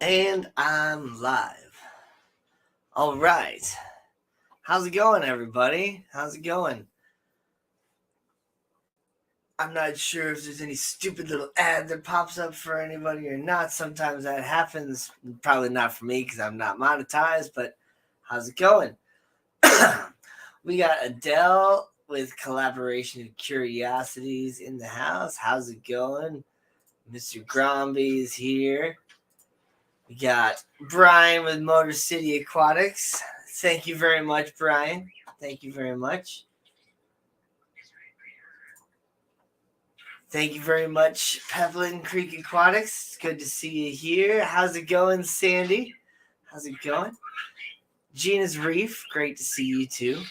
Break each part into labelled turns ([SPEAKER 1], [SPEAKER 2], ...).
[SPEAKER 1] And I'm live. All right. How's it going, everybody? How's it going? I'm not sure if there's any stupid little ad that pops up for anybody or not. Sometimes that happens. Probably not for me because I'm not monetized, but how's it going? We got Adele with collaboration of Curiosities in the house. How's it going? Mr. Gromby is here. We got Brian with Motor City Aquatics. Thank you very much, Brian. Thank you very much. Thank you very much, Pebblin Creek Aquatics. It's good to see you here. How's it going, Sandy? How's it going? Gina's Reef, great to see you too.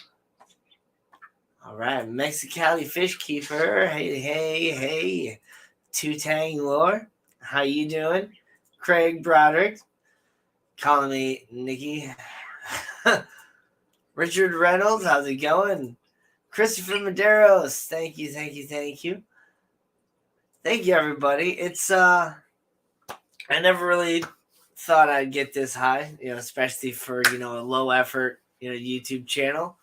[SPEAKER 1] All right, Mexicali Fish Keeper. Hey. Two-Tang Lore, how you doing? Craig Broderick, calling me Nikki. Richard Reynolds, how's it going? Christopher Medeiros, thank you. Thank you, everybody. It's I never really thought I'd get this high, especially for a low effort, YouTube channel.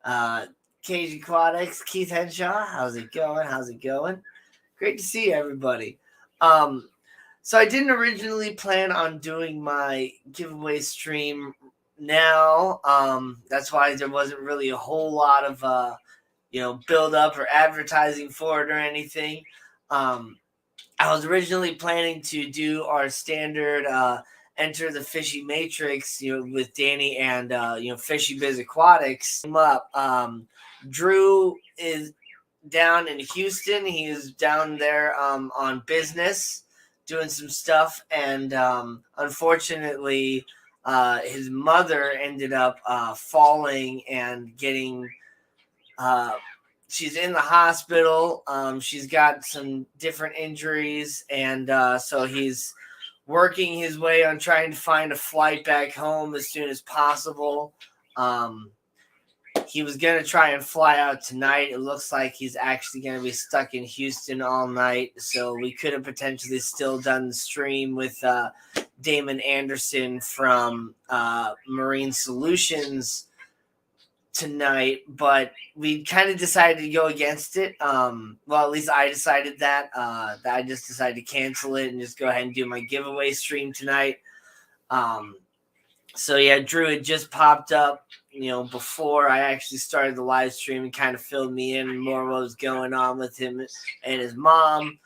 [SPEAKER 1] Cage Aquatics, Keith Henshaw, how's it going? Great to see everybody. So I didn't originally plan on doing my giveaway stream now. That's why there wasn't really a whole lot of build up or advertising for it or anything. I was originally planning to do our standard enter the fishy matrix, with Danny and Fishy Biz Aquatics. Drew is down in Houston. He is down there on business, doing some stuff, and unfortunately, his mother ended up falling and getting. She's in the hospital. She's got some different injuries, and so he's working his way on trying to find a flight back home as soon as possible. He was going to try and fly out tonight. It looks like he's actually going to be stuck in Houston all night, so we could have potentially still done the stream with Damon Anderson from Marine Solutions tonight, but we kind of decided to go against it. Well, at least I decided that. I just decided to cancel it and just go ahead and do my giveaway stream tonight. So yeah, Drew had just popped up, before I actually started the live stream, and kind of filled me in more what was going on with him and his mom.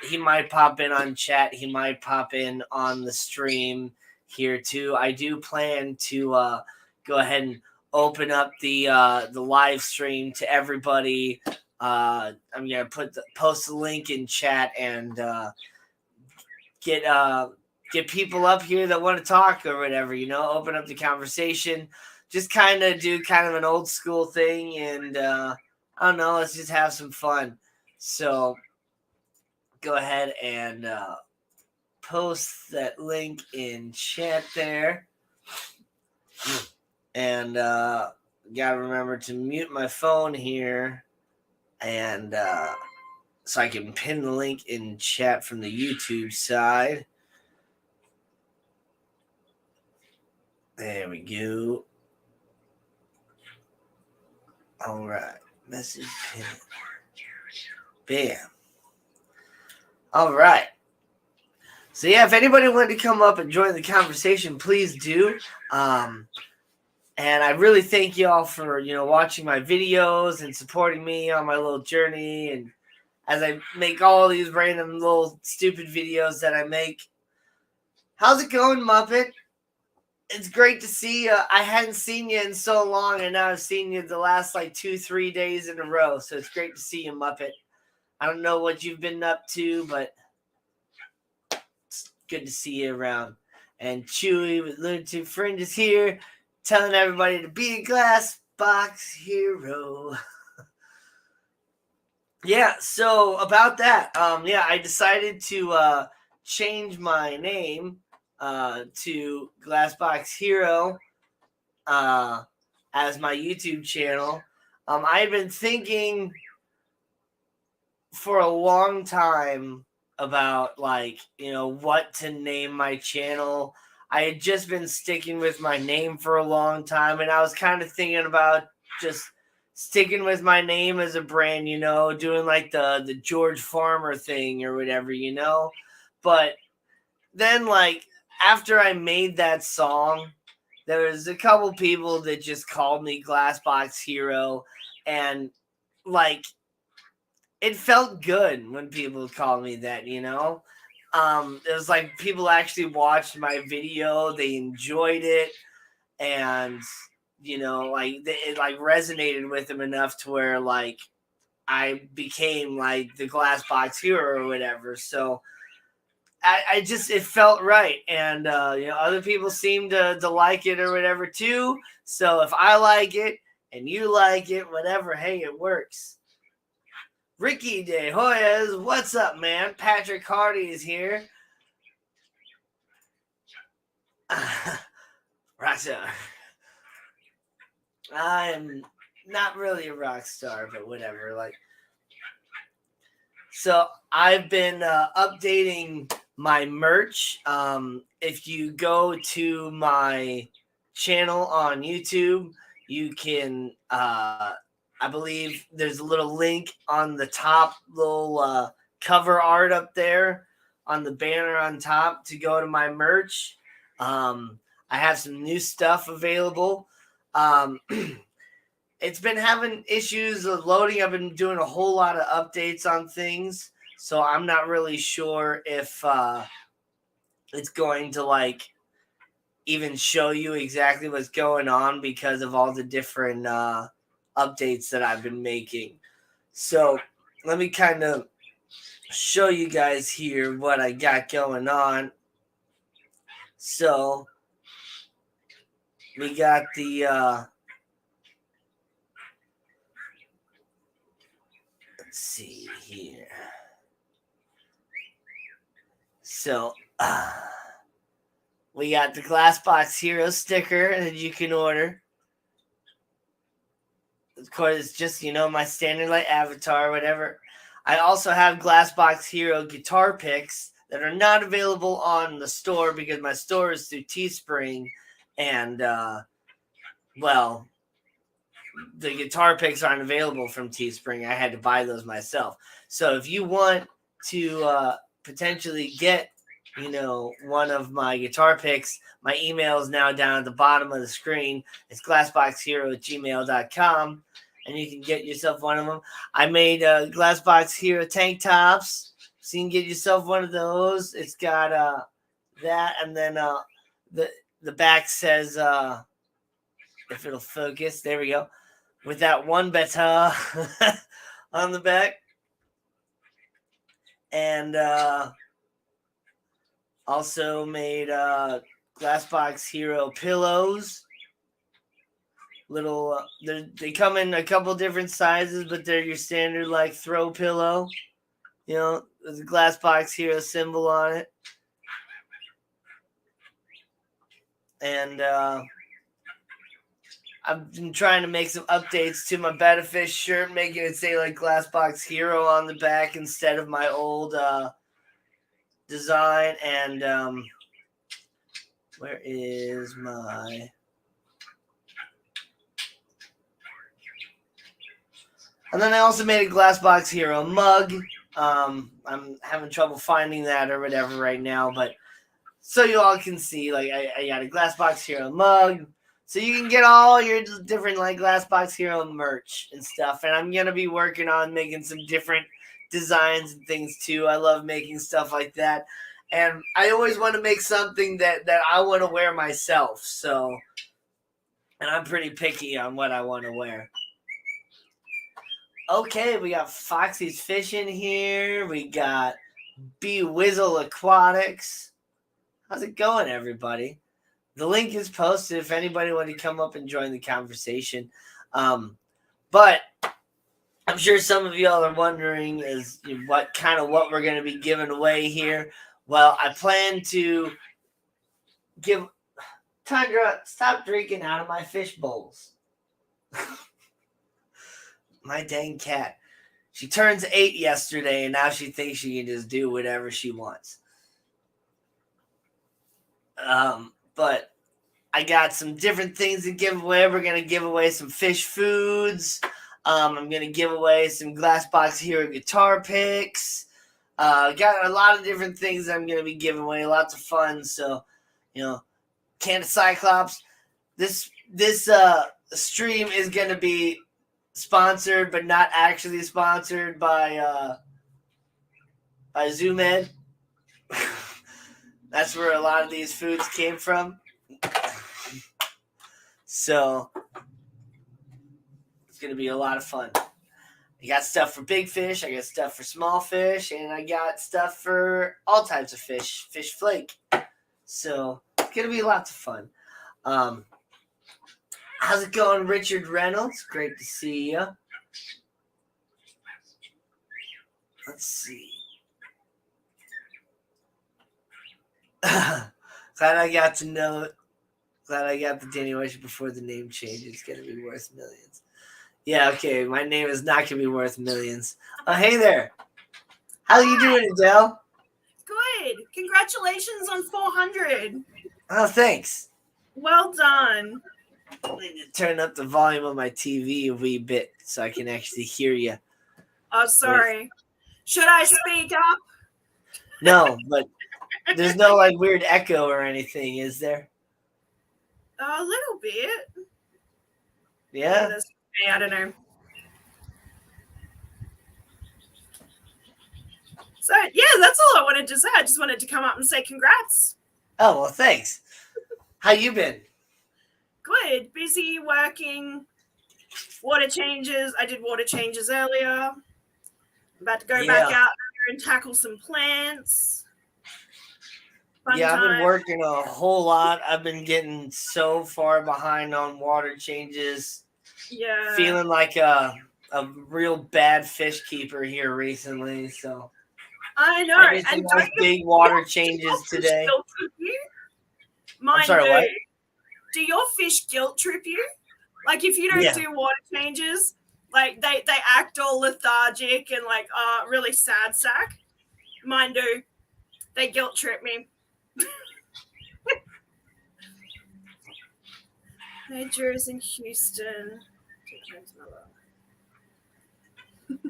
[SPEAKER 1] He might pop in on chat. He might pop in on the stream here too. I do plan to go ahead and open up the live stream to everybody. I'm gonna post the link in chat and get people up here that want to talk or whatever. Open up the conversation. Just kind of do kind of an old school thing, and I don't know. Let's just have some fun. So go ahead and post that link in chat there. And gotta remember to mute my phone here, and so I can pin the link in chat from the YouTube side. There we go. All right, message pin. Bam. All right. So yeah, if anybody wanted to come up and join the conversation, please do. And I really thank you all for, watching my videos and supporting me on my little journey. And as I make all these random little stupid videos that I make. How's it going, Muppet? It's great to see you. I hadn't seen you in so long, and now I've seen you the last 2-3 days in a row. So it's great to see you, Muppet. I don't know what you've been up to, but it's good to see you around. And Chewy with Lunatic Friend is here, telling everybody to be a glass box hero. Yeah, so about that, I decided to change my name to Glassbox Hero as my YouTube channel. I've been thinking for a long time about like, what to name my channel. I had just been sticking with my name for a long time, and I was kind of thinking about just sticking with my name as a brand, doing like the George Farmer thing or whatever, But then like after I made that song, there was a couple people that just called me Glassbox Hero, and like it felt good when people called me that, It was like people actually watched my video, they enjoyed it, and like it like resonated with them enough to where like I became like the Glassbox Hero or whatever. So I just, it felt right, and other people seem to like it or whatever too. So if I like it and you like it, whatever, hey, it works. Ricky De Hoyas, what's up, man? Patrick Hardy is here. Rockstar. I am not really a rock star, but whatever. Like, so I've been updating my merch. If you go to my channel on YouTube, you can. I believe there's a little link on the top, little cover art up there on the banner on top to go to my merch. I have some new stuff available. It's been having issues of loading. I've been doing a whole lot of updates on things, so I'm not really sure if it's going to like even show you exactly what's going on because of all the different updates that I've been making. So let me kind of show you guys here what I got going on. So we got the let's see here. So we got the Glassbox Hero sticker that you can order. Of course, it's just, my standard like avatar or whatever. I also have Glassbox Hero guitar picks that are not available on the store because my store is through Teespring. And, well, the guitar picks aren't available from Teespring. I had to buy those myself. So if you want to potentially get, one of my guitar picks, my email is now down at the bottom of the screen. It's glassboxhero@gmail.com, and you can get yourself one of them. I made Glassbox Hero tank tops, so you can get yourself one of those. It's got that, and then the back says, if it'll focus, there we go, with that one better on the back. And also made Glassbox Hero pillows. Little, they come in a couple different sizes, but they're your standard like throw pillow. There's a Glassbox Hero symbol on it. And I've been trying to make some updates to my Betafish shirt, making it say like Glassbox Hero on the back instead of my old design. And where is my... And then I also made a Glassbox Hero mug. I'm having trouble finding that or whatever right now, but so you all can see, like, I got a Glassbox Hero mug. So you can get all your different like Glassbox Hero merch and stuff. And I'm going to be working on making some different designs and things too. I love making stuff like that. And I always want to make something that I want to wear myself. So, and I'm pretty picky on what I want to wear. Okay, we got Foxy's Fishing here. We got B-Wizzle Aquatics. How's it going, everybody? The link is posted if anybody want to come up and join the conversation. But I'm sure some of y'all are wondering is what we're going to be giving away here. Well, I plan to give... Tundra, stop drinking out of my fish bowls. My dang cat. She turns 8 yesterday, and now she thinks she can just do whatever she wants. But I got some different things to give away. We're going to give away some fish foods. I'm going to give away some Glass Box Hero guitar picks. Got a lot of different things I'm going to be giving away. Lots of fun. So, Can of Cyclops. This stream is going to be sponsored, but not actually sponsored by ZoomEd. That's where a lot of these foods came from. So it's going to be a lot of fun. I got stuff for big fish, I got stuff for small fish, and I got stuff for all types of fish, fish flake. So it's going to be lots of fun. How's it going, Richard Reynolds? Great to see you. Let's see. Glad I got to know it. Glad I got the continuation before the name change. It's going to be worth millions. Yeah, okay. My name is not going to be worth millions. Oh, hey there. How are you doing, Adele?
[SPEAKER 2] Good. Congratulations on 400.
[SPEAKER 1] Oh, thanks.
[SPEAKER 2] Well done.
[SPEAKER 1] I need to turn up the volume of my TV a wee bit so I can actually hear you.
[SPEAKER 2] Oh, sorry. Wait. Should I speak up?
[SPEAKER 1] No, but there's no like weird echo or anything, is there?
[SPEAKER 2] A little bit.
[SPEAKER 1] Yeah?
[SPEAKER 2] I don't know. So, yeah, that's all I wanted to say. I just wanted to come up and say congrats.
[SPEAKER 1] Oh, well, thanks. How you been?
[SPEAKER 2] Good. Busy, working, water changes. I did water changes earlier. I'm about to go back out there and tackle some plants.
[SPEAKER 1] Fun time. I've been working a whole lot. I've been getting so far behind on water changes.
[SPEAKER 2] Yeah.
[SPEAKER 1] Feeling like a real bad fish keeper here recently. So
[SPEAKER 2] I know.
[SPEAKER 1] I did some nice big water changes today.
[SPEAKER 2] I'm
[SPEAKER 1] sorry, what?
[SPEAKER 2] Do your fish guilt trip you? Like if you don't do water changes, like they act all lethargic and like really sad sack. Mine do. They guilt trip me. Majors in Houston.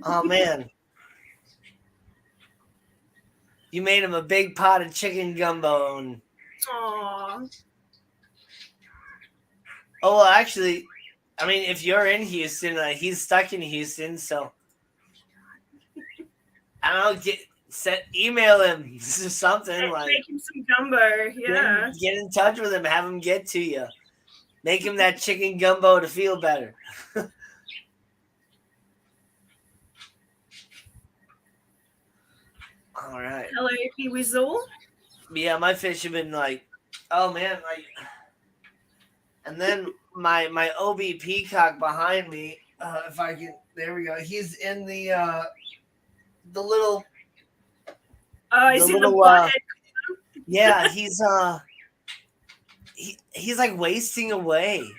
[SPEAKER 1] Oh man. You made him a big pot of chicken gumbo.
[SPEAKER 2] Aww.
[SPEAKER 1] Oh, well, actually, I mean, if you're in Houston, he's stuck in Houston, so I don't know, email him something like.
[SPEAKER 2] Make him some gumbo, yeah.
[SPEAKER 1] Get in touch with him, have him get to you. Make him that chicken gumbo to feel better. All right.
[SPEAKER 2] Hello, Pee Weasel.
[SPEAKER 1] Yeah, my fish have been like, oh man, like, and then my OB peacock behind me. If I can, there we go. He's in the little.
[SPEAKER 2] He's in the
[SPEAKER 1] yeah, he's like wasting away.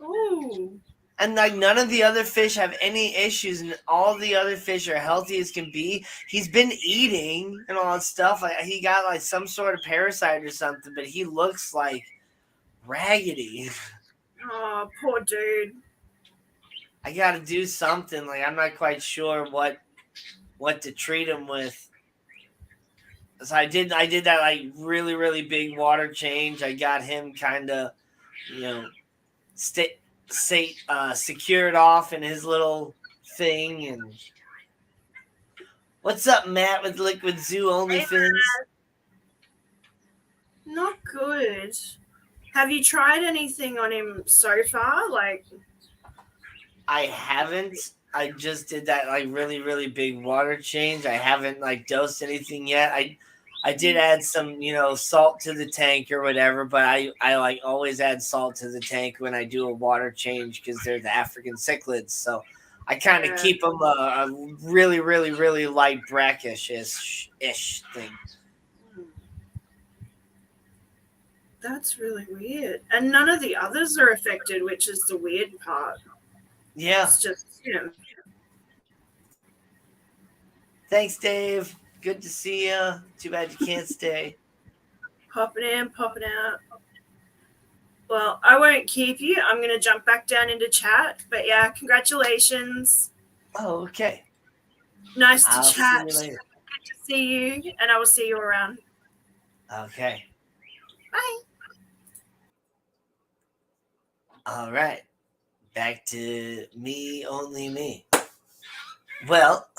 [SPEAKER 2] Ooh.
[SPEAKER 1] And like none of the other fish have any issues, and all the other fish are healthy as can be. He's been eating and all that stuff. Like he got like some sort of parasite or something, but he looks like raggedy.
[SPEAKER 2] Oh, poor dude.
[SPEAKER 1] I got to do something. Like I'm not quite sure what to treat him with. So I did that like really, really big water change. I got him kind of, secured off in his little thing. And what's up, Matt, with Liquid Zoo OnlyFins?
[SPEAKER 2] Not good. Have you tried anything on him so far? Like,
[SPEAKER 1] I haven't. I just did that like really, really big water change. I haven't like dosed anything yet. I did add some, salt to the tank or whatever, but I like always add salt to the tank when I do a water change because they're the African cichlids. So I kind of keep them a really, really, really light brackish-ish thing.
[SPEAKER 2] That's really weird. And none of the others are affected, which is the weird part.
[SPEAKER 1] Yeah.
[SPEAKER 2] It's just,
[SPEAKER 1] Thanks, Dave. Good to see you. Too bad you can't stay.
[SPEAKER 2] Popping in, popping out. Well, I won't keep you. I'm going to jump back down into chat. But yeah, congratulations.
[SPEAKER 1] Oh, okay.
[SPEAKER 2] Nice to
[SPEAKER 1] I'll
[SPEAKER 2] chat.
[SPEAKER 1] see you later.
[SPEAKER 2] Good to see you, and I will see you around.
[SPEAKER 1] Okay.
[SPEAKER 2] Bye.
[SPEAKER 1] All right. Back to me, only me. Well,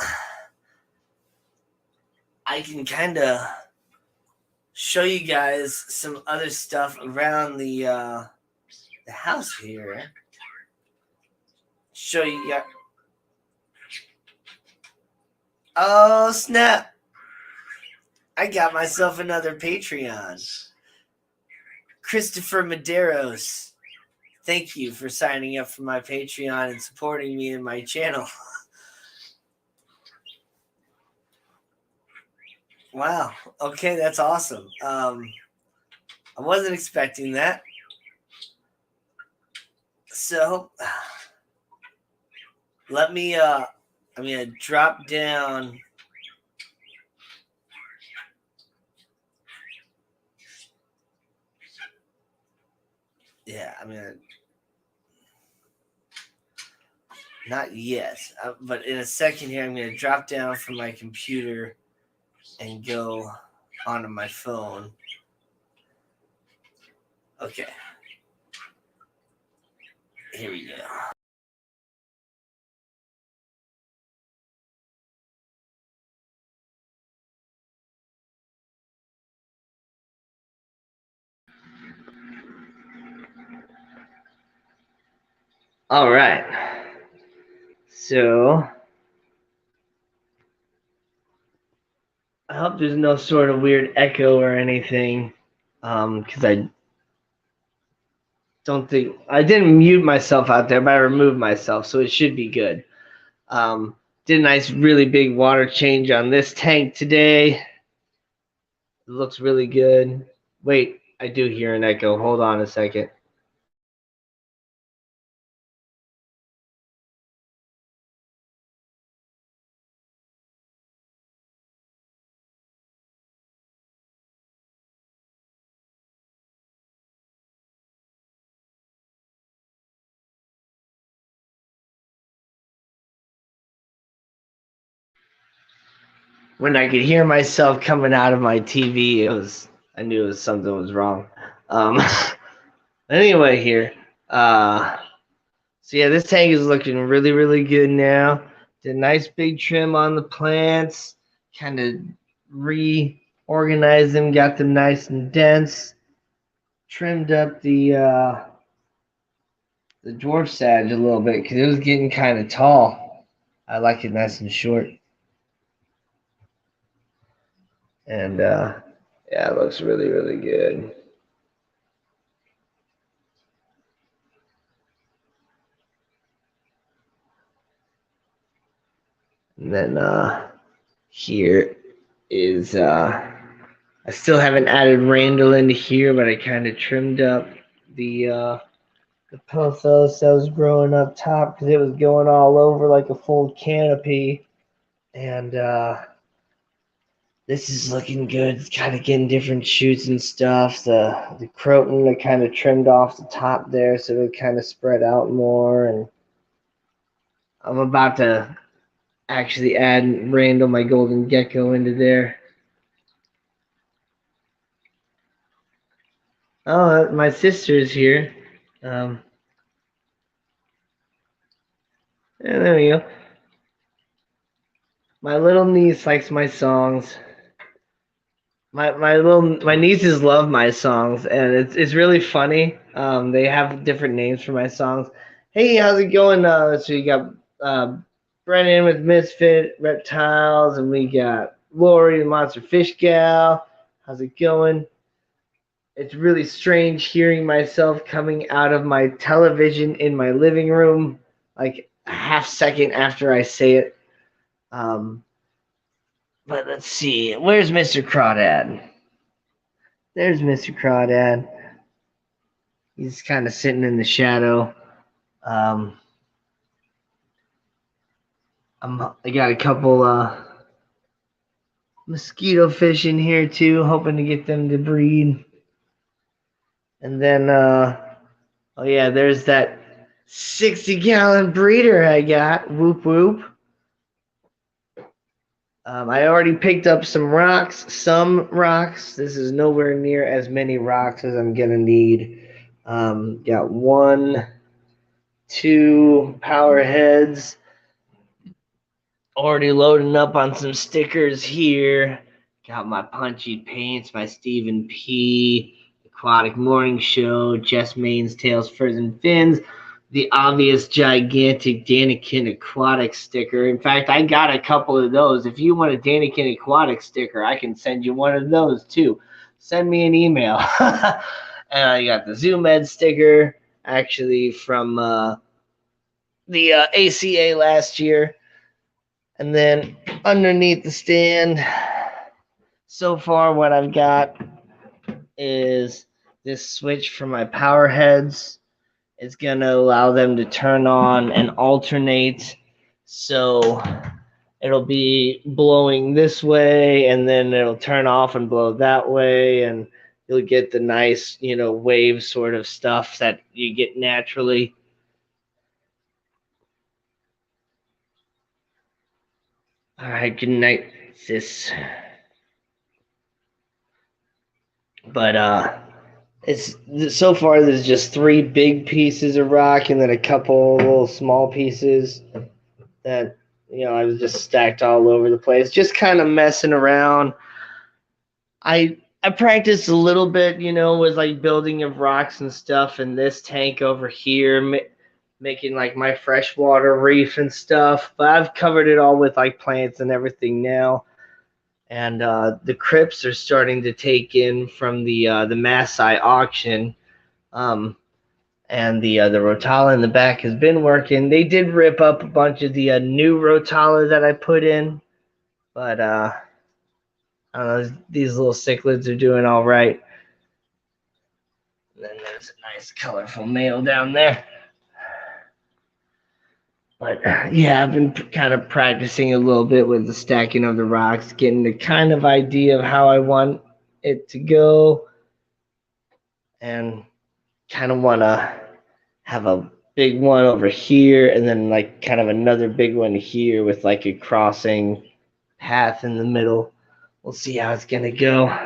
[SPEAKER 1] I can kind of show you guys some other stuff around the house here. Show you guys. Oh, snap. I got myself another Patreon. Christopher Medeiros. Thank you for signing up for my Patreon and supporting me in my channel. Wow. Okay, that's awesome. I wasn't expecting that. So let me I'm gonna drop down. Yeah, I'm gonna not yet, but in a second here, I'm gonna drop down from my computer and go onto my phone. Okay. Here we go. All right. So I hope there's no sort of weird echo or anything, because I don't think I didn't mute myself out there, but I removed myself, so it should be good. Did a nice, really big water change on this tank today. It looks really good. Wait, I do hear an echo. Hold on a second. When I could hear myself coming out of my TV, I knew something was wrong. Anyway, here. So yeah, this tank is looking really, really good now. Did a nice big trim on the plants. Kind of reorganized them, got them nice and dense. Trimmed up the dwarf sage a little bit because it was getting kind of tall. I like it nice and short. And yeah, it looks really, really good. And then here is I still haven't added Randall into here, but I kind of trimmed up the pothos that was growing up top because it was going all over like a full canopy. And this is looking good. It's kind of getting different shoots and stuff. The croton I kind of trimmed off the top there so it kind of spread out more. And I'm about to actually add Randall, my golden gecko, into there. Oh, my sister's here. Yeah, there we go. My little niece likes my songs. My nieces love my songs, and it's really funny. They have different names for my songs. Hey, how's it going? So you got Brennan with Misfit Reptiles, and we got Lori the Monster Fish Gal. How's it going? It's really strange hearing myself coming out of my television in my living room, like a half second after I say it. But let's see, where's Mr. Crawdad? There's Mr. Crawdad. He's kind of sitting in the shadow. I got a couple mosquito fish in here too, hoping to get them to breed. And then, oh yeah, there's that 60-gallon breeder I got. Whoop whoop. I already picked up some rocks. This is nowhere near as many rocks as I'm gonna need. Got 1, 2 power heads. Already loading up on some stickers here. Got my punchy paints, my Stephen P. Aquatic Morning Show, Jess Main's Tails, Furs, and Fins. The obvious gigantic Danikin Aquatic sticker. In fact, I got a couple of those. If you want a Danikin Aquatic sticker, I can send you one of those too. Send me an email. And I got the Zoom Ed sticker, actually from the ACA last year. And then underneath the stand, so far what I've got is this switch for my power heads. It's going to allow them to turn on and alternate. So it'll be blowing this way, and then it'll turn off and blow that way. And you'll get the nice, wave sort of stuff that you get naturally. All right, good night, sis. But it's so far there's just 3 big pieces of rock and then a couple little small pieces that I was just stacked all over the place, just kind of messing around. I practiced a little bit, with like building of rocks and stuff in this tank over here, making like my freshwater reef and stuff. But I've covered it all with like plants and everything now. And the crypts are starting to take in from the Maasai auction, and the Rotala in the back has been working. They did rip up a bunch of the new Rotala that I put in, but I don't know, these little cichlids are doing all right. And then there's a nice colorful male down there. But yeah, I've been kind of practicing a little bit with the stacking of the rocks, getting the kind of idea of how I want it to go, and kind of want to have a big one over here and then like kind of another big one here with like a crossing path in the middle. We'll see how it's going to go.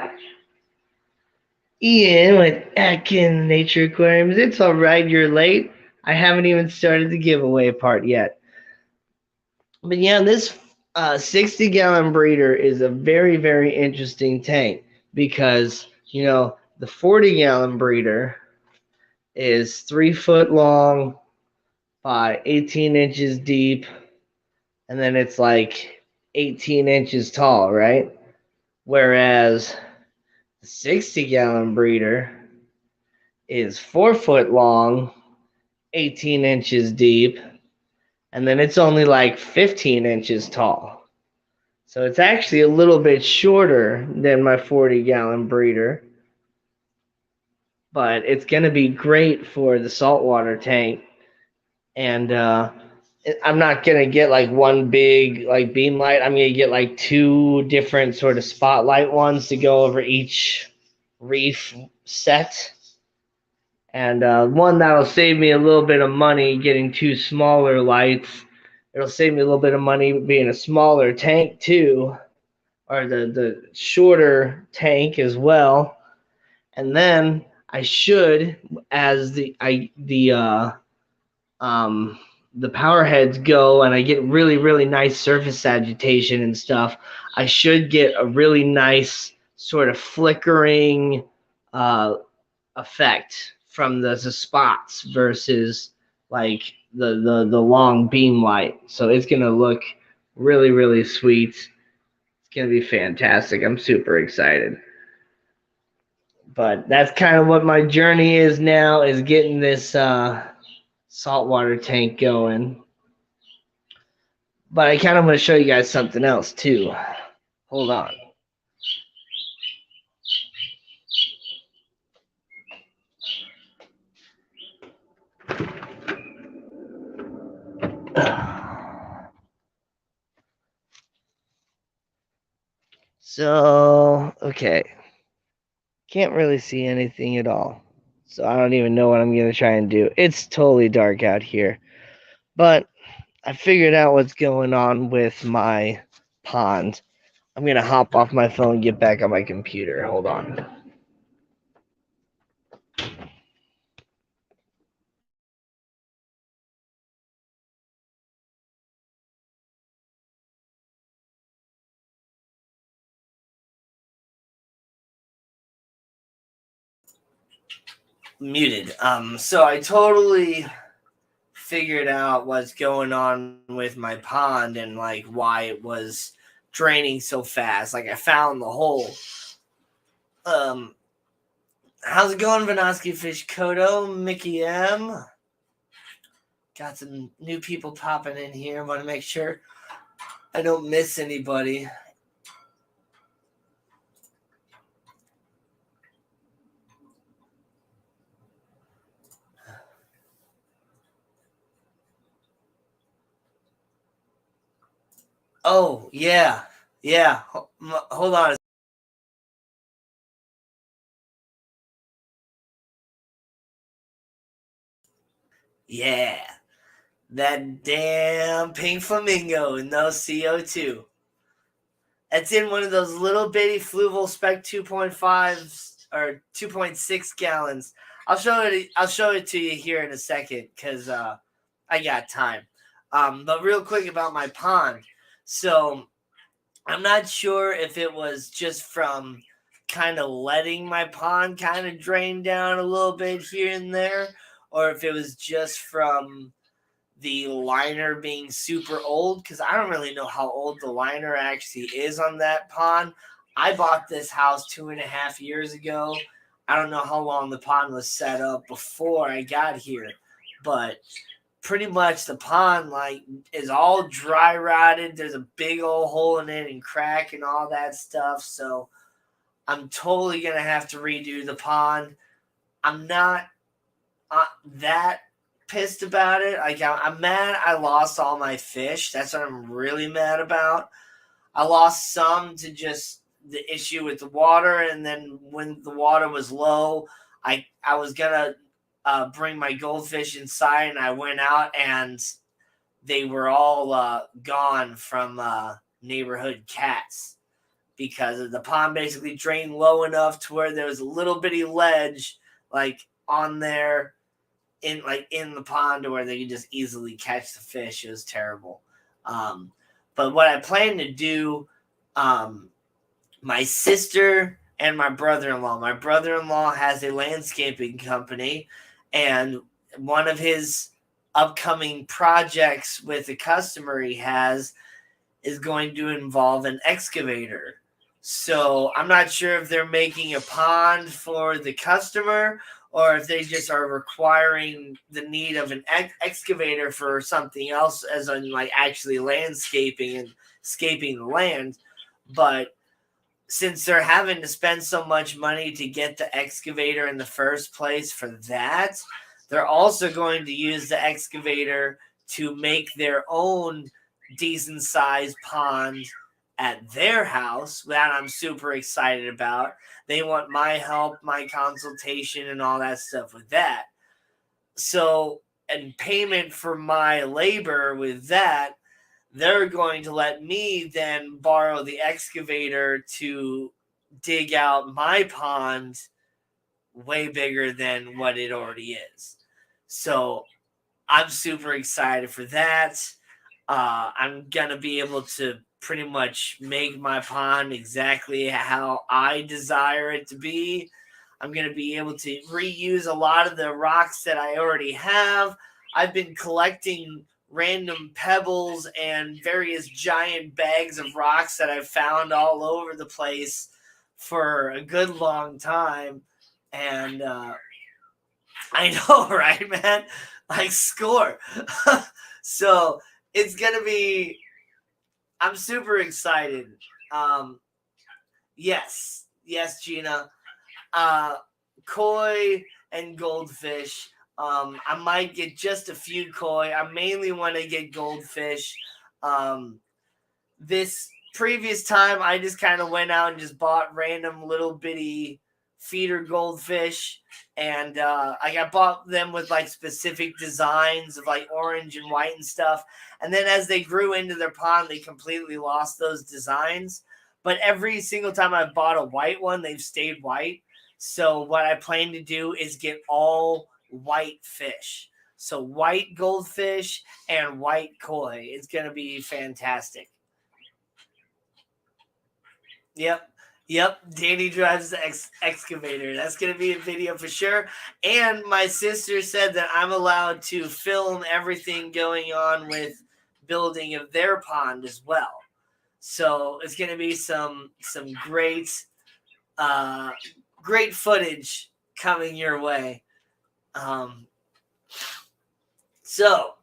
[SPEAKER 1] Ian with Atkin Nature Aquariums. It's all right, you're late. I haven't even started the giveaway part yet. But yeah, this 60-gallon breeder is a very, very interesting tank because, the 40-gallon breeder is 3 foot long by 18 inches deep, and then it's like 18 inches tall, right? Whereas the 60-gallon breeder is 4 foot long, 18 inches deep, and then it's only like 15 inches tall. So it's actually a little bit shorter than my 40-gallon breeder, but it's going to be great for the saltwater tank. And I'm not going to get like one big like beam light. I'm going to get like 2 different sort of spotlight ones to go over each reef set. And one that'll save me a little bit of money getting 2 smaller lights. It'll save me a little bit of money being a smaller tank too, or the shorter tank as well. And then I should, as the power heads go and I get really, really nice surface agitation and stuff, I should get a really nice sort of flickering effect from the spots versus like the long beam light. So it's going to look really, really sweet. It's going to be fantastic. I'm super excited. But that's kind of what my journey is now, is getting this saltwater tank going. But I kind of want to show you guys something else too. Hold on.
[SPEAKER 3] So, okay. Can't really see anything at all. So I don't even know what I'm going to try and do. It's totally dark out here. But I figured out what's going on with my pond. I'm going to hop off my phone and get back on my computer. Hold on.
[SPEAKER 1] Muted. So I totally figured out what's going on with my pond and like why it was draining so fast. Like I found the hole. How's it going, Vanoski Fish Kodo, Mickey M? Got some new people popping in here. Want to make sure I don't miss anybody. Oh, yeah. Yeah. Hold on. Yeah. That damn pink flamingo, no CO2. It's in one of those little bitty Fluval Spec 2.5s or 2.6 gallons. I'll show it to you here in a second because I got time. But real quick about my pond. So I'm not sure if it was just from kind of letting my pond kind of drain down a little bit here and there, or if it was just from the liner being super old, because I don't really know how old the liner actually is on that pond. I bought this house 2.5 years ago. I don't know how long the pond was set up before I got here, but pretty much the pond like is all dry rotted. There's a big old hole in it and crack and all that stuff. So I'm totally gonna have to redo the pond. I'm not that pissed about it. Like I'm mad I lost all my fish. That's what I'm really mad about. I lost some to just the issue with the water, and then when the water was low, I was gonna bring my goldfish inside, and I went out and they were all gone from neighborhood cats because the pond basically drained low enough to where there was a little bitty ledge like on there in the pond where they could just easily catch the fish. It was terrible. But what I plan to do, my sister and my brother-in-law. My brother-in-law has a landscaping company, and one of his upcoming projects with a customer he has is going to involve an excavator. So I'm not sure if they're making a pond for the customer or if they just are requiring the need of an excavator for something else, as in like actually landscaping and scaping the land. But since they're having to spend so much money to get the excavator in the first place for that, they're also going to use the excavator to make their own decent sized pond at their house. That I'm super excited about. They want my help, my consultation, and all that stuff with that. So, in payment for my labor with that, they're going to let me then borrow the excavator to dig out my pond way bigger than what it already is. So I'm super excited for that. I'm going to be able to pretty much make my pond exactly how I desire it to be. I'm going to be able to reuse a lot of the rocks that I already have. I've been collecting random pebbles and various giant bags of rocks that I've found all over the place for a good long time. And I know, right, man? Like, score. So it's going to be, I'm super excited. Yes, Gina. Koi and goldfish. I might get just a few koi. I mainly want to get goldfish. This previous time, I just kind of went out and just bought random little bitty feeder goldfish. And I bought them with like specific designs of like orange and white and stuff. And then as they grew into their pond, they completely lost those designs. But every single time I bought a white one, they've stayed white. So what I plan to do is get all white fish. So white goldfish and white koi. It's going to be fantastic. Yep. Danny drives the excavator. That's going to be a video for sure. And my sister said that I'm allowed to film everything going on with building of their pond as well. So it's going to be some great great footage coming your way. So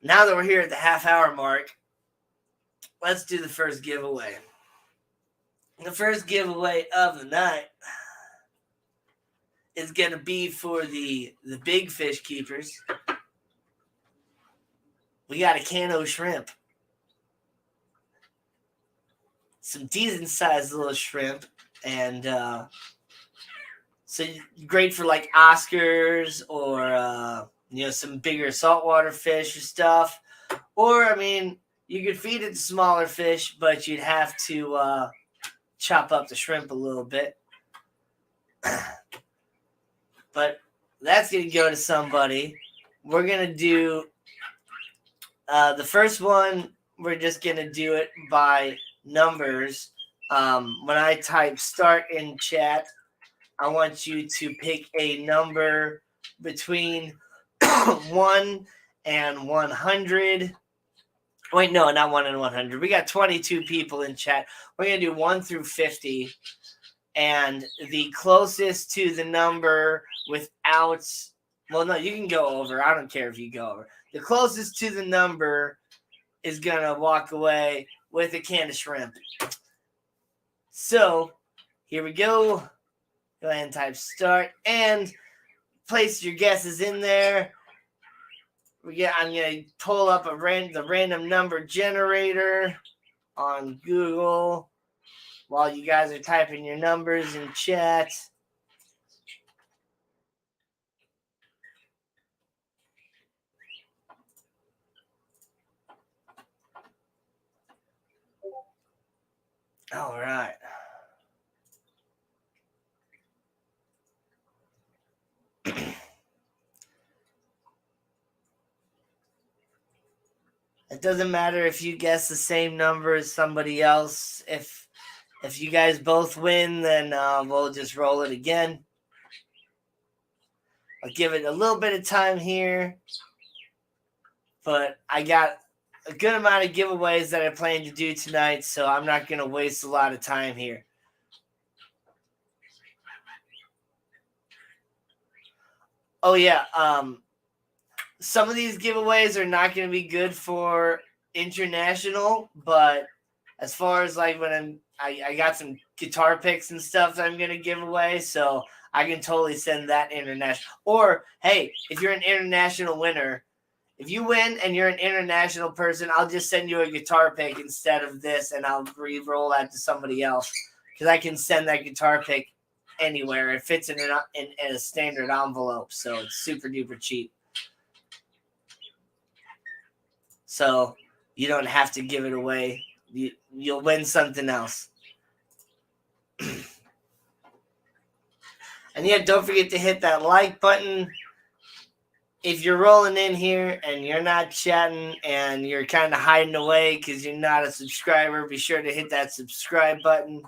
[SPEAKER 1] now that we're here at the half-hour mark, let's do the first giveaway. The first giveaway of the night is going to be for the big fish keepers. We got a can of shrimp. Some decent-sized little shrimp. And so great for like Oscars or, some bigger saltwater fish or stuff. Or, I mean, you could feed it to smaller fish, but you'd have to chop up the shrimp a little bit. But that's going to go to somebody. We're going to do the first one. We're just going to do it by numbers. When I type start in chat, I want you to pick a number between 1 and 100. Wait, no, not 1 and 100. We got 22 people in chat. We're going to do 1 through 50. And the closest to the number without... Well, no, you can go over. I don't care if you go over. The closest to the number is going to walk away with a can of shrimp. So, here we go. Go ahead and type start. And place your guesses in there. I'm going to pull up the random number generator on Google while you guys are typing your numbers in chat. All right. It doesn't matter if you guess the same number as somebody else. If you guys both win, then we'll just roll it again. I'll give it a little bit of time here. But I got a good amount of giveaways that I plan to do tonight, so I'm not going to waste a lot of time here. Oh, yeah. Some of these giveaways are not going to be good for international, but as far as like when I got some guitar picks and stuff that I'm going to give away, so I can totally send that international. Or, hey, if you're an international winner, if you win and you're an international person, I'll just send you a guitar pick instead of this, and I'll re-roll that to somebody else because I can send that guitar pick anywhere. It fits in a standard envelope, so it's super duper cheap. So you don't have to give it away. You'll win something else. And yeah, don't forget to hit that like button. If you're rolling in here and you're not chatting and you're kind of hiding away because you're not a subscriber, be sure to hit that subscribe button.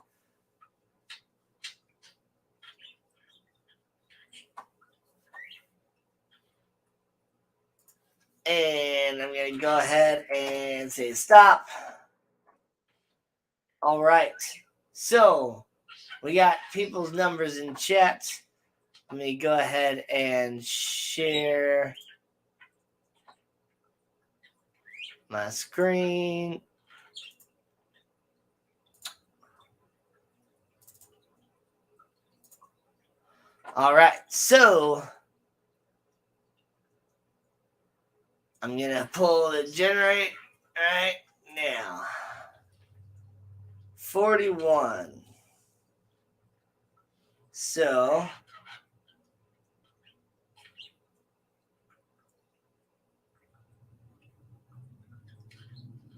[SPEAKER 1] And I'm going to go ahead and say stop. All right. So we got people's numbers in chat. Let me go ahead and share my screen. All right. So I'm going to pull the generate right now. 41. So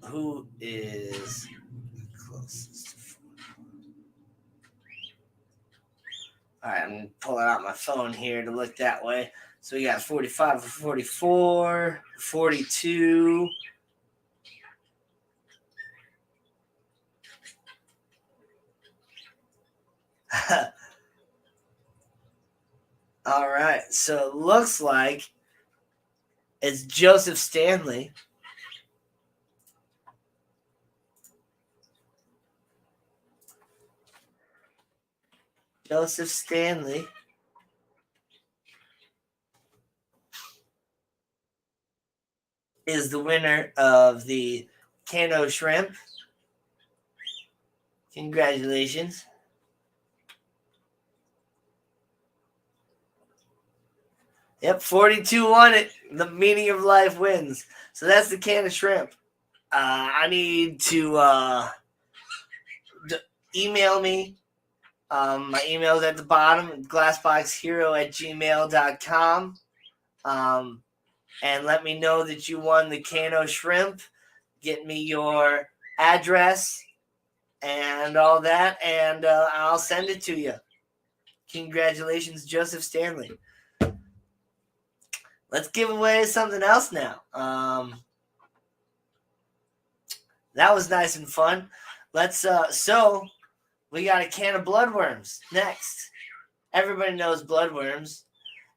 [SPEAKER 1] who is closest to 41? All right, I'm pulling out my phone here to look that way. So we got 45 for 44, 42. All right, so it looks like it's Joseph Stanley. Joseph Stanley is the winner of the Cano Shrimp. Congratulations. Yep, 42 won it. The meaning of life wins. So that's the can of shrimp. I need to email me. My email is at the bottom, glassboxhero@gmail.com. And let me know that you won the Cano Shrimp. Get me your address and all that, and I'll send it to you. Congratulations, Joseph Stanley. Let's give away something else now. That was nice and fun. Let's so we got a can of bloodworms next. Everybody knows bloodworms.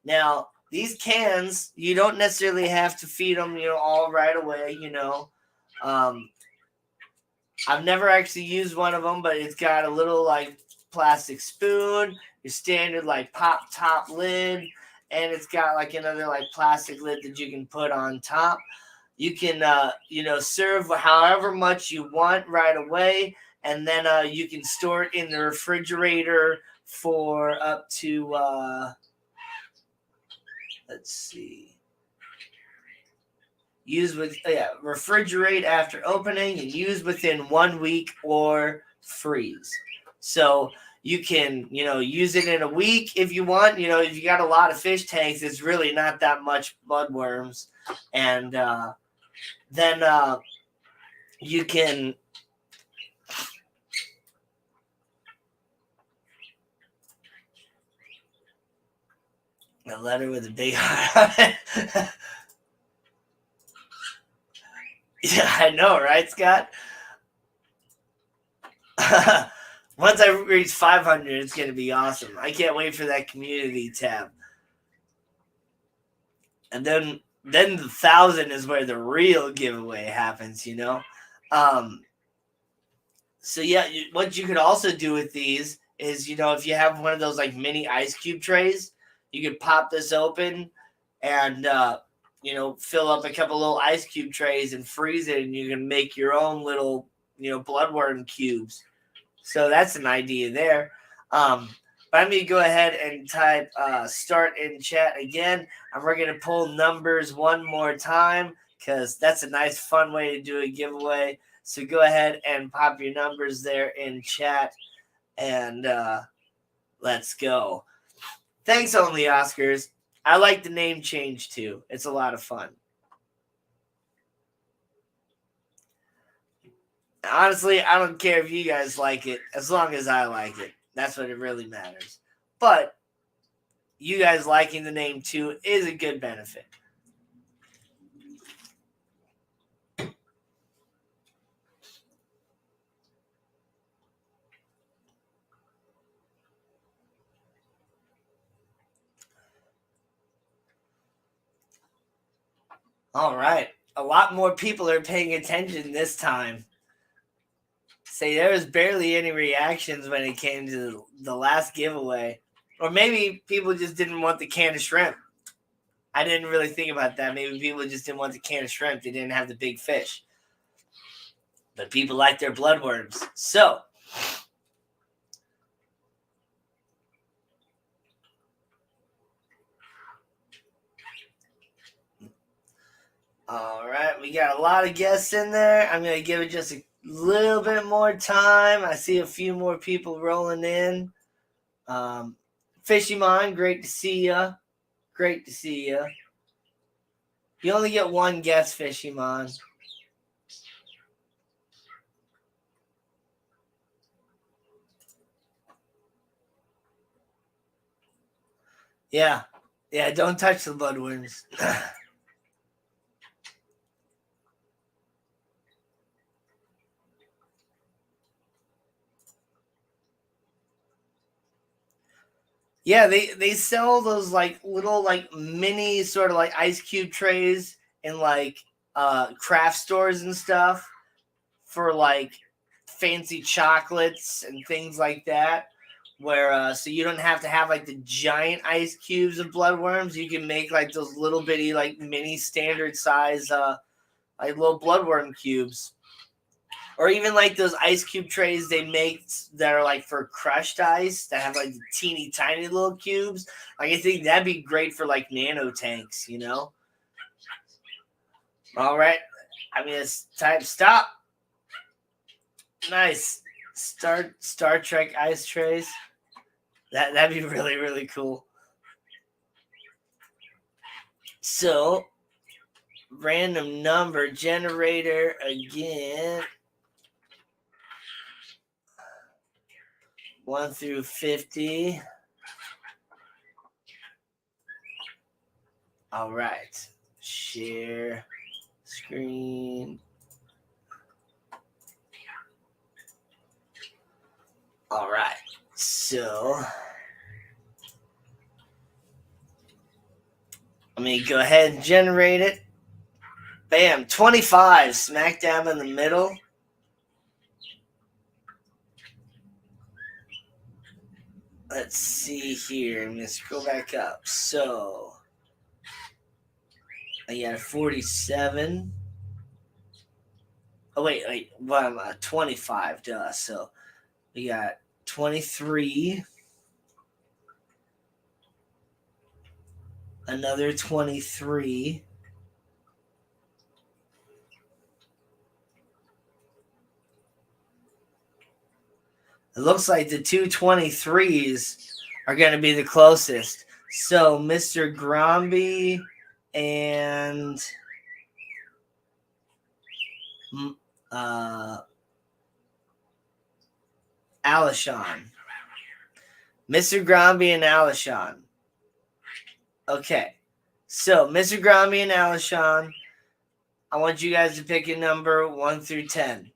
[SPEAKER 1] Now, these cans, you don't necessarily have to feed them, all right away, I've never actually used one of them, but it's got a little like plastic spoon, your standard like pop top lid, and it's got like another like plastic lid that you can put on top. You can, serve however much you want right away, and then you can store it in the refrigerator for up to, let's see. Refrigerate after opening and use within 1 week or freeze. So you can, use it in a week if you want. If you got a lot of fish tanks, it's really not that much bloodworms. And then you can a letter with a big heart on it. Yeah, I know, right, Scott? Once I reach 500, it's going to be awesome. I can't wait for that community tab. And then the 1,000 is where the real giveaway happens, So yeah, what you could also do with these is, if you have one of those like mini ice cube trays, you could pop this open and fill up a couple little ice cube trays and freeze it, and you can make your own little, bloodworm cubes. So that's an idea there. But I'm going to go ahead and type start in chat again, and we're going to pull numbers one more time because that's a nice, fun way to do a giveaway. So go ahead and pop your numbers there in chat, and let's go. Thanks, Only Oscars. I like the name change too. It's a lot of fun. Honestly, I don't care if you guys like it, as long as I like it. That's what it really matters. But you guys liking the name too is a good benefit. All right. A lot more people are paying attention this time. Say there was barely any reactions when it came to the last giveaway. Or maybe people just didn't want the can of shrimp. I didn't really think about that. Maybe people just didn't want the can of shrimp. They didn't have the big fish. But people like their bloodworms. So, all right, we got a lot of guests in there. I'm going to give it just a little bit more time. I see a few more people rolling in. Fishymon, great to see ya. Great to see ya. You only get one guess, Fishymon. Yeah. Yeah, don't touch the bloodworms. Yeah, they sell those like little like mini sort of like ice cube trays in like craft stores and stuff for like fancy chocolates and things like that. Where so you don't have to have like the giant ice cubes of bloodworms. You can make like those little bitty like mini standard size like little bloodworm cubes. Or even like those ice cube trays they make that are like for crushed ice that have like teeny tiny little cubes. Like I think that'd be great for like nano tanks, you know? All right. I mean, it's time to stop. Nice. Star Trek ice trays. That'd be really, really cool. So, random number generator again. 1 through 50. All right. Share screen. All right. So, let me go ahead and generate it. Bam, 25, smack dab in the middle. Let's see here. I'm going to scroll back up. So, I got 47. Oh, wait. Well, I'm 25, duh. So, we got 23. Another 23. It looks like the two 23s are going to be the closest. So, Mr. Gromby and Alishon. Mr. Gromby and Alishon. Okay. So, Mr. Gromby and Alishon, I want you guys to pick a number 1 through 10.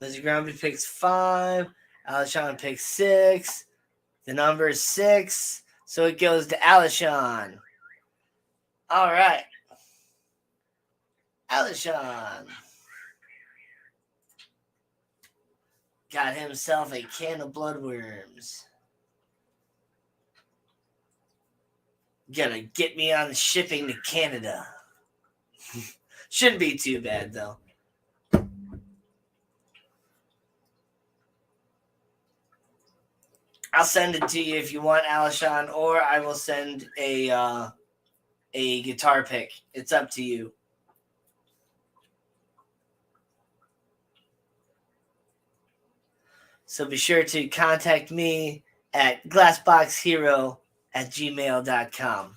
[SPEAKER 1] Mr. Gromby picks 5. Alishon picks 6. The number is 6. So it goes to Alishon. All right. Alishon got himself a can of bloodworms. Gonna get me on shipping to Canada. Shouldn't be too bad, though. I'll send it to you if you want, Alishon, or I will send a guitar pick. It's up to you. So be sure to contact me at glassboxhero@gmail.com.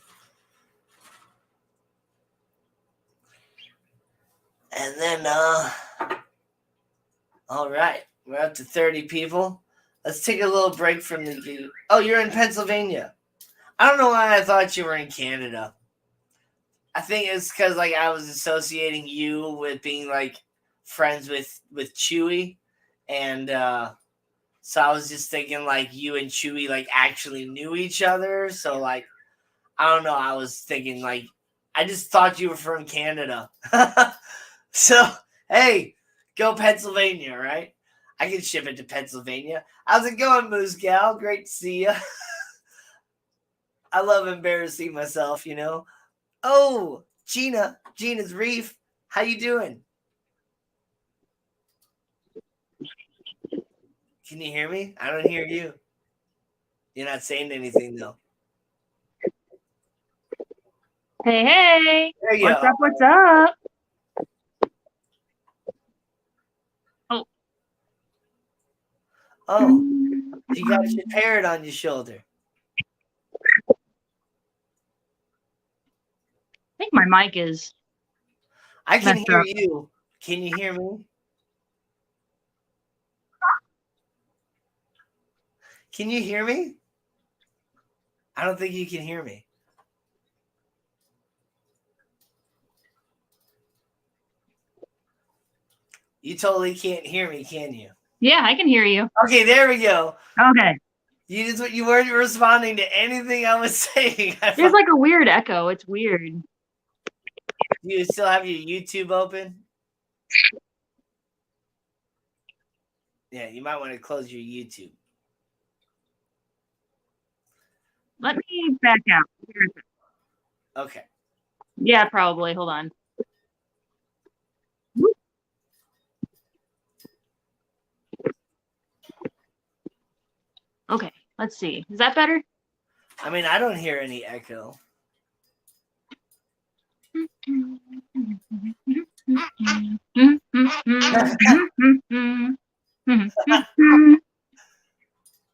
[SPEAKER 1] And then, all right, we're up to 30 people. Let's take a little break from the... Oh, you're in Pennsylvania. I don't know why I thought you were in Canada. I think it's because, like, I was associating you with being, like, friends with Chewy. And, so I was just thinking, like, you and Chewy, like, actually knew each other. So, like, I don't know. I was thinking, like, I just thought you were from Canada. So, hey, go Pennsylvania, right? I can ship it to Pennsylvania. How's it going, Moose Gal? Great to see you. I love embarrassing myself, you know. Oh, Gina's Reef. How you doing? Can you hear me? I don't hear you. You're not saying anything though.
[SPEAKER 4] Hey,
[SPEAKER 1] There you
[SPEAKER 4] what's
[SPEAKER 1] go.
[SPEAKER 4] up? What's up?
[SPEAKER 1] Oh, you got your parrot on your shoulder.
[SPEAKER 4] I think my mic is.
[SPEAKER 1] I can
[SPEAKER 4] Messed
[SPEAKER 1] hear
[SPEAKER 4] up.
[SPEAKER 1] you. Can you hear me? Can you hear me? I don't think you can hear me. You totally can't hear me, can you?
[SPEAKER 4] Yeah, I can hear you.
[SPEAKER 1] Okay, there we go.
[SPEAKER 4] Okay.
[SPEAKER 1] You weren't responding to anything I was saying.
[SPEAKER 4] There's like a weird echo. It's weird.
[SPEAKER 1] You still have your YouTube open? Yeah, you might want to close your YouTube.
[SPEAKER 4] Let me back out.
[SPEAKER 1] Okay.
[SPEAKER 4] Yeah, probably. Hold on. Okay, let's see. Is that better?
[SPEAKER 1] I mean, I don't hear any echo.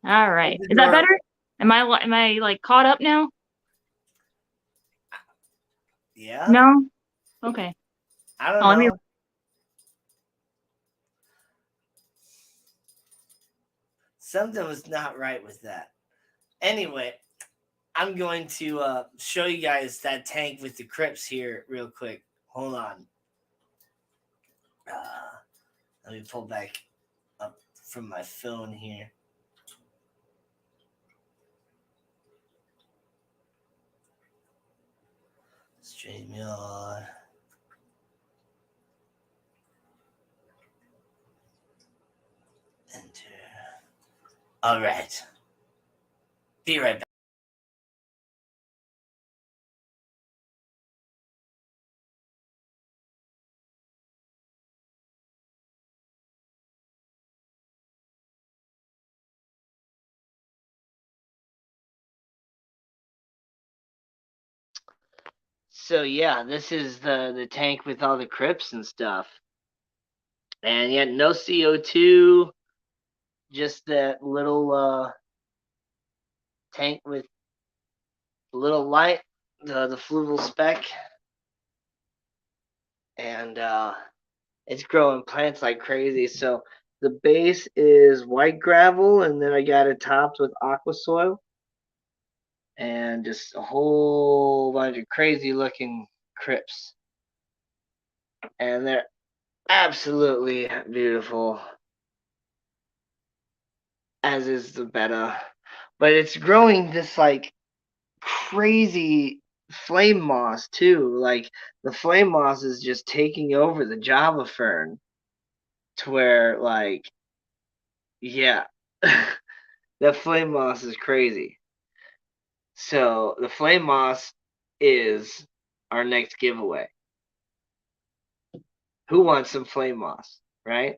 [SPEAKER 4] All right. Is that better? Am I like caught up now?
[SPEAKER 1] Yeah.
[SPEAKER 4] No. Okay.
[SPEAKER 1] I don't
[SPEAKER 4] Oh, let me.
[SPEAKER 1] know. Something was not right with that. Anyway, I'm going to show you guys that tank with the Crips here real quick. Hold on. Let me pull back up from my phone here. StreamYard. Enter. All right. Be right back. So yeah, this is the tank with all the Crips and stuff. And yeah, no CO2, just that little tank with a little light, the fluval speck. And it's growing plants like crazy. So the base is white gravel, and then I got it topped with aqua soil. And just a whole bunch of crazy looking Crips. And they're absolutely beautiful, as is the betta. But it's growing this like crazy flame moss too. Like the flame moss is just taking over the Java fern to where like yeah. That flame moss is crazy. So the flame moss is our next giveaway. Who wants some flame moss, right?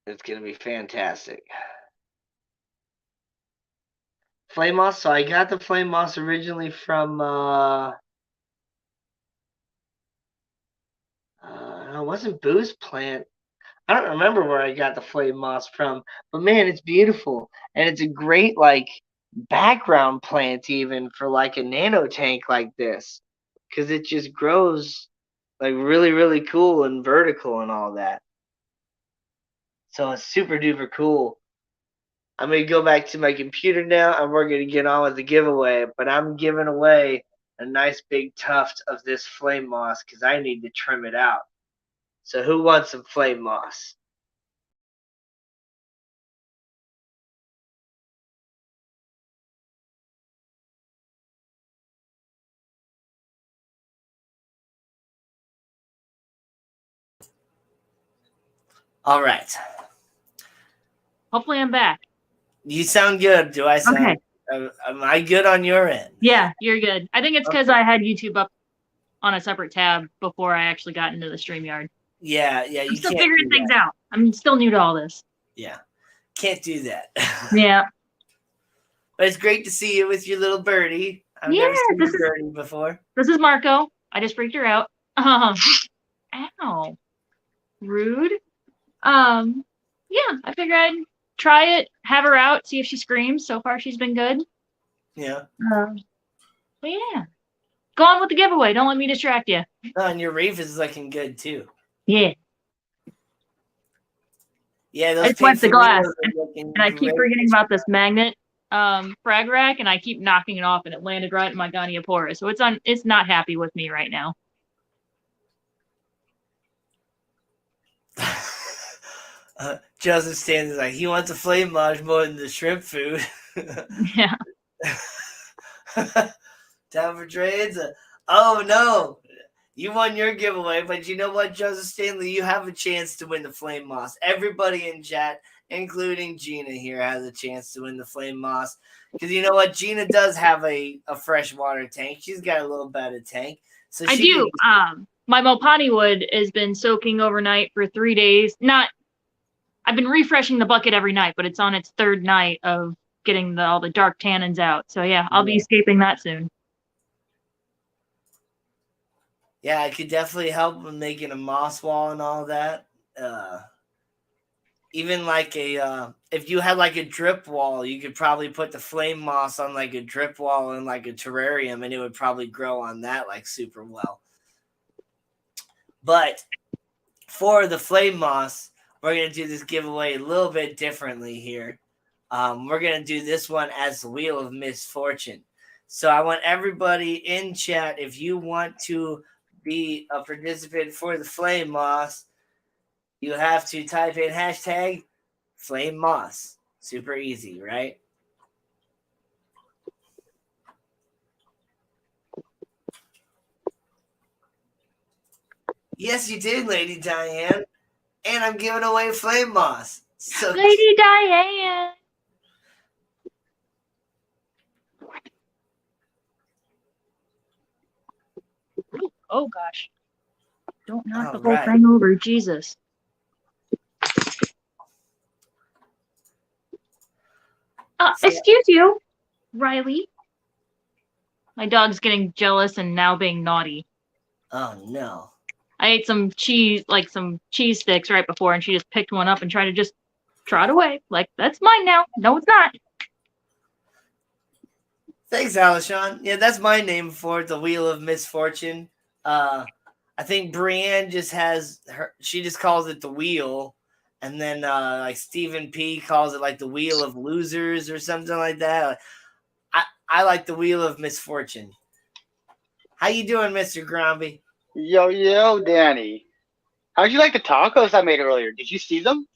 [SPEAKER 1] It's gonna be fantastic. Flame moss. So I got the flame moss originally from it wasn't Boo's plant. I don't remember where I got the flame moss from, but man, it's beautiful. And it's a great like background plant even for like a nano tank like this. Cause it just grows like really, really cool and vertical and all that. So it's super duper cool. I'm gonna go back to my computer now and we're gonna get on with the giveaway, but I'm giving away a nice big tuft of this flame moss because I need to trim it out. So who wants some flame moss? All right.
[SPEAKER 4] Hopefully I'm back.
[SPEAKER 1] You sound good. Do I sound?
[SPEAKER 4] Okay.
[SPEAKER 1] Am I good on your end?
[SPEAKER 4] Yeah, you're good. I think it's because I had YouTube up on a separate tab before I actually got into the StreamYard.
[SPEAKER 1] Yeah.
[SPEAKER 4] I'm still figuring things out. I'm still new to all this.
[SPEAKER 1] Yeah. Can't do that.
[SPEAKER 4] Yeah.
[SPEAKER 1] But it's great to see you with your little birdie. I've never seen a birdie before.
[SPEAKER 4] This is Marco. I just freaked her out. Ow. Rude. Yeah, I figured I'd try it, have her out, see if she screams. So far, she's been good.
[SPEAKER 1] Yeah.
[SPEAKER 4] But yeah. Go on with the giveaway. Don't let me distract you.
[SPEAKER 1] Oh, and your reef is looking good, too.
[SPEAKER 4] Yeah.
[SPEAKER 1] Yeah, those
[SPEAKER 4] I just wiped the glass,
[SPEAKER 1] and
[SPEAKER 4] I keep forgetting about this magnet frag rack, and I keep knocking it off, and it landed right in my Goniopora. So it's not happy with me right now.
[SPEAKER 1] Joseph Stanley's like, he wants a flame mosh more than the shrimp food.
[SPEAKER 4] Yeah.
[SPEAKER 1] Time for trades. Oh no, you won your giveaway, but you know what, Joseph Stanley, you have a chance to win the flame moss. Everybody in chat, including Gina here, has a chance to win the flame moss. Because you know what, Gina does have a freshwater tank. She's got a little bit of tank. So
[SPEAKER 4] I do. My Mopani wood has been soaking overnight for 3 days. I've been refreshing the bucket every night, but it's on its third night of getting all the dark tannins out. So yeah, I'll be escaping that soon.
[SPEAKER 1] Yeah, I could definitely help with making a moss wall and all that. Even like if you had like a drip wall, you could probably put the flame moss on like a drip wall in like a terrarium, and it would probably grow on that like super well. But for the flame moss, we're going to do this giveaway a little bit differently here. We're going to do this one as the Wheel of Misfortune. So I want everybody in chat, if you want to be a participant for the flame moss, you have to type in hashtag flame moss. Super easy, right? Yes, you did, Lady Diane. And I'm giving away flame moss. So
[SPEAKER 4] Lady Diane. Oh gosh. Don't knock the whole thing over, Jesus. Excuse you, Riley. My dog's getting jealous and now being naughty.
[SPEAKER 1] Oh no.
[SPEAKER 4] I ate some cheese sticks right before, and she just picked one up and tried to just trot away. Like, that's mine now. No, it's not.
[SPEAKER 1] Thanks, Alishon. Yeah, that's my name for it, the Wheel of Misfortune. I think Brienne she just calls it the Wheel. And then like Stephen P calls it like the Wheel of Losers or something like that. I like the Wheel of Misfortune. How you doing, Mr. Gromby?
[SPEAKER 5] Yo, Danny. How'd you like the tacos I made earlier? Did you see them?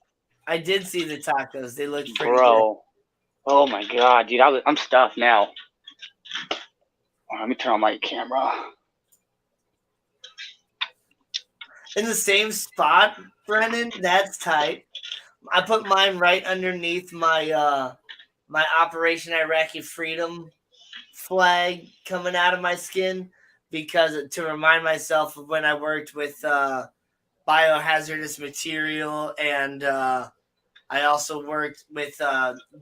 [SPEAKER 1] I did see the tacos. They looked pretty
[SPEAKER 5] good. Oh my god, dude. I'm stuffed now. Let me turn on my camera.
[SPEAKER 1] In the same spot, Brennan? That's tight. I put mine right underneath my my Operation Iraqi Freedom flag coming out of my skin, because to remind myself of when I worked with biohazardous material, and I also worked with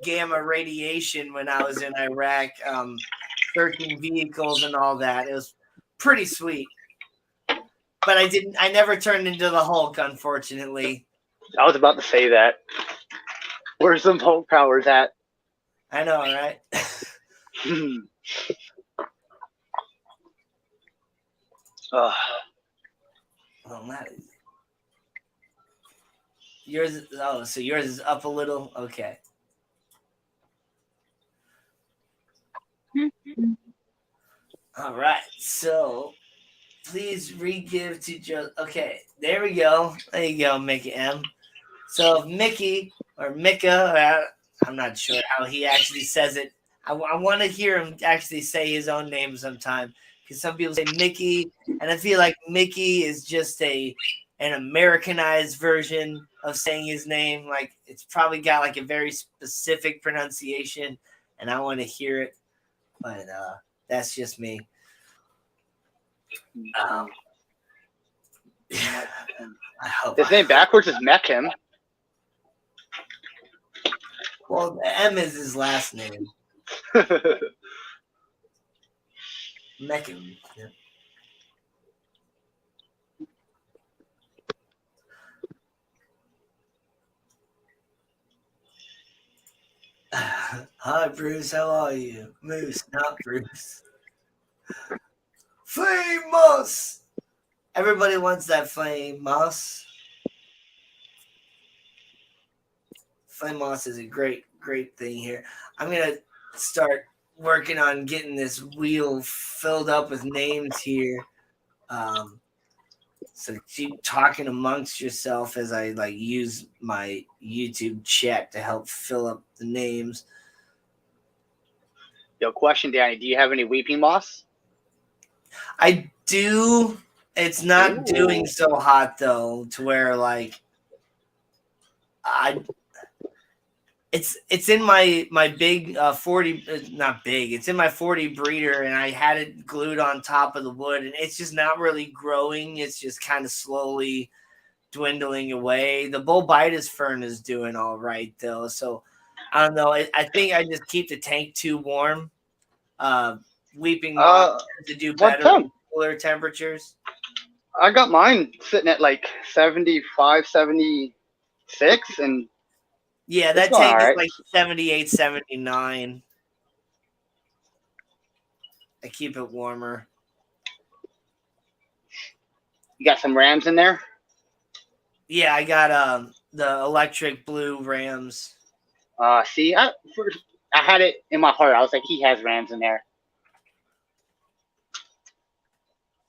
[SPEAKER 1] gamma radiation when I was in Iraq, searching vehicles and all that. It was pretty sweet. But I never turned into the Hulk, unfortunately.
[SPEAKER 5] I was about to say that. Where's some Hulk powers at?
[SPEAKER 1] I know, right? Well, that is... so yours is up a little? Okay. All right, so please re-give to Joe. Okay, there we go. There you go, Mickey M. So Mickey or Mika, I'm not sure how he actually says it. I want to hear him actually say his own name sometime, because some people say Mickey, and I feel like Mickey is just an Americanized version of saying his name. Like it's probably got like a very specific pronunciation, and I want to hear it. But that's just me. I hope
[SPEAKER 5] His name backwards is Meckham.
[SPEAKER 1] Well, the M is his last name. Meckham. Yeah. Hi, Bruce. How are you? Moose, not Bruce. Famous. Everybody wants that famous. Famous is a great thing here. I'm gonna start working on getting this wheel filled up with names here. So keep talking amongst yourself as I like use my YouTube chat to help fill up the names.
[SPEAKER 5] Yo, question, Danny. Do you have any weeping moss?
[SPEAKER 1] I do. It's not doing so hot though, to where like it's in my big 40, not big. It's in my 40 breeder, and I had it glued on top of the wood, and it's just not really growing. It's just kind of slowly dwindling away. The Bulbitis fern is doing all right though, so I don't know. I think I just keep the tank too warm. Weeping moss to do better with cooler temperatures.
[SPEAKER 5] I got mine sitting at like 75, 76, and
[SPEAKER 1] yeah, that tank is like 78, 79. I keep it warmer.
[SPEAKER 5] You got some rams in there?
[SPEAKER 1] Yeah, I got the electric blue rams.
[SPEAKER 5] See, I had it in my heart. I was like, he has rams in there.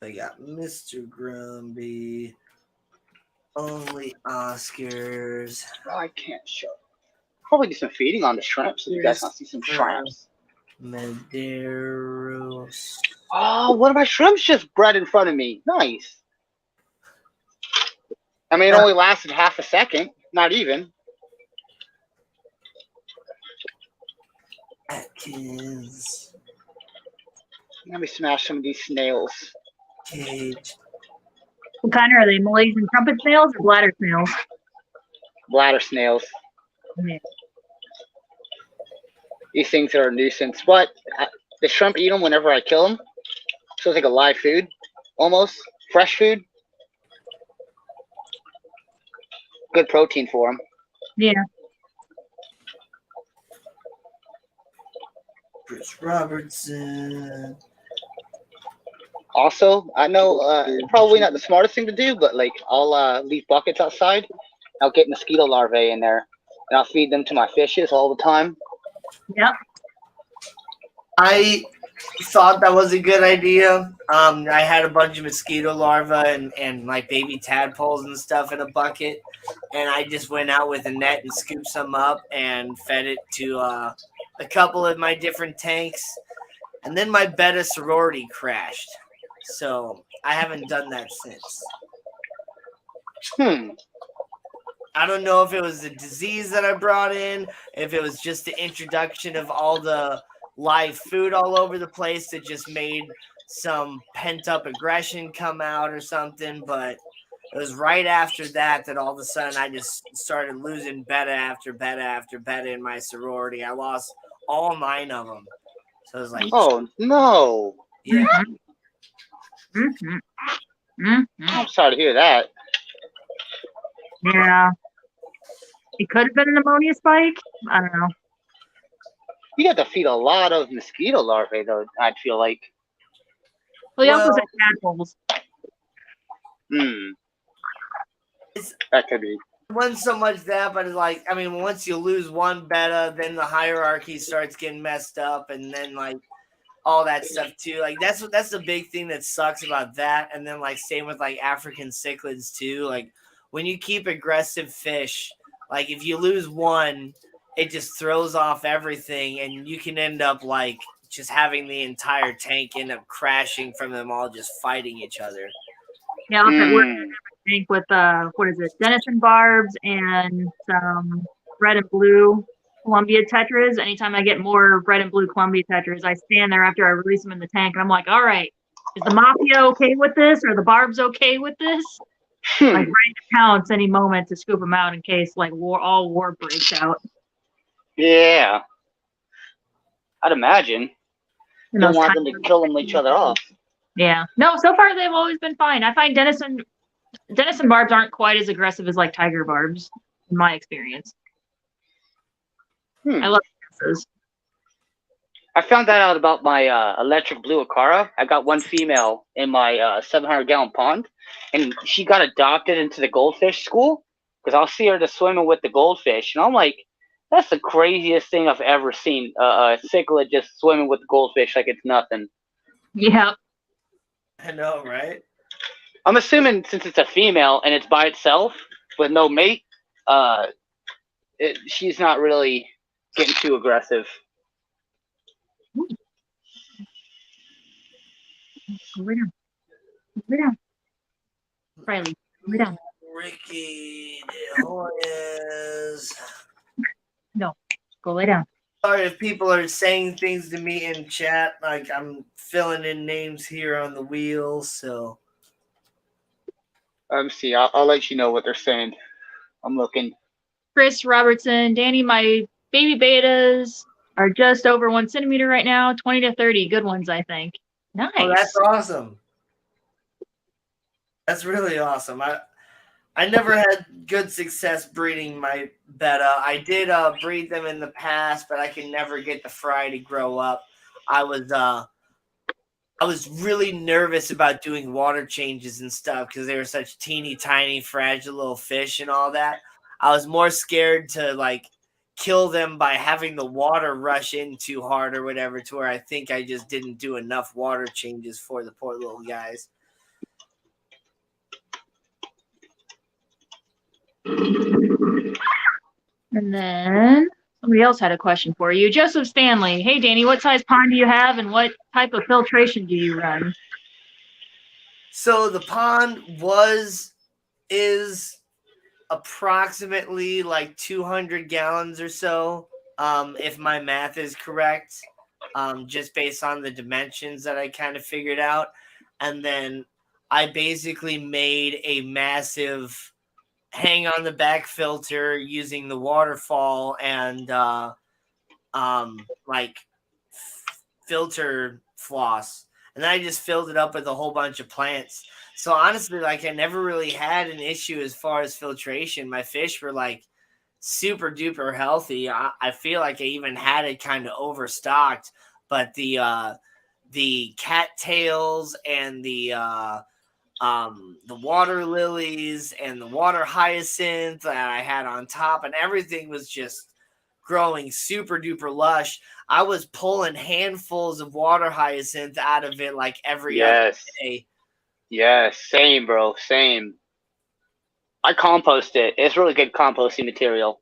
[SPEAKER 1] They got Mr. Grumpy, only Oscars.
[SPEAKER 5] Oh, I can't show. Probably do some feeding on the shrimps so you guys want to see some shrimps.
[SPEAKER 1] Medeiros.
[SPEAKER 5] Oh, one of my shrimps just bred in front of me. Nice. I mean, it only lasted half a second. Not even.
[SPEAKER 1] Atkins.
[SPEAKER 5] Let me smash some of these snails.
[SPEAKER 1] Cage.
[SPEAKER 4] What kind are they? Malaysian trumpet snails or bladder snails?
[SPEAKER 5] Bladder snails.
[SPEAKER 4] Yeah.
[SPEAKER 5] These things are a nuisance. But the shrimp eat them whenever I kill them. So it's like a live food, almost. Fresh food. Good protein for them.
[SPEAKER 4] Yeah.
[SPEAKER 1] Bruce Robertson.
[SPEAKER 5] Also, I know probably not the smartest thing to do, but like I'll leave buckets outside. I'll get mosquito larvae in there, and I'll feed them to my fishes all the time.
[SPEAKER 4] Yep.
[SPEAKER 1] I thought that was a good idea. I had a bunch of mosquito larvae and like baby tadpoles and stuff in a bucket, and I just went out with a net and scooped some up and fed it to a couple of my different tanks, and then my beta sorority crashed, so I haven't done that since. I don't know if it was the disease that I brought in, if it was just the introduction of all the live food all over the place that just made some pent-up aggression come out or something, but it was right after that all of a sudden I just started losing beta after beta after beta in my sorority. I lost all 9 of them. So I was like,
[SPEAKER 5] oh, no.
[SPEAKER 1] Yeah.
[SPEAKER 5] I'm sorry to hear that.
[SPEAKER 4] Yeah. It could have been an ammonia spike. I don't know.
[SPEAKER 5] You have to feed a lot of mosquito larvae, though, I'd feel like.
[SPEAKER 4] Well, you also said tadpoles.
[SPEAKER 5] That could be.
[SPEAKER 1] It wasn't so much that, but it's like, I mean, once you lose one beta, then the hierarchy starts getting messed up, and then like all that stuff too. Like that's the big thing that sucks about that. And then like same with like African cichlids too. Like when you keep aggressive fish, like if you lose one, it just throws off everything, and you can end up like just having the entire tank end up crashing from them all just fighting each other.
[SPEAKER 4] Yeah, I'll we're tank with what is it? Denison barbs and some red and blue Columbia tetras. Anytime I get more red and blue Columbia tetras, I stand there after I release them in the tank, and I'm like, all right, is the mafia okay with this? Are the barbs okay with this? Like ready to pounce any moment to scoop them out in case like war breaks out.
[SPEAKER 5] Yeah, I'd imagine. Don't want them to kill each other off.
[SPEAKER 4] Yeah. No, so far they've always been fine. I find Denison barbs aren't quite as aggressive as like tiger barbs, in my experience. I love Denises.
[SPEAKER 5] I found that out about my electric blue Acara. I got one female in my 700-gallon pond, and she got adopted into the goldfish school because I'll see her just swimming with the goldfish, and I'm like, that's the craziest thing I've ever seen. A cichlid just swimming with the goldfish like it's nothing.
[SPEAKER 4] Yeah.
[SPEAKER 1] I know, right?
[SPEAKER 5] I'm assuming since it's a female and it's by itself with no mate, she's not really getting too aggressive.
[SPEAKER 4] Go right down. Go right down. Riley, go right down.
[SPEAKER 1] Ricky DeHoyes.
[SPEAKER 4] No, go lay down.
[SPEAKER 1] Sorry if people are saying things to me in chat, like I'm filling in names here on the wheel, so.
[SPEAKER 5] See, I'll let you know what they're saying. I'm looking.
[SPEAKER 4] Chris Robertson, Danny, my baby betas are just over 1 centimeter right now, 20 to 30. Good ones, I think. Nice.
[SPEAKER 1] Oh, that's awesome. That's really awesome. I never had good success breeding my betta. I did breed them in the past, but I can never get the fry to grow up. I was really nervous about doing water changes and stuff because they were such teeny tiny, fragile little fish and all that. I was more scared to like kill them by having the water rush in too hard or whatever, to where I think I just didn't do enough water changes for the poor little guys.
[SPEAKER 4] And then somebody else had a question for you. Joseph Stanley. Hey, Danny, what size pond do you have and what type of filtration do you run?
[SPEAKER 1] So the pond is approximately like 200 gallons or so, if my math is correct, just based on the dimensions that I kind of figured out. And then I basically made a massive hang on the back filter using the waterfall and like filter floss. And then I just filled it up with a whole bunch of plants. So honestly, like I never really had an issue as far as filtration. My fish were like super duper healthy. I feel like I even had it kind of overstocked, but the cattails and the water lilies and the water hyacinth that I had on top, and everything was just growing super duper lush. I was pulling handfuls of water hyacinth out of it like every other day.
[SPEAKER 5] Yes, same, bro, same. I compost it. It's really good composting material.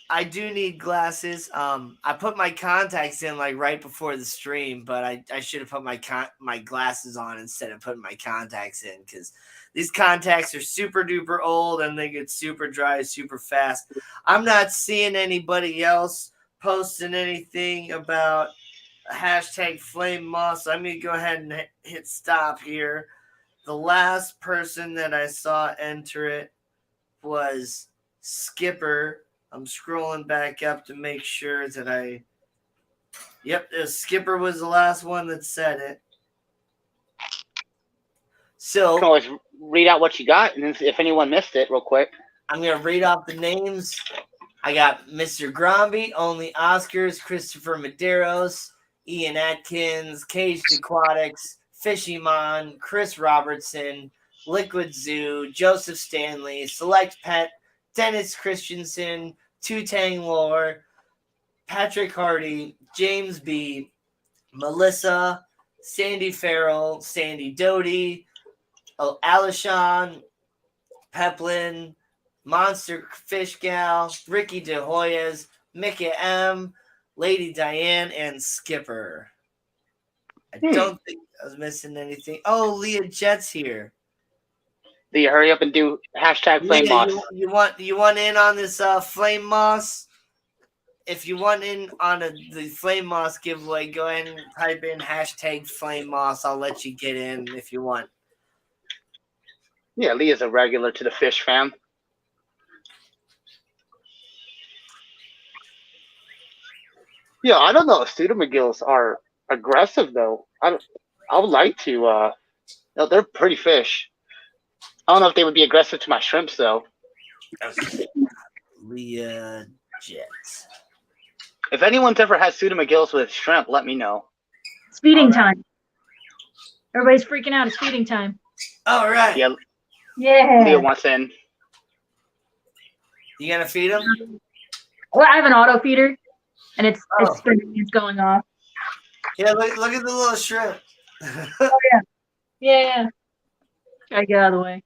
[SPEAKER 1] I do need glasses. I put my contacts in like right before the stream, but I should have put my glasses on instead of putting my contacts in, because these contacts are super duper old and they get super dry super fast. I'm not seeing anybody else posting anything about hashtag flame moss. I'm going to go ahead and hit stop here. The last person that I saw enter it was Skipper. I'm scrolling back up to make sure that Yep, Skipper was the last one that said it. So
[SPEAKER 5] you can always read out what you got, and if anyone missed it, real quick.
[SPEAKER 1] I'm going to read off the names. I got Mr. Gromby, Only Oscars, Christopher Medeiros, Ian Atkins, Caged Aquatics, Fishymon, Chris Robertson, Liquid Zoo, Joseph Stanley, Select Pet, Dennis Christensen, Tutang Lore, Patrick Hardy, James B., Melissa, Sandy Farrell, Sandy Doty, Alishon, Peplin, Monster Fish Gal, Ricky DeHoyes, Mickey M., Lady Diane, and Skipper. I don't think I was missing anything. Oh, Leah Jet's here.
[SPEAKER 5] Do you hurry up and do hashtag flame moss?
[SPEAKER 1] You want in on this flame moss? If you want in on the flame moss giveaway, go ahead and type in hashtag flame moss. I'll let you get in if you want.
[SPEAKER 5] Yeah, Leah's a regular to the fish fam. Yeah, I don't know if pseudomcgills are aggressive though. I would like to. No, they're pretty fish. I don't know if they would be aggressive to my shrimps though.
[SPEAKER 1] Okay. Leah Jet.
[SPEAKER 5] If anyone's ever had pseudomcgills with shrimp, let me know.
[SPEAKER 4] It's feeding time. Everybody's freaking out. It's feeding time.
[SPEAKER 1] All right.
[SPEAKER 5] Yeah.
[SPEAKER 4] Yeah.
[SPEAKER 5] Leah wants in.
[SPEAKER 1] You gonna feed them?
[SPEAKER 4] Well, I have an auto feeder, and it's spinning. It's going off.
[SPEAKER 1] Yeah, look at the little shrimp.
[SPEAKER 4] Oh yeah. Yeah. Gotta get out of the way.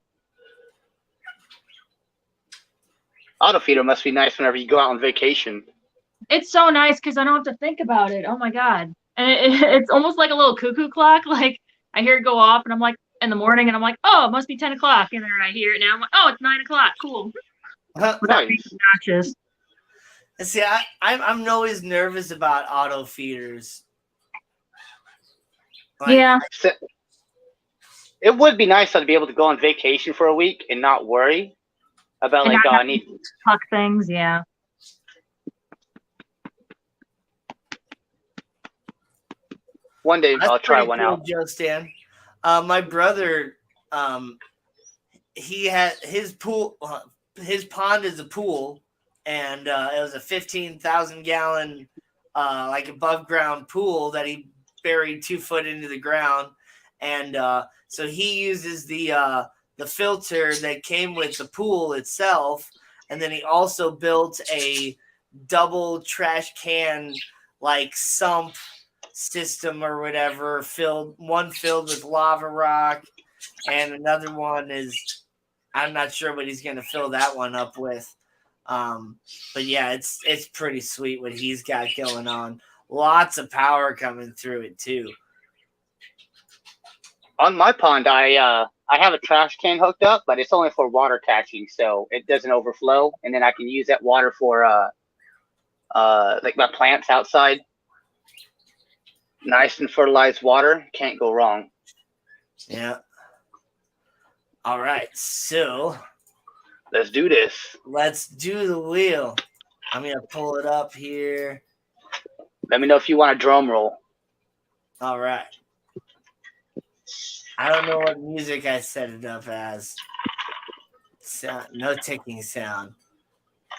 [SPEAKER 5] Auto feeder must be nice whenever you go out on vacation.
[SPEAKER 4] It's so nice because I don't have to think about it. Oh my god. And it's almost like a little cuckoo clock. Like I hear it go off, and I'm like in the morning, and I'm like, oh, it must be 10 o'clock, and then I hear it now. I'm like, oh, it's 9 o'clock. Cool. Without being obnoxious.
[SPEAKER 1] See, I'm always nervous about auto feeders. Like,
[SPEAKER 4] Yeah.
[SPEAKER 5] It would be nice to be able to go on vacation for a week and not worry about
[SPEAKER 4] And
[SPEAKER 5] like,
[SPEAKER 4] not
[SPEAKER 5] I
[SPEAKER 4] have
[SPEAKER 5] need.
[SPEAKER 4] to tuck things. Yeah.
[SPEAKER 5] One day I'll try one out.
[SPEAKER 1] Joe Stan. My brother, he had his pool. His pond is a pool, and it was a 15,000 gallon, like above ground pool that he buried 2 foot into the ground, and so he uses the filter that came with the pool itself, and then he also built a double trash can like sump system or whatever, filled with lava rock, and another one is, I'm not sure what he's gonna fill that one up with. But yeah, it's pretty sweet what he's got going on. Lots of power coming through it too.
[SPEAKER 5] On my pond, I have a trash can hooked up, but it's only for water catching, so it doesn't overflow, and then I can use that water for like my plants outside. Nice and fertilized water, can't go wrong.
[SPEAKER 1] Yeah. All right, so
[SPEAKER 5] let's do this.
[SPEAKER 1] Let's do the wheel. I'm gonna pull it up here.
[SPEAKER 5] Let me know if you want a drum roll.
[SPEAKER 1] All right. I don't know what music I set it up as. Sound, no ticking sound.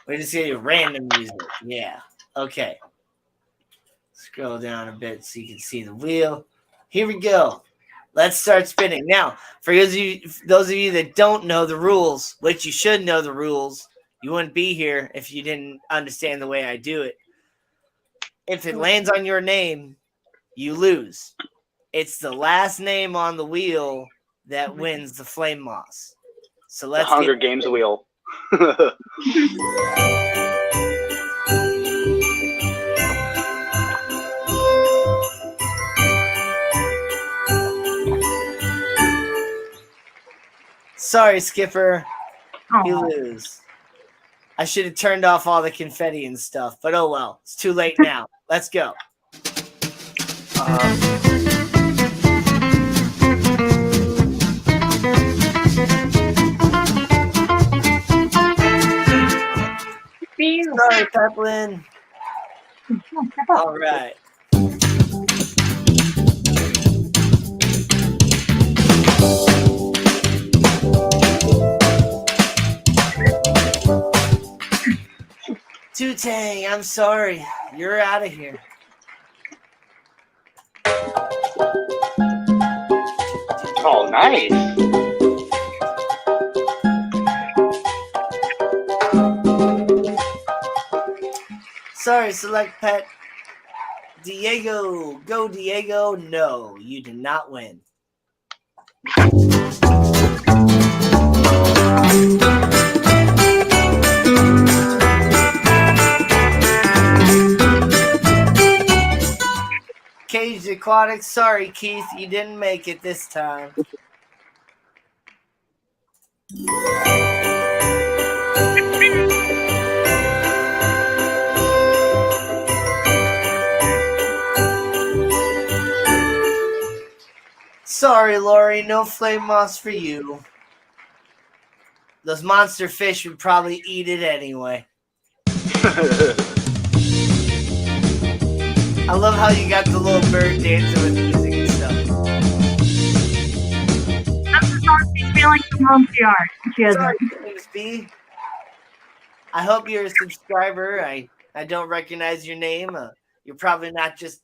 [SPEAKER 1] We just get random music. Yeah. Okay. Scroll down a bit so you can see the wheel. Here we go. Let's start spinning. Now, for those of you that don't know the rules, which you should know the rules, you wouldn't be here if you didn't understand the way I do it. If it lands on your name, you lose. It's the last name on the wheel that wins the flame moss. So let's
[SPEAKER 5] the Hunger Games wheel.
[SPEAKER 1] Sorry, Skipper.
[SPEAKER 4] Aww.
[SPEAKER 1] You lose. I should have turned off all the confetti and stuff, but oh well. It's too late now. Let's go. Sorry, Peplin. All right. Tutang, I'm sorry. You're out of here.
[SPEAKER 5] Oh, nice.
[SPEAKER 1] Sorry, select pet. Diego. Go, Diego. No, you did not win. Caged Aquatics. Sorry, Keith. You didn't make it this time. Sorry, Lori, no flame moss for you. Those monster fish would probably eat it anyway. I love how you got the little bird dancing with music and stuff.
[SPEAKER 4] I'm so sorry she's feeling some home she has.
[SPEAKER 1] Sorry, James B. I hope you're a subscriber. I don't recognize your name. You're probably just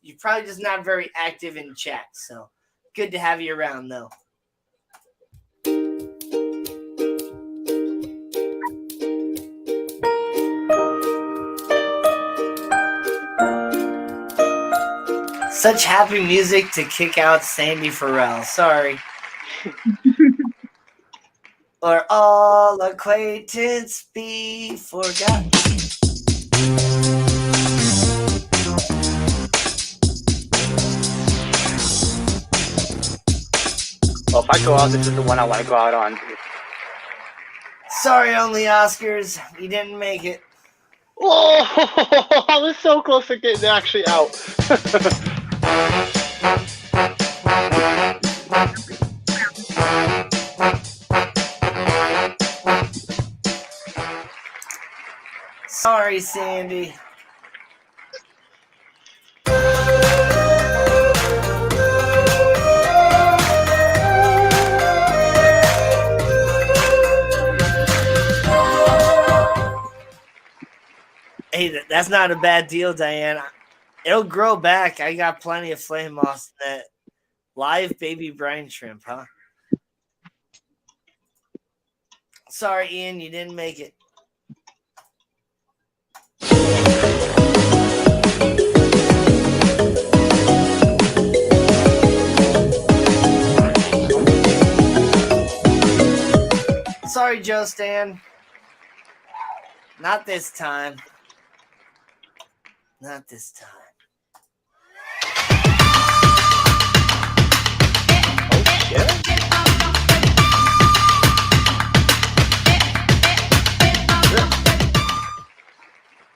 [SPEAKER 1] not very active in chat. So good to have you around, though. Such happy music to kick out Sandy Farrell. Sorry. Or all acquaintance be forgotten.
[SPEAKER 5] Well, if I go out, this is the one I want to go out on.
[SPEAKER 1] Sorry, only Oscars. You didn't make it.
[SPEAKER 5] Oh, I was so close to getting actually out.
[SPEAKER 1] Sorry, Sandy. Hey, that's not a bad deal, Diane. It'll grow back. I got plenty of flame moss in that live baby brine shrimp, huh? Sorry, Ian, you didn't make it. Sorry, Joe Stan. Not this time. Not this time.
[SPEAKER 5] Oh, shit.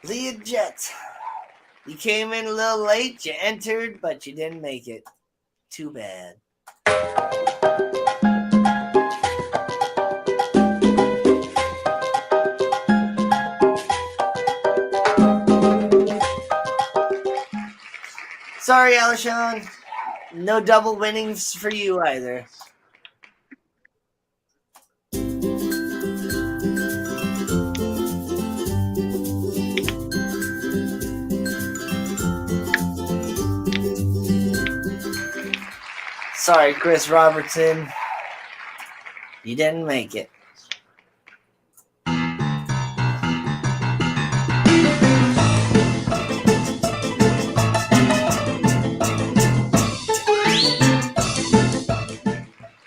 [SPEAKER 1] Leah Jet. You came in a little late, you entered, but you didn't make it. Too bad. Sorry, Alishon. No double winnings for you either. Sorry, Chris Robertson. You didn't make it.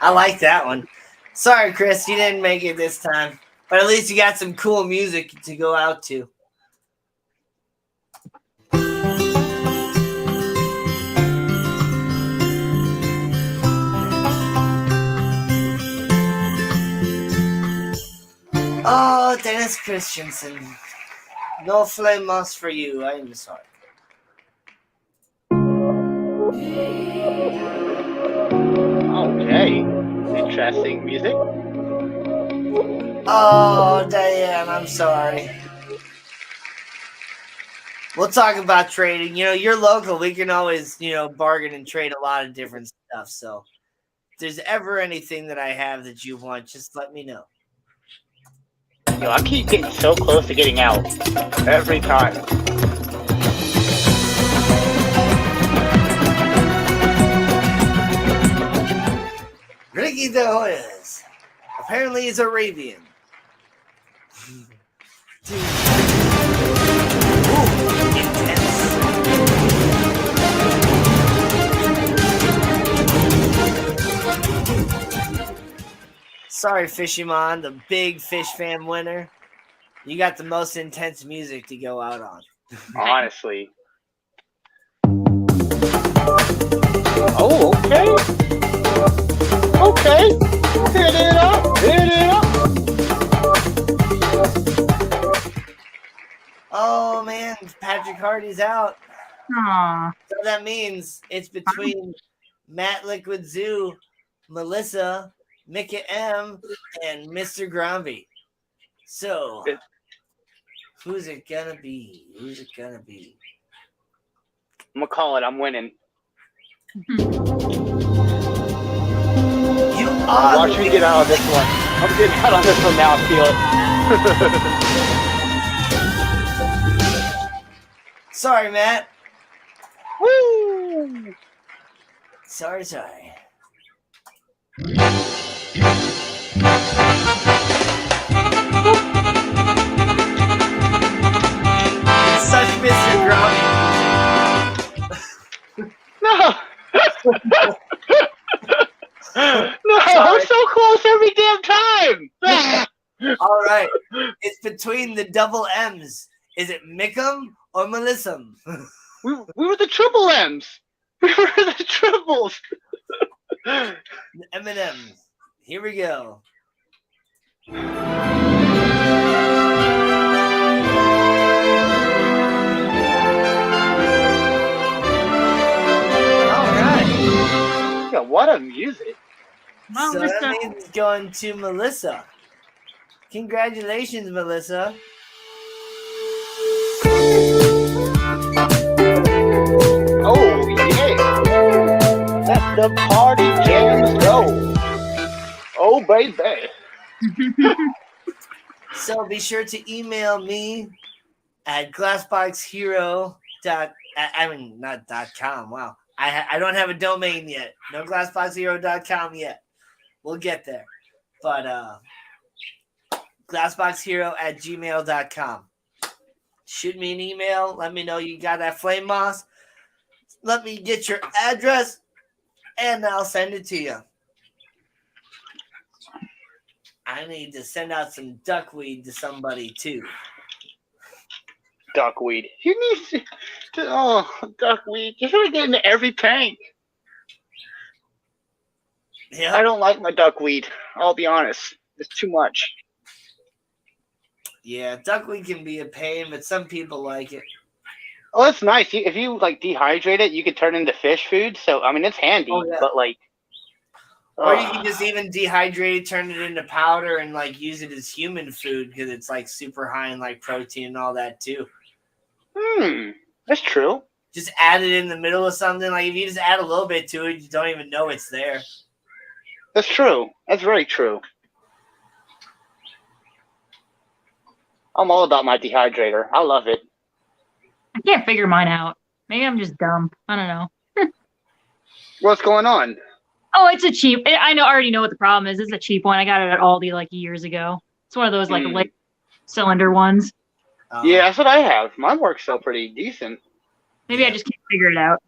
[SPEAKER 1] I like that one. Sorry, Chris, you didn't make it this time. But at least you got some cool music to go out to. Oh, Dennis Christensen. No flame moss for you. I am sorry.
[SPEAKER 5] Okay. Interesting music.
[SPEAKER 1] Oh, Diane, I'm sorry. We'll talk about trading. You know, you're local. We can always, bargain and trade a lot of different stuff. So if there's ever anything that I have that you want, just let me know.
[SPEAKER 5] Yo, I keep getting so close to getting out. Every time.
[SPEAKER 1] Ricky De Hoyos. Apparently he's Arabian. Dude. Ooh, intense. Sorry, Fishymon, the big Fish Fam winner. You got the most intense music to go out on.
[SPEAKER 5] Honestly. Oh, okay. Okay. Hit it up. Hit it up.
[SPEAKER 1] Patrick Hardy's out.
[SPEAKER 4] Aw.
[SPEAKER 1] So that means it's between Matt Liquid Zoo, Melissa, Mika M, and Mr. Gromby. So, who's it gonna be? Who's it gonna be?
[SPEAKER 5] I'm gonna call it. I'm winning.
[SPEAKER 1] You are.
[SPEAKER 5] Watch me get out of this one. I'm getting out on this one now. I feel it.
[SPEAKER 1] Sorry, Matt.
[SPEAKER 5] Woo!
[SPEAKER 1] Sorry. It's such Mr. Gromby.
[SPEAKER 5] No. No, I'm so close every damn time.
[SPEAKER 1] All right. It's between the double M's. Is it Mickham or Melissam?
[SPEAKER 5] we were the triple M's. We were the triples.
[SPEAKER 1] The M&M's. Here we go. All right.
[SPEAKER 5] Yeah, what a music.
[SPEAKER 1] So that means it's going to Melissa. Congratulations, Melissa.
[SPEAKER 5] Oh, yeah. Let the party jams go. Oh, baby.
[SPEAKER 1] So be sure to email me at glassboxhero.com. Wow. I don't have a domain yet. No glassboxhero.com yet. We'll get there. But glassboxhero@gmail.com. Shoot me an email. Let me know you got that flame moss. Let me get your address, and I'll send it to you. I need to send out some duckweed to somebody, too.
[SPEAKER 5] Duckweed. You need to duckweed. You should get into every tank.
[SPEAKER 1] Yeah.
[SPEAKER 5] I don't like my duckweed. I'll be honest. It's too much.
[SPEAKER 1] Yeah, duckweed can be a pain, but some people like it.
[SPEAKER 5] Oh, it's nice. If you like dehydrate it, you can turn it into fish food. So I mean, it's handy.
[SPEAKER 1] Oh, yeah.
[SPEAKER 5] But like,
[SPEAKER 1] or you can just even dehydrate it, turn it into powder, and like use it as human food because it's like super high in like protein and all that too.
[SPEAKER 5] That's true.
[SPEAKER 1] Just add it in the middle of something. Like if you just add a little bit to it, you don't even know it's there.
[SPEAKER 5] That's true. That's very true. I'm all about my dehydrator. I love it.
[SPEAKER 4] I can't figure mine out. Maybe I'm just dumb. I don't know.
[SPEAKER 5] What's going on?
[SPEAKER 4] Oh, it's a cheap. I already know what the problem is. It's a cheap one. I got it at Aldi like years ago. It's one of those like cylinder ones.
[SPEAKER 5] Yeah, that's what I have. Mine works so pretty decent.
[SPEAKER 4] Maybe I just can't figure it out.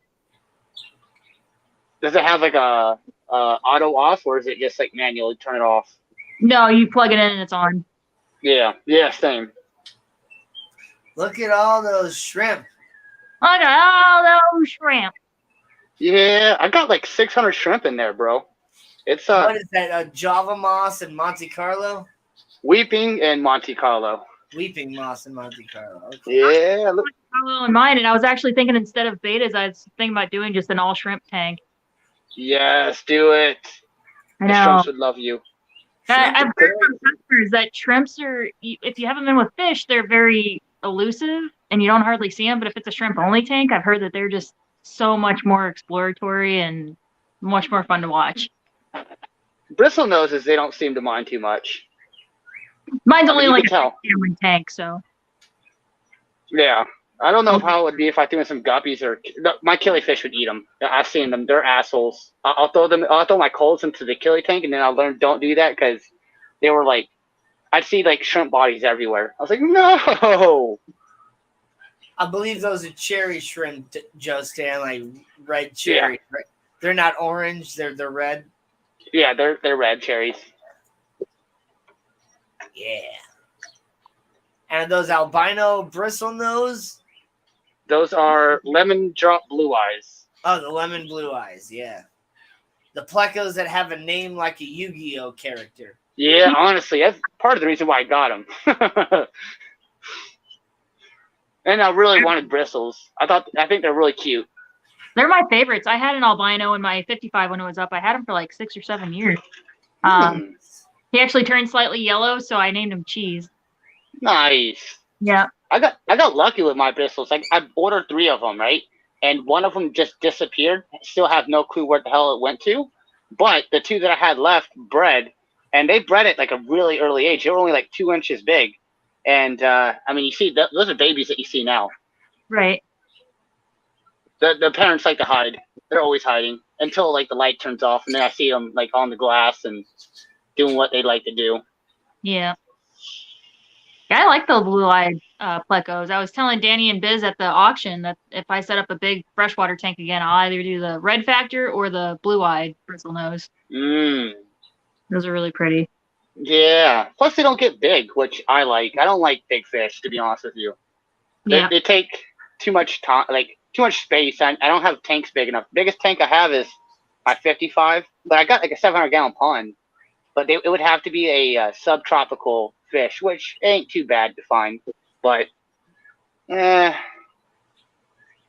[SPEAKER 5] Does it have like a auto off, or is it just like manually turn it off?
[SPEAKER 4] No, you plug it in and it's on.
[SPEAKER 5] Yeah, same.
[SPEAKER 1] Look at all those shrimp.
[SPEAKER 4] Look at all those shrimp.
[SPEAKER 5] Yeah, I got like 600 shrimp in there, bro. It's
[SPEAKER 1] What is that? Java moss and Monte Carlo?
[SPEAKER 5] Weeping and Monte Carlo.
[SPEAKER 1] Weeping moss and Monte Carlo. Okay.
[SPEAKER 5] Yeah. Look.
[SPEAKER 4] In mine, and I was actually thinking instead of betas, I was thinking about doing just an all shrimp tank.
[SPEAKER 5] Yes, do it.
[SPEAKER 4] I
[SPEAKER 5] The
[SPEAKER 4] know.
[SPEAKER 5] shrimps would love you.
[SPEAKER 4] I've heard from customers that shrimps are, if you have them in with fish, they're very elusive and you don't hardly see them. But if it's a shrimp only tank, I've heard that they're just so much more exploratory and much more fun to watch.
[SPEAKER 5] Bristle noses, they don't seem to mind too much.
[SPEAKER 4] Mine's only like a
[SPEAKER 5] tell.
[SPEAKER 4] gallon tank, so.
[SPEAKER 5] Yeah. I don't know how it would be if I threw in some guppies or my killifish would eat them. I've seen them; they're assholes. I'll throw my coals into the killie tank, and then I'll learn don't do that because they were like, I'd see like shrimp bodies everywhere. I was like, no.
[SPEAKER 1] I believe those are cherry shrimp, Joe Stan, like red cherry. Yeah. Right? They're not orange; they're red.
[SPEAKER 5] Yeah, they're red cherries.
[SPEAKER 1] Yeah. And those albino bristlenose?
[SPEAKER 5] Those are lemon drop blue eyes.
[SPEAKER 1] Oh, the lemon blue eyes, yeah. The plecos that have a name like a Yu-Gi-Oh character.
[SPEAKER 5] Yeah, honestly, that's part of the reason why I got them. And I really wanted bristles. I think they're really cute.
[SPEAKER 4] They're my favorites. I had an albino in my 55 when it was up. I had him for like 6 or 7 years.
[SPEAKER 5] Hmm.
[SPEAKER 4] He actually turned slightly yellow, so I named him Cheese.
[SPEAKER 5] Nice.
[SPEAKER 4] Yeah.
[SPEAKER 5] I got lucky with my bristles. Like I ordered 3 of them, right? And one of them just disappeared. Still have no clue where the hell it went to. But the 2 that I had left bred, and they bred at like a really early age. They were only like 2 inches big. And I mean, you see, those are babies that you see now.
[SPEAKER 4] Right.
[SPEAKER 5] The parents like to hide. They're always hiding until like the light turns off, and then I see them like on the glass and doing what they like to do.
[SPEAKER 4] Yeah. Yeah, I like the blue-eyed plecos. I was telling Danny and Biz at the auction that if I set up a big freshwater tank again, I'll either do the red factor or the blue-eyed bristle nose. Those are really pretty.
[SPEAKER 5] Yeah. Plus, they don't get big, which I like. I don't like big fish, to be honest with you.
[SPEAKER 4] Yeah.
[SPEAKER 5] They take too much time, like too much space. I don't have tanks big enough. The biggest tank I have is my 55, but I got like a 700-gallon pond. But it would have to be a subtropical fish, which ain't too bad to find. But,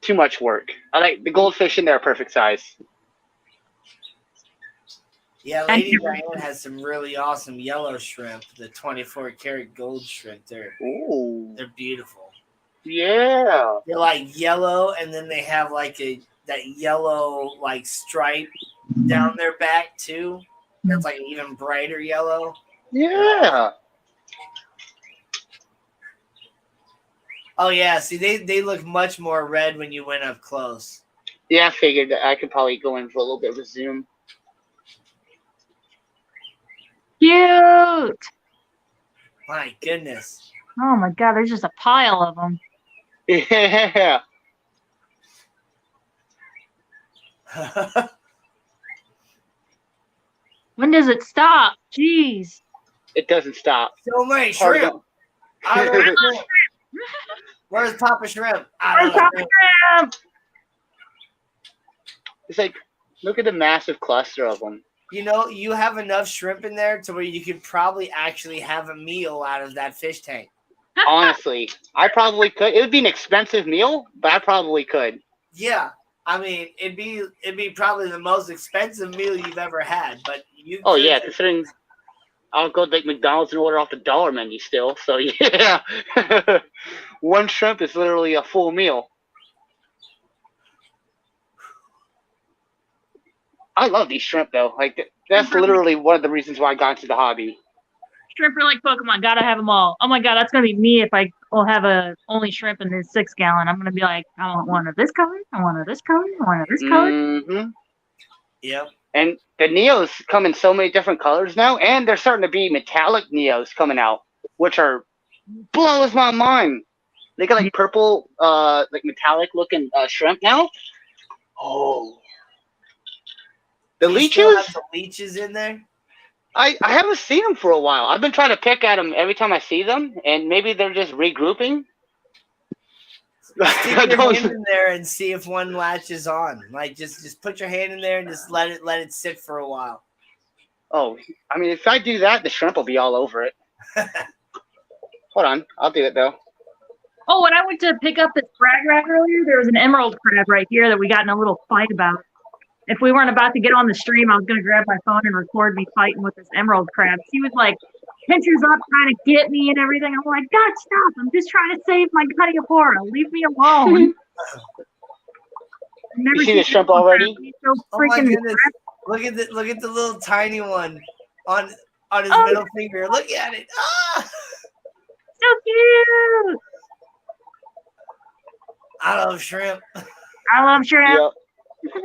[SPEAKER 5] too much work. I like the goldfish in there, perfect size.
[SPEAKER 1] Yeah, Lady Diane has some really awesome yellow shrimp. The 24-karat gold shrimp. They're beautiful.
[SPEAKER 5] Yeah.
[SPEAKER 1] They're like yellow, and then they have like that yellow like stripe down their back too. That's like even brighter yellow.
[SPEAKER 5] Yeah.
[SPEAKER 1] Oh yeah, see they look much more red when you went up close.
[SPEAKER 5] Yeah, I figured that I could probably go in for a little bit of a zoom.
[SPEAKER 4] Cute.
[SPEAKER 1] My goodness.
[SPEAKER 4] Oh my god, there's just a pile of them.
[SPEAKER 5] Yeah.
[SPEAKER 4] When does it stop? Jeez.
[SPEAKER 5] It doesn't stop.
[SPEAKER 1] So many shrimp. Where's Papa Shrimp?
[SPEAKER 4] Where's Papa Shrimp?
[SPEAKER 5] It's like, look at the massive cluster of them.
[SPEAKER 1] You know, you have enough shrimp in there to where you could probably actually have a meal out of that fish tank.
[SPEAKER 5] Honestly, I probably could. It would be an expensive meal, but I probably could.
[SPEAKER 1] Yeah, I mean, it'd be probably the most expensive meal you've ever had. But you.
[SPEAKER 5] Oh yeah, considering I'll go to like McDonald's and order off the dollar menu still. So yeah, one shrimp is literally a full meal. I love these shrimp though. Like that's literally one of the reasons why I got into the hobby.
[SPEAKER 4] Shrimp are like Pokemon. Gotta have them all. Oh my god, that's gonna be me if I will have a only shrimp in this 6-gallon. I'm gonna be like, I want one of this color. I want of this color. I want of this color.
[SPEAKER 5] Mm-hmm.
[SPEAKER 1] Yep.
[SPEAKER 5] And the Neos come in so many different colors now, and there's starting to be metallic Neos coming out, which are blows my mind. They got like purple, like metallic looking shrimp now. Oh, the leeches.
[SPEAKER 1] Still have the leeches in there.
[SPEAKER 5] I haven't seen them for a while. I've been trying to pick at them every time I see them, and maybe they're just regrouping.
[SPEAKER 1] Stick your hand in there and see if one latches on. Like just put your hand in there and just let it sit for a while.
[SPEAKER 5] Oh, I mean, if I do that, the shrimp will be all over it. Hold on, I'll do it though.
[SPEAKER 4] Oh, when I went to pick up this crab rack earlier, there was an emerald crab right here that we got in a little fight about. If we weren't about to get on the stream, I was going to grab my phone and record me fighting with this emerald crab. He was like, pinchers up, trying to get me and everything. I'm like, God, stop. I'm just trying to save my Cutiapora. Leave me alone.
[SPEAKER 5] You see the shrimp already?
[SPEAKER 4] So
[SPEAKER 1] Oh my
[SPEAKER 4] freaking
[SPEAKER 1] goodness. Look at the little tiny one on his middle finger. Look at it. Ah!
[SPEAKER 4] So cute.
[SPEAKER 1] I love shrimp.
[SPEAKER 4] I love shrimp.
[SPEAKER 5] Yep.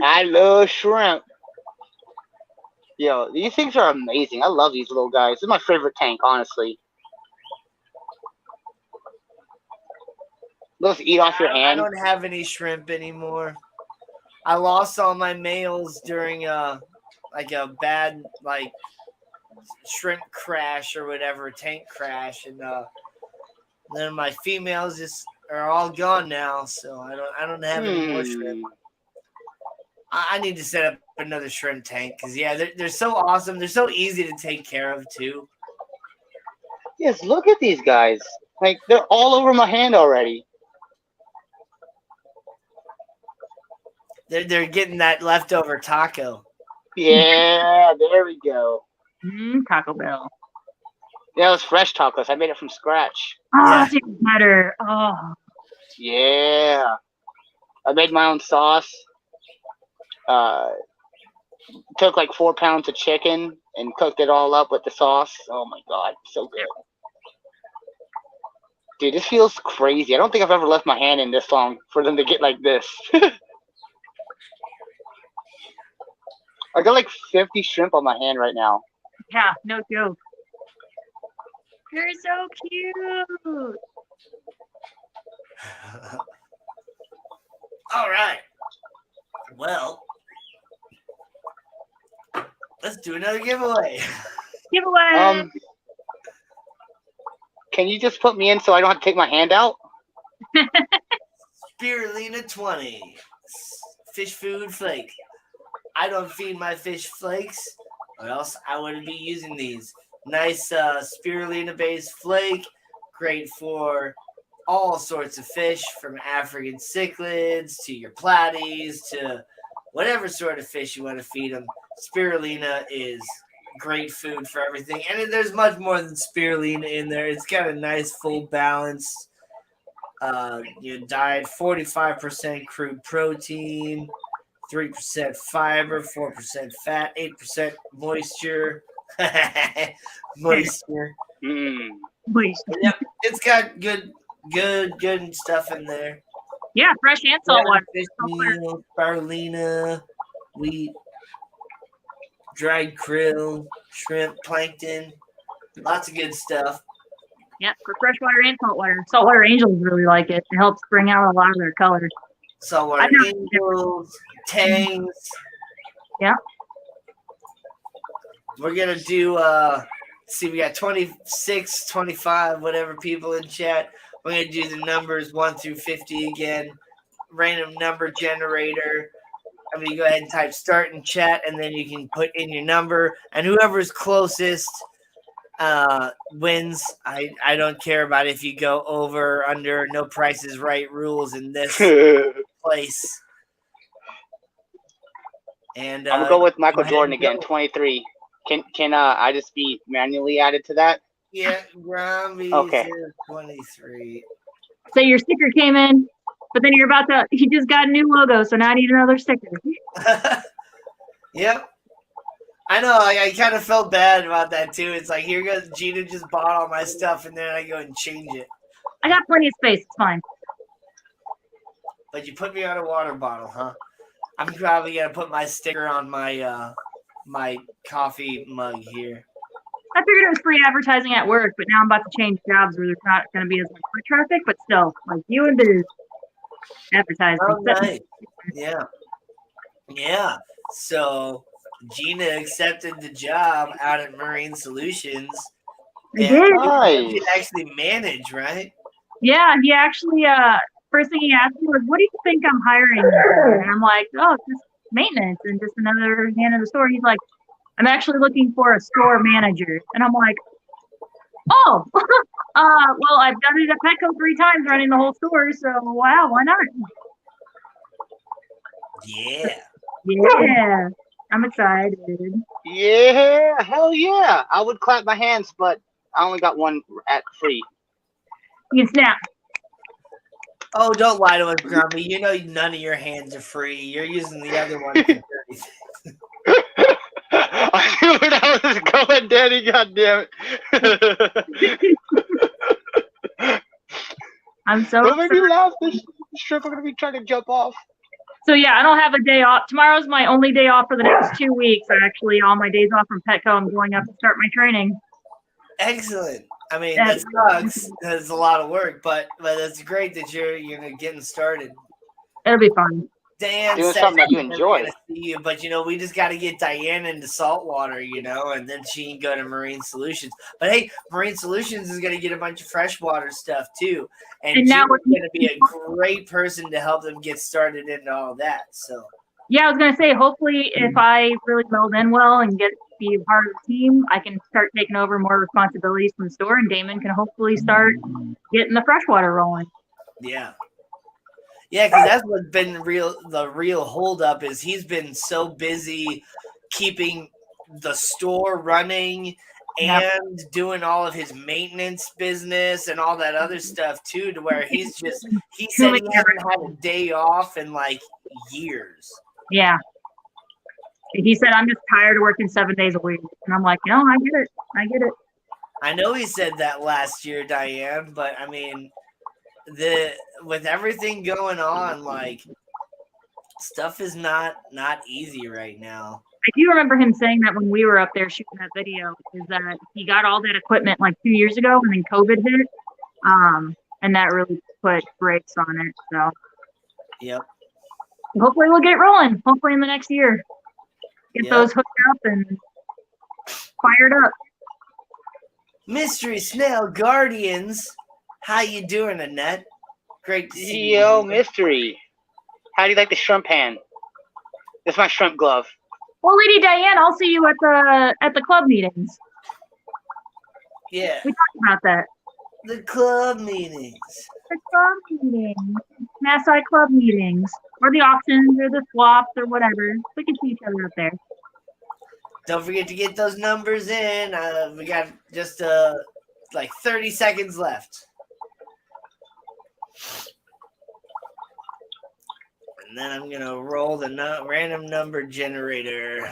[SPEAKER 5] I love shrimp. Yo, these things are amazing. I love these little guys. This is my favorite tank, honestly. They'll just eat off your hand.
[SPEAKER 1] I don't have any shrimp anymore. I lost all my males during a bad shrimp crash or whatever, tank crash, and then my females just are all gone now, so I don't have any more shrimp. I need to set up another shrimp tank because they're so awesome. They're so easy to take care of too.
[SPEAKER 5] Yes, look at these guys. Like they're all over my hand already.
[SPEAKER 1] They're getting that leftover taco.
[SPEAKER 5] Yeah, there we go.
[SPEAKER 4] Taco Bell.
[SPEAKER 5] Yeah, it was fresh tacos. I made it from scratch.
[SPEAKER 4] Oh,
[SPEAKER 1] Yeah.
[SPEAKER 4] that's even better. Oh,
[SPEAKER 5] Yeah. I made my own sauce. Took like 4 pounds of chicken and cooked it all up with the sauce. Oh my god, so good. Dude, this feels crazy. I don't think I've ever left my hand in this long for them to get like this. I got like 50 shrimp on my hand right now.
[SPEAKER 4] yeah, no joke. You're so cute.
[SPEAKER 1] All right. Well, let's do another giveaway.
[SPEAKER 4] Giveaway.
[SPEAKER 5] Can you just put me in so I don't have to take my hand out?
[SPEAKER 1] Spirulina 20. Fish food flake. I don't feed my fish flakes, or else I wouldn't be using these. Nice spirulina-based flake. Great for all sorts of fish, from African cichlids to your platies to whatever sort of fish you want to feed them. Spirulina is great food for everything. And there's much more than spirulina in there. It's got a nice full balance. Diet, 45% crude protein, 3% fiber, 4% fat, 8% moisture. Moisture. Yep, it's got good stuff in there.
[SPEAKER 4] Yeah, fresh and salt water.
[SPEAKER 1] Fish meal, spirulina, wheat, dried krill, shrimp, plankton, lots of good stuff.
[SPEAKER 4] Yeah, for freshwater and saltwater. Saltwater angels really like it. It helps bring out a lot of their colors.
[SPEAKER 1] Saltwater angels, tangs.
[SPEAKER 4] Yeah.
[SPEAKER 1] We're going to do, we got 26, 25, whatever people in chat. We're going to do the numbers 1 through 50 again. Random number generator. I'm going to go ahead and type start in chat, and then you can put in your number. And whoever's closest wins. I don't care about if you go over or under. No Price is Right rules in this place. And
[SPEAKER 5] I'm gonna go with Michael Jordan again, 23. Can I just be manually added to that?
[SPEAKER 1] Yeah, Gromby
[SPEAKER 5] Okay.
[SPEAKER 1] 23.
[SPEAKER 4] So your sticker came in, but then you just got a new logo, so now I need another sticker.
[SPEAKER 1] Yep. I know, I kind of felt bad about that too. It's like, here goes Gina just bought all my stuff, and then I go and change it.
[SPEAKER 4] I got plenty of space. It's fine.
[SPEAKER 1] But you put me on a water bottle, huh? I'm probably gonna put my sticker on my my coffee mug here.
[SPEAKER 4] I figured it was free advertising at work, but now I'm about to change jobs where there's not going to be as much foot traffic, but still, like you and Biz advertising.
[SPEAKER 1] Oh, nice. Yeah. So Gina accepted the job out at Marine Solutions.
[SPEAKER 4] I did.
[SPEAKER 5] Nice.
[SPEAKER 1] You actually manage, right?
[SPEAKER 4] Yeah, he actually, first thing he asked me was, what do you think I'm hiring for? And I'm like, oh, it's just maintenance and just another hand in the store. He's like, I'm actually looking for a store manager. And I'm like, oh, well, I've done it at Petco 3 times running the whole store. So, wow, why not?
[SPEAKER 1] Yeah.
[SPEAKER 4] Yeah, I'm excited.
[SPEAKER 5] Yeah, hell yeah. I would clap my hands, but I only got one at free.
[SPEAKER 4] You can snap.
[SPEAKER 1] Oh, don't lie to us, Grumpy. You know none of your hands are free. You're using the other one for 30 cents.
[SPEAKER 5] I knew where that was going, Danny. God damn it!
[SPEAKER 4] I'm so
[SPEAKER 5] Don't make me
[SPEAKER 4] excited.
[SPEAKER 5] laugh. This strip are gonna be trying to jump off.
[SPEAKER 4] So yeah, I don't have a day off. Tomorrow's my only day off for the next 2 weeks. Actually, all my days off from Petco, I'm going up to start my training.
[SPEAKER 1] Excellent. I mean, that sucks. That's a lot of work, but it's great that you're getting started.
[SPEAKER 4] It'll be fun.
[SPEAKER 1] Dan
[SPEAKER 5] Doing
[SPEAKER 1] said
[SPEAKER 5] something that you
[SPEAKER 1] we're
[SPEAKER 5] enjoy.
[SPEAKER 1] gonna see you, but we just got to get Diane into saltwater, and then she can go to Marine Solutions. But hey, Marine Solutions is going to get a bunch of freshwater stuff too, and
[SPEAKER 4] now
[SPEAKER 1] Gina's going to be a great person to help them get started into all that. So
[SPEAKER 4] Yeah, I was gonna say, hopefully, if I really meld in well and be a part of the team, I can start taking over more responsibilities from the store, and Damon can hopefully start getting the freshwater rolling.
[SPEAKER 1] yeah, Yeah, because that's what's been the real holdup is he's been so busy keeping the store running
[SPEAKER 4] Yep.
[SPEAKER 1] and doing all of his maintenance business and all that other stuff too, to where he said he hasn't had a day off in like years.
[SPEAKER 4] Yeah. He said, I'm just tired of working 7 days a week. And I'm like, no, I get it. I get it.
[SPEAKER 1] I know he said that last year, Diane, but I mean, with everything going on, like stuff is not easy right now.
[SPEAKER 4] I do remember him saying that when we were up there shooting that video, is that he got all that equipment like 2 years ago and then COVID hit. And that really put brakes on it. So
[SPEAKER 1] Yep.
[SPEAKER 4] Hopefully we'll get rolling. Hopefully in the next year. Get those hooked up and fired up.
[SPEAKER 1] Mystery Snail Guardians. How you doing, Annette? Great to see you.
[SPEAKER 5] Yo, Mystery. How do you like the shrimp hand? It's my shrimp glove.
[SPEAKER 4] Well, Lady Diane, I'll see you at the club meetings.
[SPEAKER 1] Yeah.
[SPEAKER 4] We talked about that.
[SPEAKER 1] The club meetings.
[SPEAKER 4] The club meetings. Maasai club meetings. Or the auctions or the swaps or whatever. We can see each other up there.
[SPEAKER 1] Don't forget to get those numbers in. We got just like 30 seconds left. And then I'm going to roll the random number generator.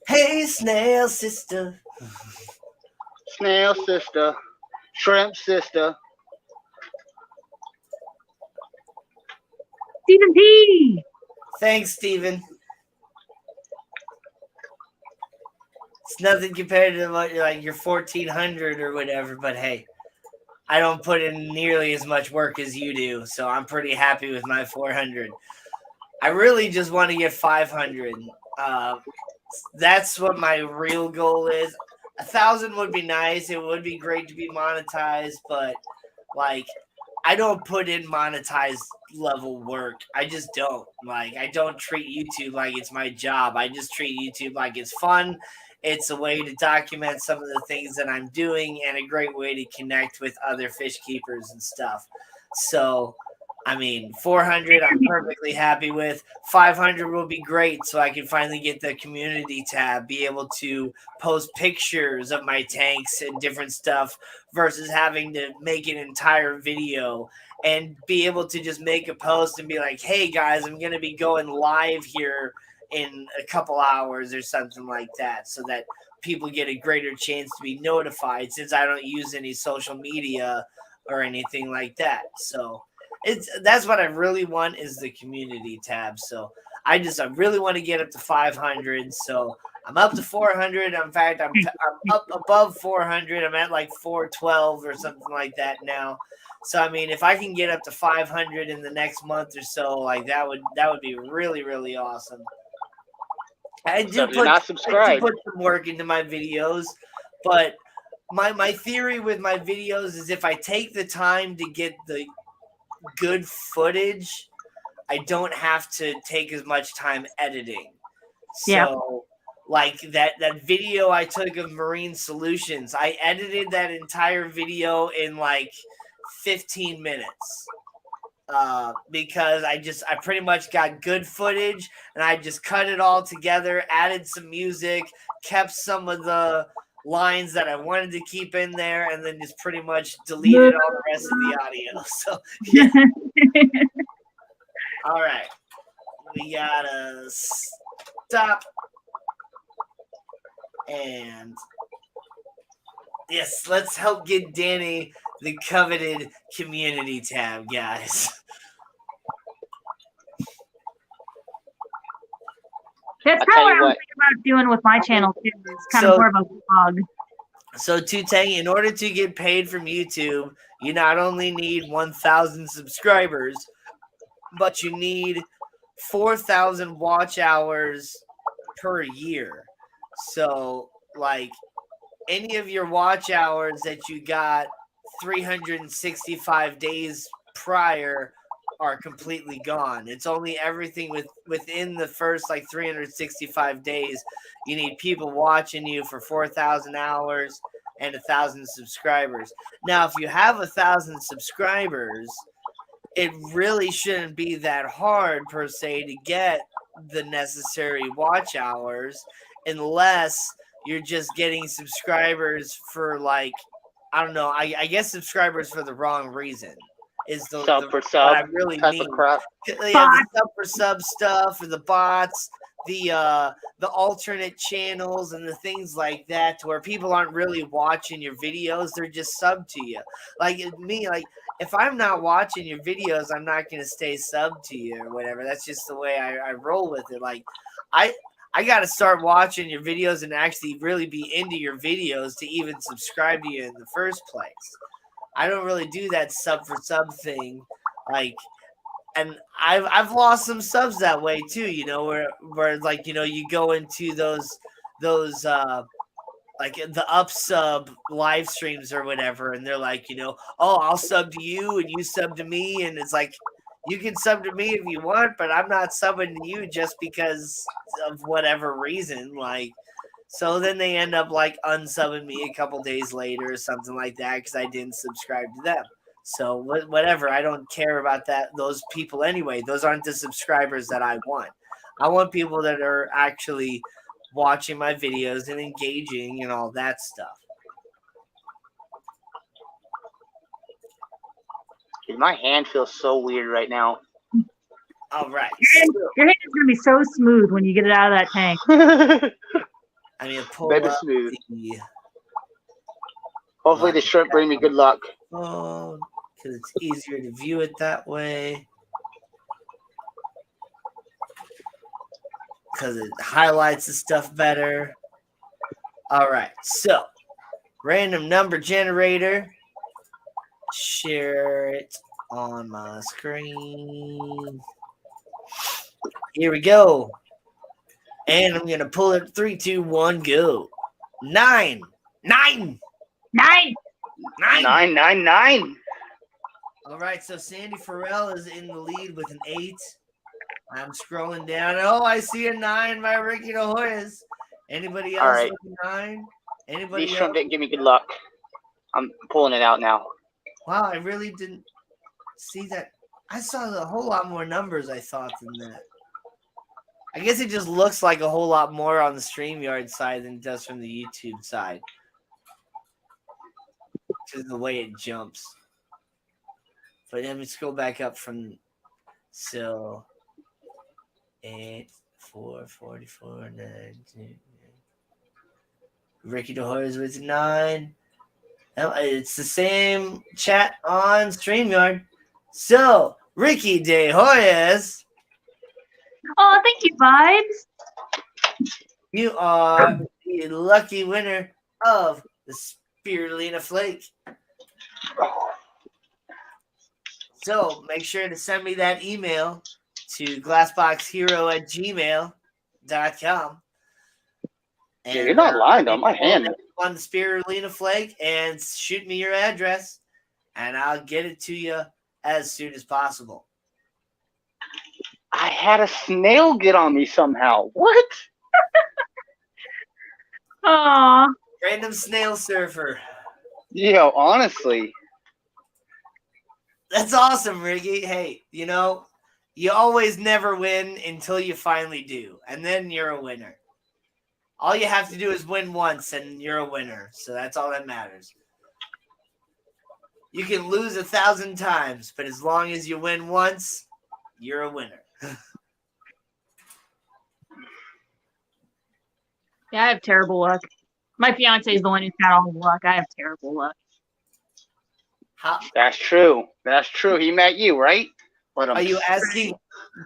[SPEAKER 1] Hey, snail sister.
[SPEAKER 5] Snail sister. Shrimp sister.
[SPEAKER 4] Stephen P.
[SPEAKER 1] Thanks, Stephen. It's nothing compared to like your 1400 or whatever, but hey, I don't put in nearly as much work as you do, so I'm pretty happy with my 400. I really just want to get 500. That's what my real goal is. 1,000 would be nice. It would be great to be monetized, but like I don't put in monetized level work. I just don't. Like I don't treat YouTube like it's my job. I just treat YouTube like it's fun. It's a way to document some of the things that I'm doing and a great way to connect with other fish keepers and stuff. So, I mean, 400 I'm perfectly happy with. 500 will be great so I can finally get the community tab, be able to post pictures of my tanks and different stuff versus having to make an entire video and be able to just make a post and be like, hey guys, I'm going to be going live here in a couple hours or something like that, so that people get a greater chance to be notified since I don't use any social media or anything like that. So that's what I really want is the community tab. So I really want to get up to 500. So I'm up to 400. In fact, I'm up above 400. I'm at like 412 or something like that now. So I mean, if I can get up to 500 in the next month or so, like that would be really, really awesome. I do put some work into my videos, but my theory with my videos is if I take the time to get the good footage, I don't have to take as much time editing. So like that video I took of Marine Solutions, I edited that entire video in like 15 minutes. Because I pretty much got good footage and I just cut it all together, added some music, kept some of the lines that I wanted to keep in there, and then just pretty much deleted all the rest of the audio. So yeah. All right. We gotta stop. And yes, let's help get Danny the coveted community tab, guys.
[SPEAKER 4] That's kind of what I'm thinking about doing with my channel too. It's kind of more of a vlog.
[SPEAKER 1] So Tutang, in order to get paid from YouTube, you not only need 1,000 subscribers, but you need 4,000 watch hours per year. So like any of your watch hours that you got 365 days prior are completely gone. It's only everything within the first like 365 days. You need people watching you for 4,000 hours and 1,000 subscribers. Now, if you have 1,000 subscribers, it really shouldn't be that hard per se to get the necessary watch hours, unless you're just getting subscribers for like, I don't know, I guess subscribers for the wrong reason is
[SPEAKER 5] Sub for
[SPEAKER 1] what
[SPEAKER 5] sub
[SPEAKER 1] I really
[SPEAKER 5] type
[SPEAKER 1] mean.
[SPEAKER 5] of crap.
[SPEAKER 1] Yeah, the sub for sub stuff, or the bots, the alternate channels, and the things like that, to where people aren't really watching your videos; they're just sub to you. Like me, like if I'm not watching your videos, I'm not gonna stay sub to you or whatever. That's just the way I roll with it. Like I got to start watching your videos and actually really be into your videos to even subscribe to you in the first place. I don't really do that sub for sub thing, like, and I've lost some subs that way too. You know, where like, you know, you go into those like the up sub live streams or whatever, and they're like, you know, oh, I'll sub to you and you sub to me, and it's like, you can sub to me if you want, but I'm not subbing to you just because of whatever reason. Like, so then they end up like unsubbing me a couple days later or something like that because I didn't subscribe to them. So whatever, I don't care about that. Those people anyway. Those aren't the subscribers that I want. I want people that are actually watching my videos and engaging and all that stuff.
[SPEAKER 5] Dude, my hand feels so weird right now.
[SPEAKER 1] All right.
[SPEAKER 4] Your hand is gonna be so smooth when you get it out of that tank.
[SPEAKER 1] I mean, pull
[SPEAKER 5] Baby
[SPEAKER 1] up
[SPEAKER 5] smooth.
[SPEAKER 1] the
[SPEAKER 5] Hopefully the shrimp bring me good luck.
[SPEAKER 1] phone because it's easier to view it that way. Because it highlights the stuff better. All right, so random number generator. Share it on my screen. Here we go. And I'm going to pull it 3, 2, 1, go. 9. 9.
[SPEAKER 4] 9.
[SPEAKER 5] 999.
[SPEAKER 1] All right, so Sandy Farrell is in the lead with an 8. I'm scrolling down. Oh, I see a 9 by Ricky De Hoyos. Anybody else
[SPEAKER 5] All right.
[SPEAKER 1] with a 9? Anybody
[SPEAKER 5] These
[SPEAKER 1] else?
[SPEAKER 5] shrimp didn't give me good luck. I'm pulling it out now.
[SPEAKER 1] Wow, I really didn't see that. I saw a whole lot more numbers, I thought, than that. I guess it just looks like a whole lot more on the StreamYard side than it does from the YouTube side. Just the way it jumps. But let me scroll back up from so 8, 4, 44, 9, 2, Ricky De Hoyos with 9. It's the same chat on StreamYard. So, Ricky De Hoyos.
[SPEAKER 4] Oh, thank you, Vibes.
[SPEAKER 1] You are the lucky winner of the Spirulina Flake. So make sure to send me that email to glassboxhero@gmail.com. And
[SPEAKER 5] Yeah, you're not lying on my hand.
[SPEAKER 1] On the Spirulina Flake and shoot me your address, and I'll get it to you as soon as possible.
[SPEAKER 5] I had a snail get on me somehow. What?
[SPEAKER 4] Aw.
[SPEAKER 1] Random snail surfer.
[SPEAKER 5] Yo, honestly.
[SPEAKER 1] That's awesome, Ricky. Hey, you know, you always never win until you finally do, and then you're a winner. All you have to do is win once, and you're a winner. So that's all that matters. You can lose 1,000 times, but as long as you win once, you're a winner.
[SPEAKER 4] Yeah, I have terrible luck. My fiance is the one who's got all the luck. I have terrible luck.
[SPEAKER 1] How
[SPEAKER 5] That's true. That's true. He met you, right?
[SPEAKER 1] are you asking,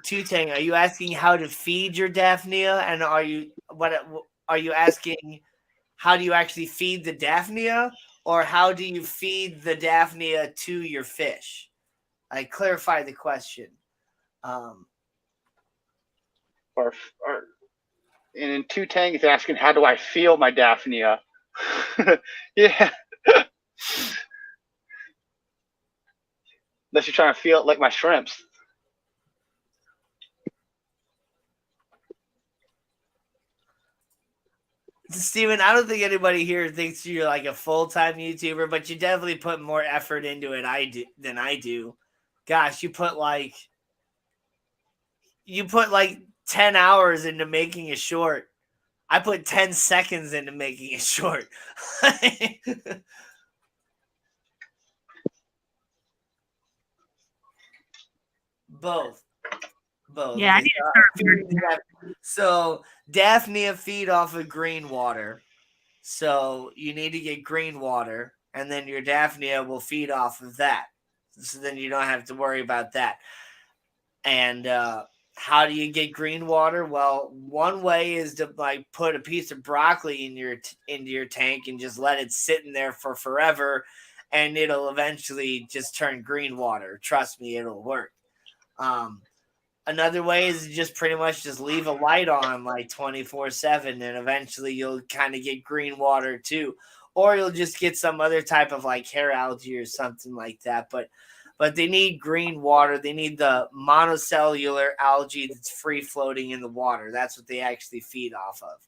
[SPEAKER 1] Tutang? Are you asking how to feed your Daphnia, and are you asking? How do you actually feed the Daphnia, or how do you feed the Daphnia to your fish? I clarify the question.
[SPEAKER 5] And in Two Tang is asking, how do I feel my Daphnia? Yeah. Unless you're trying to feel it like my shrimps.
[SPEAKER 1] Steven, I don't think anybody here thinks you're like a full-time YouTuber, but you definitely put more effort into it than I do. Gosh, you put like 10 hours into making a short. I put 10 seconds into making a short. Both.
[SPEAKER 4] Yeah, I need to start.
[SPEAKER 1] So Daphnia feed off of green water. So you need to get green water, and then your Daphnia will feed off of that. So then you don't have to worry about that. And how do you get green water? Well, one way is to like put a piece of broccoli into your tank and just let it sit in there for forever, and it'll eventually just turn green water. Trust me, it'll work. Another way is just pretty much just leave a light on like 24/7, and eventually you'll kind of get green water too. Or you'll just get some other type of like hair algae or something like that. But they need green water. They need the monocellular algae that's free floating in the water. That's what they actually feed off of.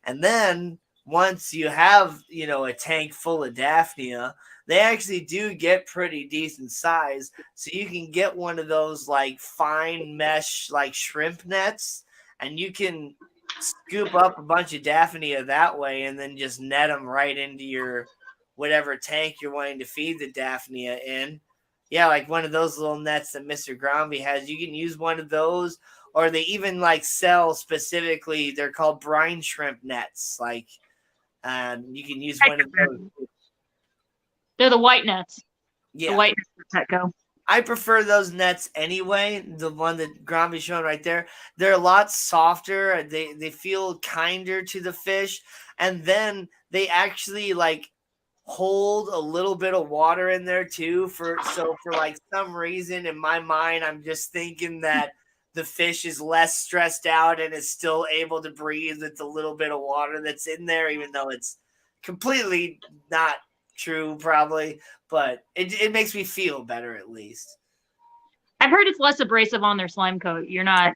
[SPEAKER 1] And then once you have, a tank full of Daphnia, they actually do get pretty decent size. So you can get one of those like fine mesh like shrimp nets, and you can scoop up a bunch of Daphnia that way and then just net them right into your whatever tank you're wanting to feed the Daphnia in. Yeah, like one of those little nets that Mr. Grombie has. You can use one of those, or they even like sell specifically, they're called brine shrimp nets. Like, you can use one of those.
[SPEAKER 4] They're the white nets.
[SPEAKER 1] Yeah.
[SPEAKER 4] The white nets that go.
[SPEAKER 1] I prefer those nets anyway. The one that Grombie's showing right there. They're a lot softer. They feel kinder to the fish. And then they actually like hold a little bit of water in there too. For like some reason in my mind, I'm just thinking that the fish is less stressed out and is still able to breathe with the little bit of water that's in there, even though it's completely not true probably, but it makes me feel better at least.
[SPEAKER 4] I've heard it's less abrasive on their slime coat. You're not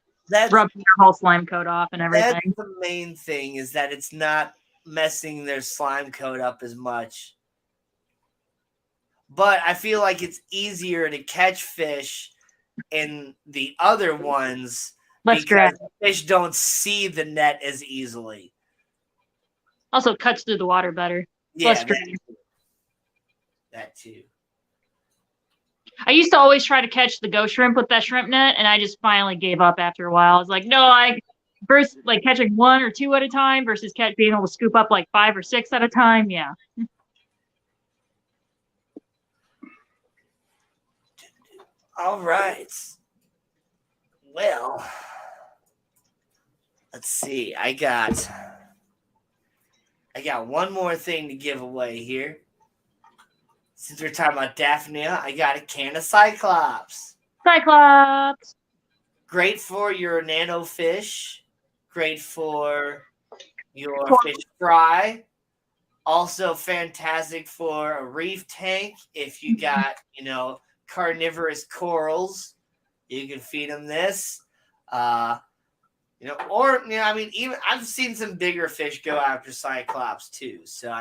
[SPEAKER 4] rubbing your whole slime coat off and everything.
[SPEAKER 1] That's the main thing, is that it's not messing their slime coat up as much. But I feel like it's easier to catch fish in the other ones because fish don't see the net as easily.
[SPEAKER 4] Also cuts through the water better.
[SPEAKER 1] Yeah, that too.
[SPEAKER 4] I used to always try to catch the ghost shrimp with that shrimp net, and I just finally gave up after a while. I was like, no, versus like catching 1 or 2 at a time versus being able to scoop up like 5 or 6 at a time. Yeah.
[SPEAKER 1] All right. Well, let's see. I got one more thing to give away here. Since we're talking about Daphnia, I got a can of Cyclops.
[SPEAKER 4] Cyclops!
[SPEAKER 1] Great for your nano fish. Great for your fish fry. Also fantastic for a reef tank. If you got, carnivorous corals, you can feed them this. Even I've seen some bigger fish go after Cyclops too. So,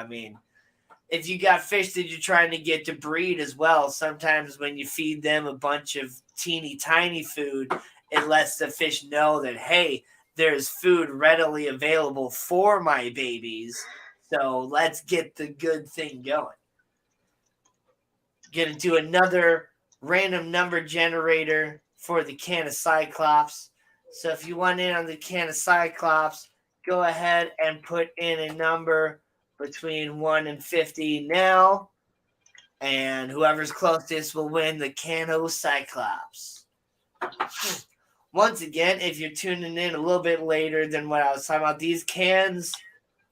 [SPEAKER 1] if you got fish that you're trying to get to breed as well, sometimes when you feed them a bunch of teeny tiny food, it lets the fish know that, hey, there's food readily available for my babies. So let's get the good thing going. Going to do another random number generator for the can of Cyclops. So if you want in on the can of Cyclops, go ahead and put in a number between 1 and 50 now, and whoever's closest will win the can of Cyclops. Once again, if you're tuning in a little bit later than what I was talking about, these cans,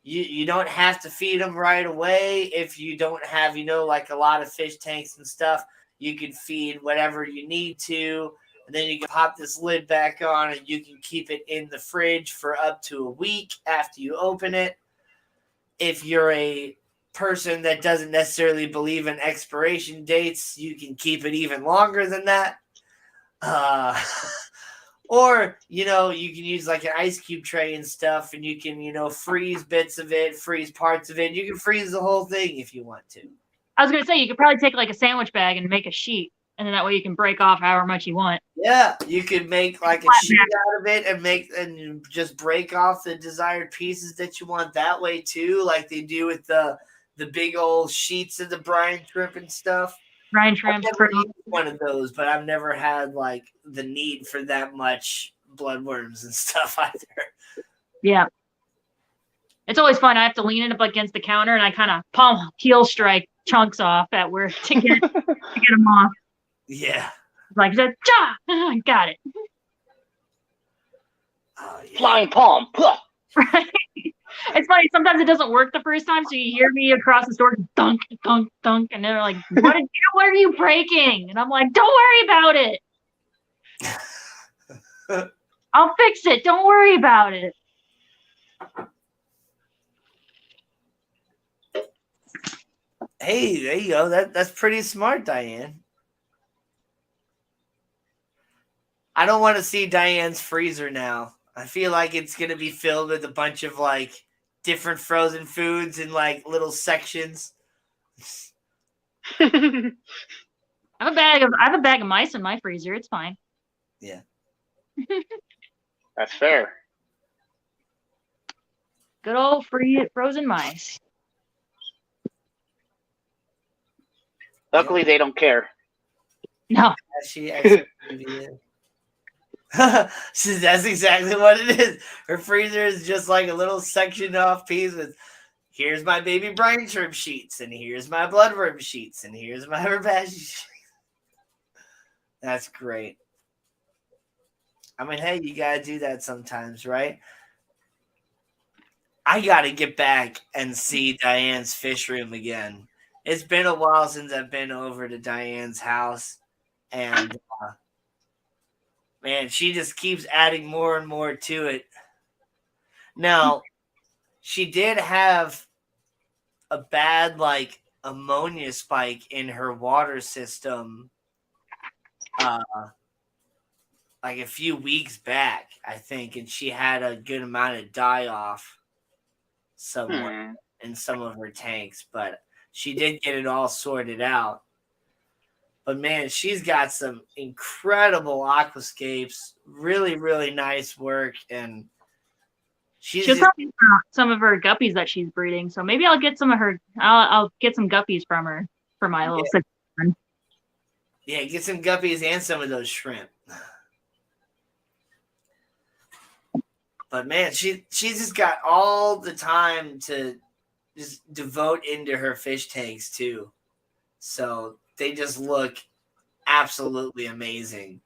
[SPEAKER 1] you don't have to feed them right away. If you don't have, like a lot of fish tanks and stuff, you can feed whatever you need to, and then you can pop this lid back on, and you can keep it in the fridge for up to a week after you open it. If you're a person that doesn't necessarily believe in expiration dates, you can keep it even longer than that. Or, you can use like an ice cube tray and stuff, and you can, freeze bits of it, freeze parts of it. You can freeze the whole thing if you want to.
[SPEAKER 4] I was gonna say you could probably take like a sandwich bag and make a sheet, and then that way you can break off however much you want.
[SPEAKER 1] Yeah, you could make like a sheet out of it and just break off the desired pieces that you want that way too, like they do with the big old sheets of the brine shrimp and stuff.
[SPEAKER 4] Brine shrimp.
[SPEAKER 1] I've never used one of those, but I've never had like the need for that much bloodworms and stuff either.
[SPEAKER 4] Yeah. It's always fun. I have to lean it up against the counter and I kind of palm heel strike chunks off at where to get them off.
[SPEAKER 1] Yeah.
[SPEAKER 4] Like that, got it.
[SPEAKER 1] Oh, yeah.
[SPEAKER 5] Flying palm.
[SPEAKER 4] Right. It's funny. Sometimes it doesn't work the first time, so you hear me across the store, dunk, dunk, dunk, and they're like, "What are you breaking?" And I'm like, "Don't worry about it. I'll fix it. Don't worry about it."
[SPEAKER 1] Hey, there you go. That's pretty smart, Diane. I don't want to see Diane's freezer now. I feel like it's going to be filled with a bunch of like different frozen foods in like little sections.
[SPEAKER 4] I have a bag of mice in my freezer. It's fine.
[SPEAKER 1] Yeah.
[SPEAKER 5] That's fair.
[SPEAKER 4] Good old frozen mice.
[SPEAKER 5] Luckily, they don't care.
[SPEAKER 4] No.
[SPEAKER 1] That's exactly what it is. Her freezer is just like a little sectioned off piece with, here's my baby brine shrimp sheets, and here's my bloodworm sheets, and here's my herbaceous sheets. That's great. I mean, hey, you gotta do that sometimes, right? I gotta get back and see Diane's fish room again. It's been a while since I've been over to Diane's house, and man, she just keeps adding more and more to it. Now, she did have a bad like ammonia spike in her water system like a few weeks back, I think, and she had a good amount of die off somewhere in some of her tanks, but she did get it all sorted out. But man, she's got some incredible aquascapes, really, really nice work, and she'll
[SPEAKER 4] tell me about some of her guppies that she's breeding. So maybe I'll get some of her. I'll get some guppies from her for my little section.
[SPEAKER 1] Yeah, get some guppies and some of those shrimp. But man, she's just got all the time to just devote into her fish tanks too. So they just look absolutely amazing.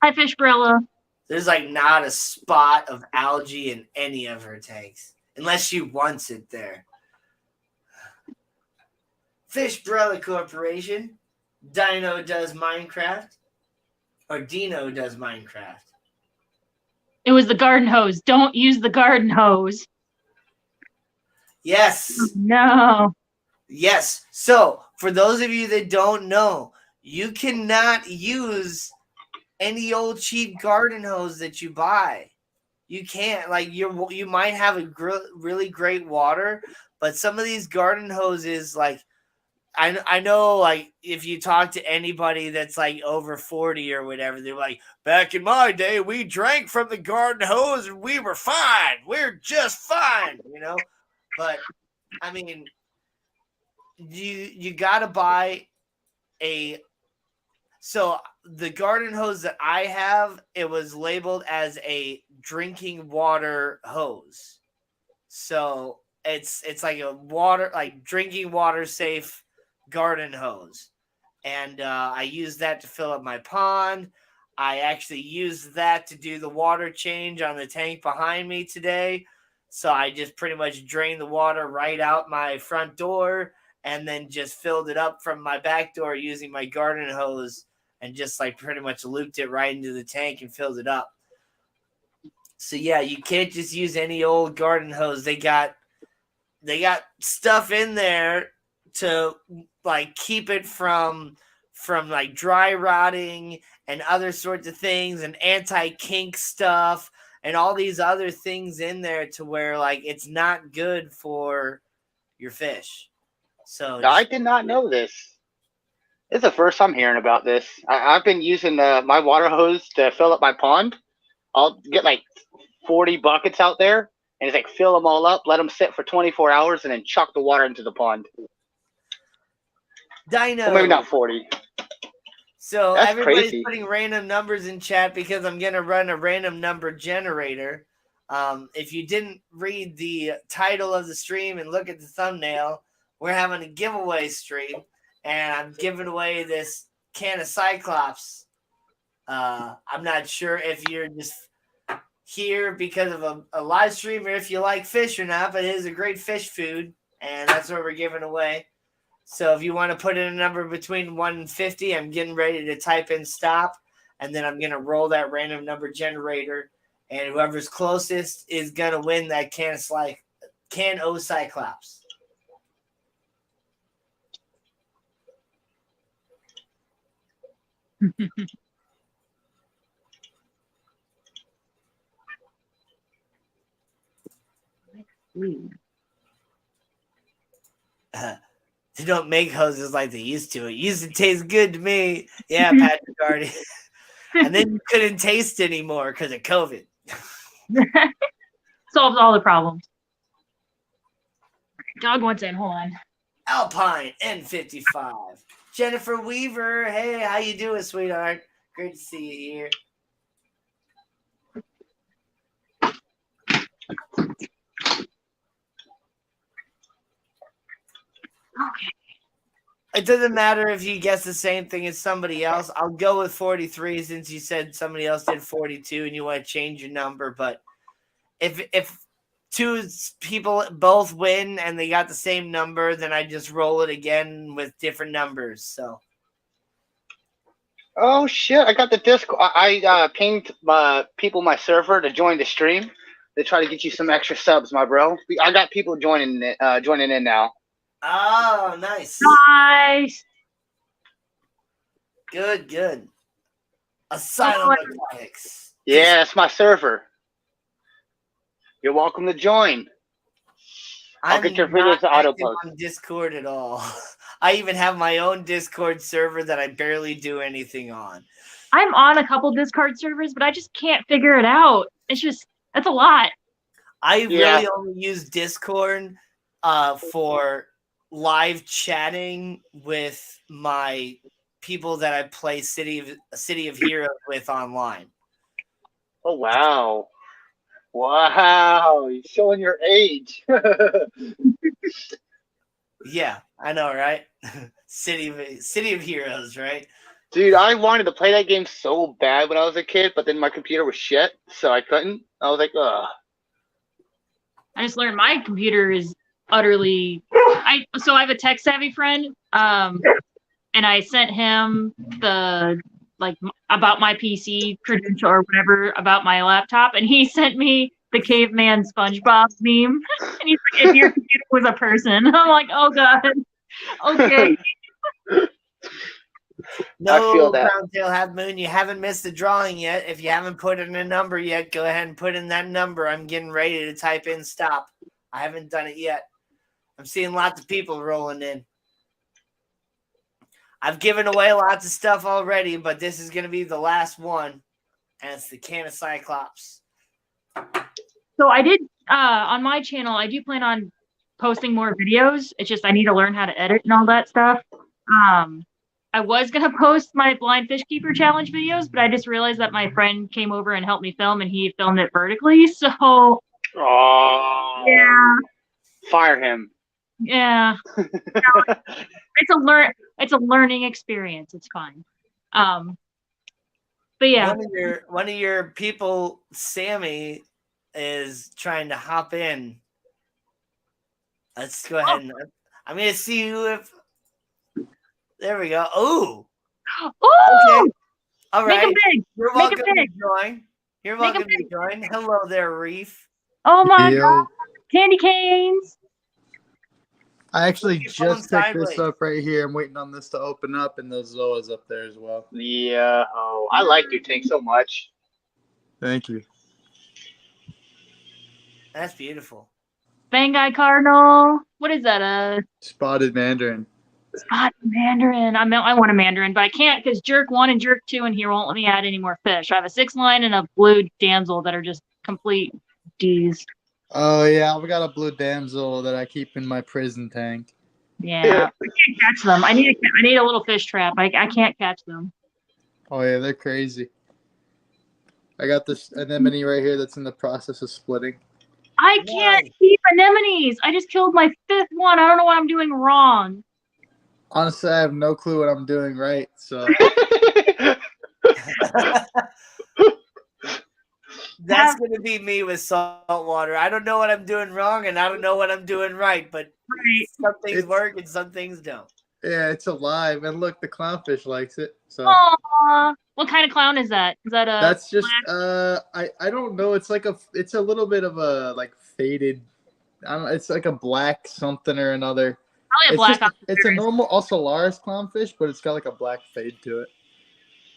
[SPEAKER 4] Hi, Fishbrella.
[SPEAKER 1] There's like not a spot of algae in any of her tanks, unless she wants it there. Fishbrella Corporation. Dino does Minecraft. Or Dino does Minecraft.
[SPEAKER 4] It was the garden hose. Don't use the garden hose.
[SPEAKER 1] Yes.
[SPEAKER 4] No.
[SPEAKER 1] Yes. So, for those of you that don't know, you cannot use any old cheap garden hose that you buy. You can't. Like, you might have a really great water, but some of these garden hoses, like, I know, like, if you talk to anybody that's like over 40 or whatever, they're like, back in my day, we drank from the garden hose and we were fine. We're just fine, But I mean, you got to buy so the garden hose that I have, it was labeled as a drinking water hose. So it's like a drinking water safe garden hose, and I use that to fill up my pond. I actually used that to do the water change on the tank behind me today. So I just pretty much drained the water right out my front door and then just filled it up from my back door using my garden hose and just like pretty much looped it right into the tank and filled it up. So yeah, you can't just use any old garden hose. They got stuff in there to like keep it from from like dry rotting and other sorts of things and anti-kink stuff and all these other things in there to where like it's not good for your fish. So
[SPEAKER 5] I did not know this. It's the first I'm hearing about this. I've been using my water hose to fill up my pond. I'll get like 40 buckets out there and it's like fill them all up, let them sit for 24 hours, and then chuck the water into the pond.
[SPEAKER 1] Dino.
[SPEAKER 5] Well, maybe not 40.
[SPEAKER 1] So
[SPEAKER 5] That's
[SPEAKER 1] everybody's
[SPEAKER 5] crazy.
[SPEAKER 1] putting random numbers in chat because I'm going to run a random number generator. If you didn't read the title of the stream and look at the thumbnail, we're having a giveaway stream, and I'm giving away this can of Cyclops. I'm not sure if you're just here because of a live stream or if you like fish or not, but it is a great fish food, and that's what we're giving away. So if you want to put in a number between 1 and 50, I'm getting ready to type in stop, and then I'm going to roll that random number generator, and whoever's closest is going to win that can of Cyclops. They don't make hoses like they used to. It used to taste good to me. Yeah, Patrick Hardy. And then you couldn't taste anymore because of COVID.
[SPEAKER 4] Solves all the problems. Dog wants in. Hold on.
[SPEAKER 1] Alpine N55. Jennifer Weaver. Hey, how you doing, sweetheart? Great to see you here.
[SPEAKER 4] Okay.
[SPEAKER 1] It doesn't matter if you guess the same thing as somebody else. I'll go with 43 since you said somebody else did 42 and you want to change your number. But if two people both win and they got the same number, then I just roll it again with different numbers. So.
[SPEAKER 5] Oh shit! I got the Discord. I pinged people my server to join the stream. They try to get you some extra subs, my bro. I got people joining in now.
[SPEAKER 1] Oh, nice.
[SPEAKER 4] Nice.
[SPEAKER 1] Good. Asylum Mechanics.
[SPEAKER 5] Yeah, that's my server. You're welcome to join. I'll get your videos auto post
[SPEAKER 1] on Discord at all. I even have my own Discord server that I barely do anything on.
[SPEAKER 4] I'm on a couple Discord servers, but I just can't figure it out. That's a lot.
[SPEAKER 1] I really only use Discord for live chatting with my people that I play City of Heroes with online.
[SPEAKER 5] Oh wow. Wow, you're showing your age.
[SPEAKER 1] Yeah, I know, right? City of Heroes, right?
[SPEAKER 5] Dude, I wanted to play that game so bad when I was a kid, but then my computer was shit, so I couldn't. I was like, ugh.
[SPEAKER 4] I just learned my computer is utterly. So I have a tech savvy friend, and I sent him the about my PC credential or whatever about my laptop, and he sent me the caveman SpongeBob meme, and he's like, "If your computer was a person," I'm like, "Oh god, okay."
[SPEAKER 1] No, Browntail Half Moon, you haven't missed the drawing yet. If you haven't put in a number yet, go ahead and put in that number. I'm getting ready to type in stop. I haven't done it yet. I'm seeing lots of people rolling in. I've given away lots of stuff already, but this is going to be the last one, and it's the can of Cyclops.
[SPEAKER 4] So I did, on my channel, I do plan on posting more videos. It's just I need to learn how to edit and all that stuff. I was going to post my Blind Fish Keeper Challenge videos, but I just realized that my friend came over and helped me film, and he filmed it vertically, so...
[SPEAKER 5] Oh.
[SPEAKER 4] Yeah.
[SPEAKER 5] Fire him.
[SPEAKER 4] Yeah. It's a learning experience. It's fine. But yeah.
[SPEAKER 1] One of your people, Sammy, is trying to hop in. Let's go ahead and I'm gonna see if there we go. Ooh. Okay. All right.
[SPEAKER 4] Make 'em big.
[SPEAKER 1] You're
[SPEAKER 4] Make 'em
[SPEAKER 1] welcome to
[SPEAKER 4] big.
[SPEAKER 1] join. You're
[SPEAKER 4] Make 'em
[SPEAKER 1] welcome to join. Hello there, Reef.
[SPEAKER 4] Oh my god. Candy canes.
[SPEAKER 6] I actually
[SPEAKER 1] Your phone
[SPEAKER 6] just picked this
[SPEAKER 1] sideways.
[SPEAKER 6] up right here. I'm waiting on this to open up, and those Zoas up there as well.
[SPEAKER 5] Yeah. Oh, I like your tank so much.
[SPEAKER 6] Thank you.
[SPEAKER 1] That's beautiful.
[SPEAKER 4] Bangai Cardinal. What is that?
[SPEAKER 6] Spotted Mandarin.
[SPEAKER 4] Spot Mandarin. I want a Mandarin, but I can't because Jerk 1 and Jerk 2 in here won't let me add any more fish. I have a 6-line and a blue damsel that are just complete D's.
[SPEAKER 6] Oh yeah, I've got a blue damsel that I keep in my prison tank.
[SPEAKER 4] Yeah, I can't catch them. I need a little fish trap. I can't catch them.
[SPEAKER 6] Oh yeah, they're crazy. I got this anemone right here that's in the process of splitting.
[SPEAKER 4] I can't keep anemones. I just killed my 5th one. I don't know what I'm doing wrong.
[SPEAKER 6] Honestly, I have no clue what I'm doing right. So
[SPEAKER 1] That's going to be me with saltwater. I don't know what I'm doing wrong, and I don't know what I'm doing right, but some things work and some things don't.
[SPEAKER 6] Yeah, it's alive, and look, the clownfish likes it. So.
[SPEAKER 4] Aww. What kind of clown is that? Is that a?
[SPEAKER 6] That's just I don't know. It's a little bit of a like faded. I don't know. It's like a black something or another.
[SPEAKER 4] Probably a black.
[SPEAKER 6] It's a normal Ocellaris clownfish, but it's got like a black fade to it.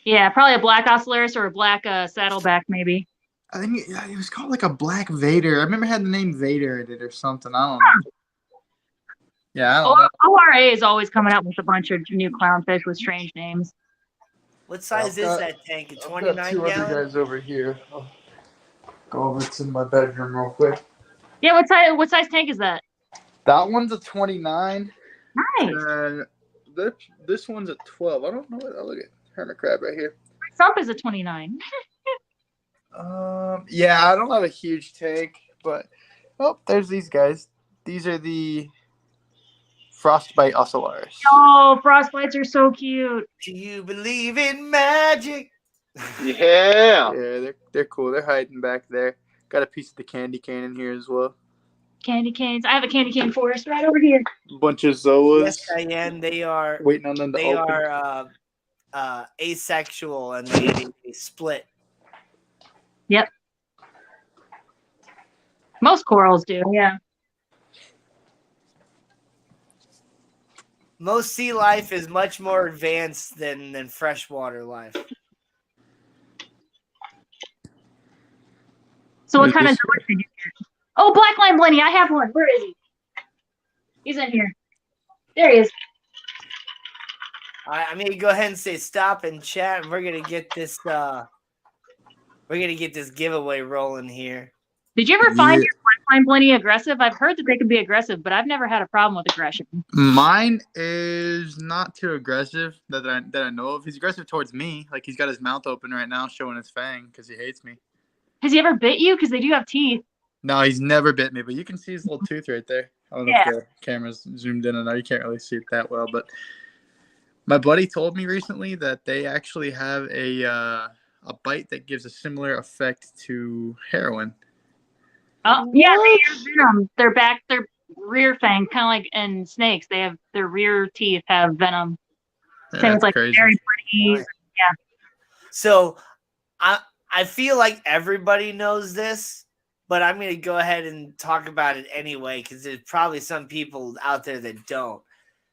[SPEAKER 4] Yeah, probably a black Ocellaris or a black saddleback, maybe.
[SPEAKER 6] I think it was called like a black Vader. I remember it had the name Vader in it or something. I don't know. Yeah, I don't know.
[SPEAKER 4] ORA is always coming up with a bunch of new clownfish with strange names.
[SPEAKER 1] What size is that tank? A 29
[SPEAKER 6] I've got two
[SPEAKER 1] gallon?
[SPEAKER 6] other guys over here. I'll go over to my bedroom real quick.
[SPEAKER 4] Yeah, what size tank is that?
[SPEAKER 6] That one's a 29.
[SPEAKER 4] Nice.
[SPEAKER 6] And this one's a 12. I don't know. Look at hermit crab right here.
[SPEAKER 4] Sump is a 29.
[SPEAKER 6] Yeah, I don't have a huge tank, but there's these guys. These are the frostbite ocellaris.
[SPEAKER 4] Oh, frostbites are so cute.
[SPEAKER 1] Do you believe in magic?
[SPEAKER 5] Yeah.
[SPEAKER 6] Yeah, they're cool. They're hiding back there. Got a piece of the candy cane in here as well.
[SPEAKER 4] Candy canes. I have a candy cane forest right over here.
[SPEAKER 6] A bunch of zoas.
[SPEAKER 1] Yes, Diane. They are.
[SPEAKER 6] Waiting on them to
[SPEAKER 1] They
[SPEAKER 6] open.
[SPEAKER 1] are asexual and they split.
[SPEAKER 4] Yep. Most corals do. Yeah.
[SPEAKER 1] Most sea life is much more advanced than freshwater life.
[SPEAKER 4] So what kind of zoas did you get? Oh, Blackline Blenny. I have one. Where is he? He's in here. There he is.
[SPEAKER 1] All right, I'm gonna go ahead and say stop and chat, and we're gonna get this. We're gonna get this giveaway rolling here.
[SPEAKER 4] Did you ever find your Blackline Blenny aggressive? I've heard that they can be aggressive, but I've never had a problem with aggression.
[SPEAKER 6] Mine is not too aggressive that I know of. He's aggressive towards me. Like he's got his mouth open right now, showing his fang because he hates me.
[SPEAKER 4] Has he ever bit you? Because they do have teeth.
[SPEAKER 6] No, he's never bit me, but you can see his little tooth right there. I don't know if the camera's zoomed in and out. You can't really see it that well, but my buddy told me recently that they actually have a bite that gives a similar effect to heroin.
[SPEAKER 4] Oh, yeah, they have venom. Their rear fang, kind of like in snakes, they have their rear teeth have venom.
[SPEAKER 6] Yeah,
[SPEAKER 4] Same with like
[SPEAKER 6] crazy.
[SPEAKER 4] berry buddies. Yeah.
[SPEAKER 1] So, I feel like everybody knows this, but I'm gonna go ahead and talk about it anyway because there's probably some people out there that don't.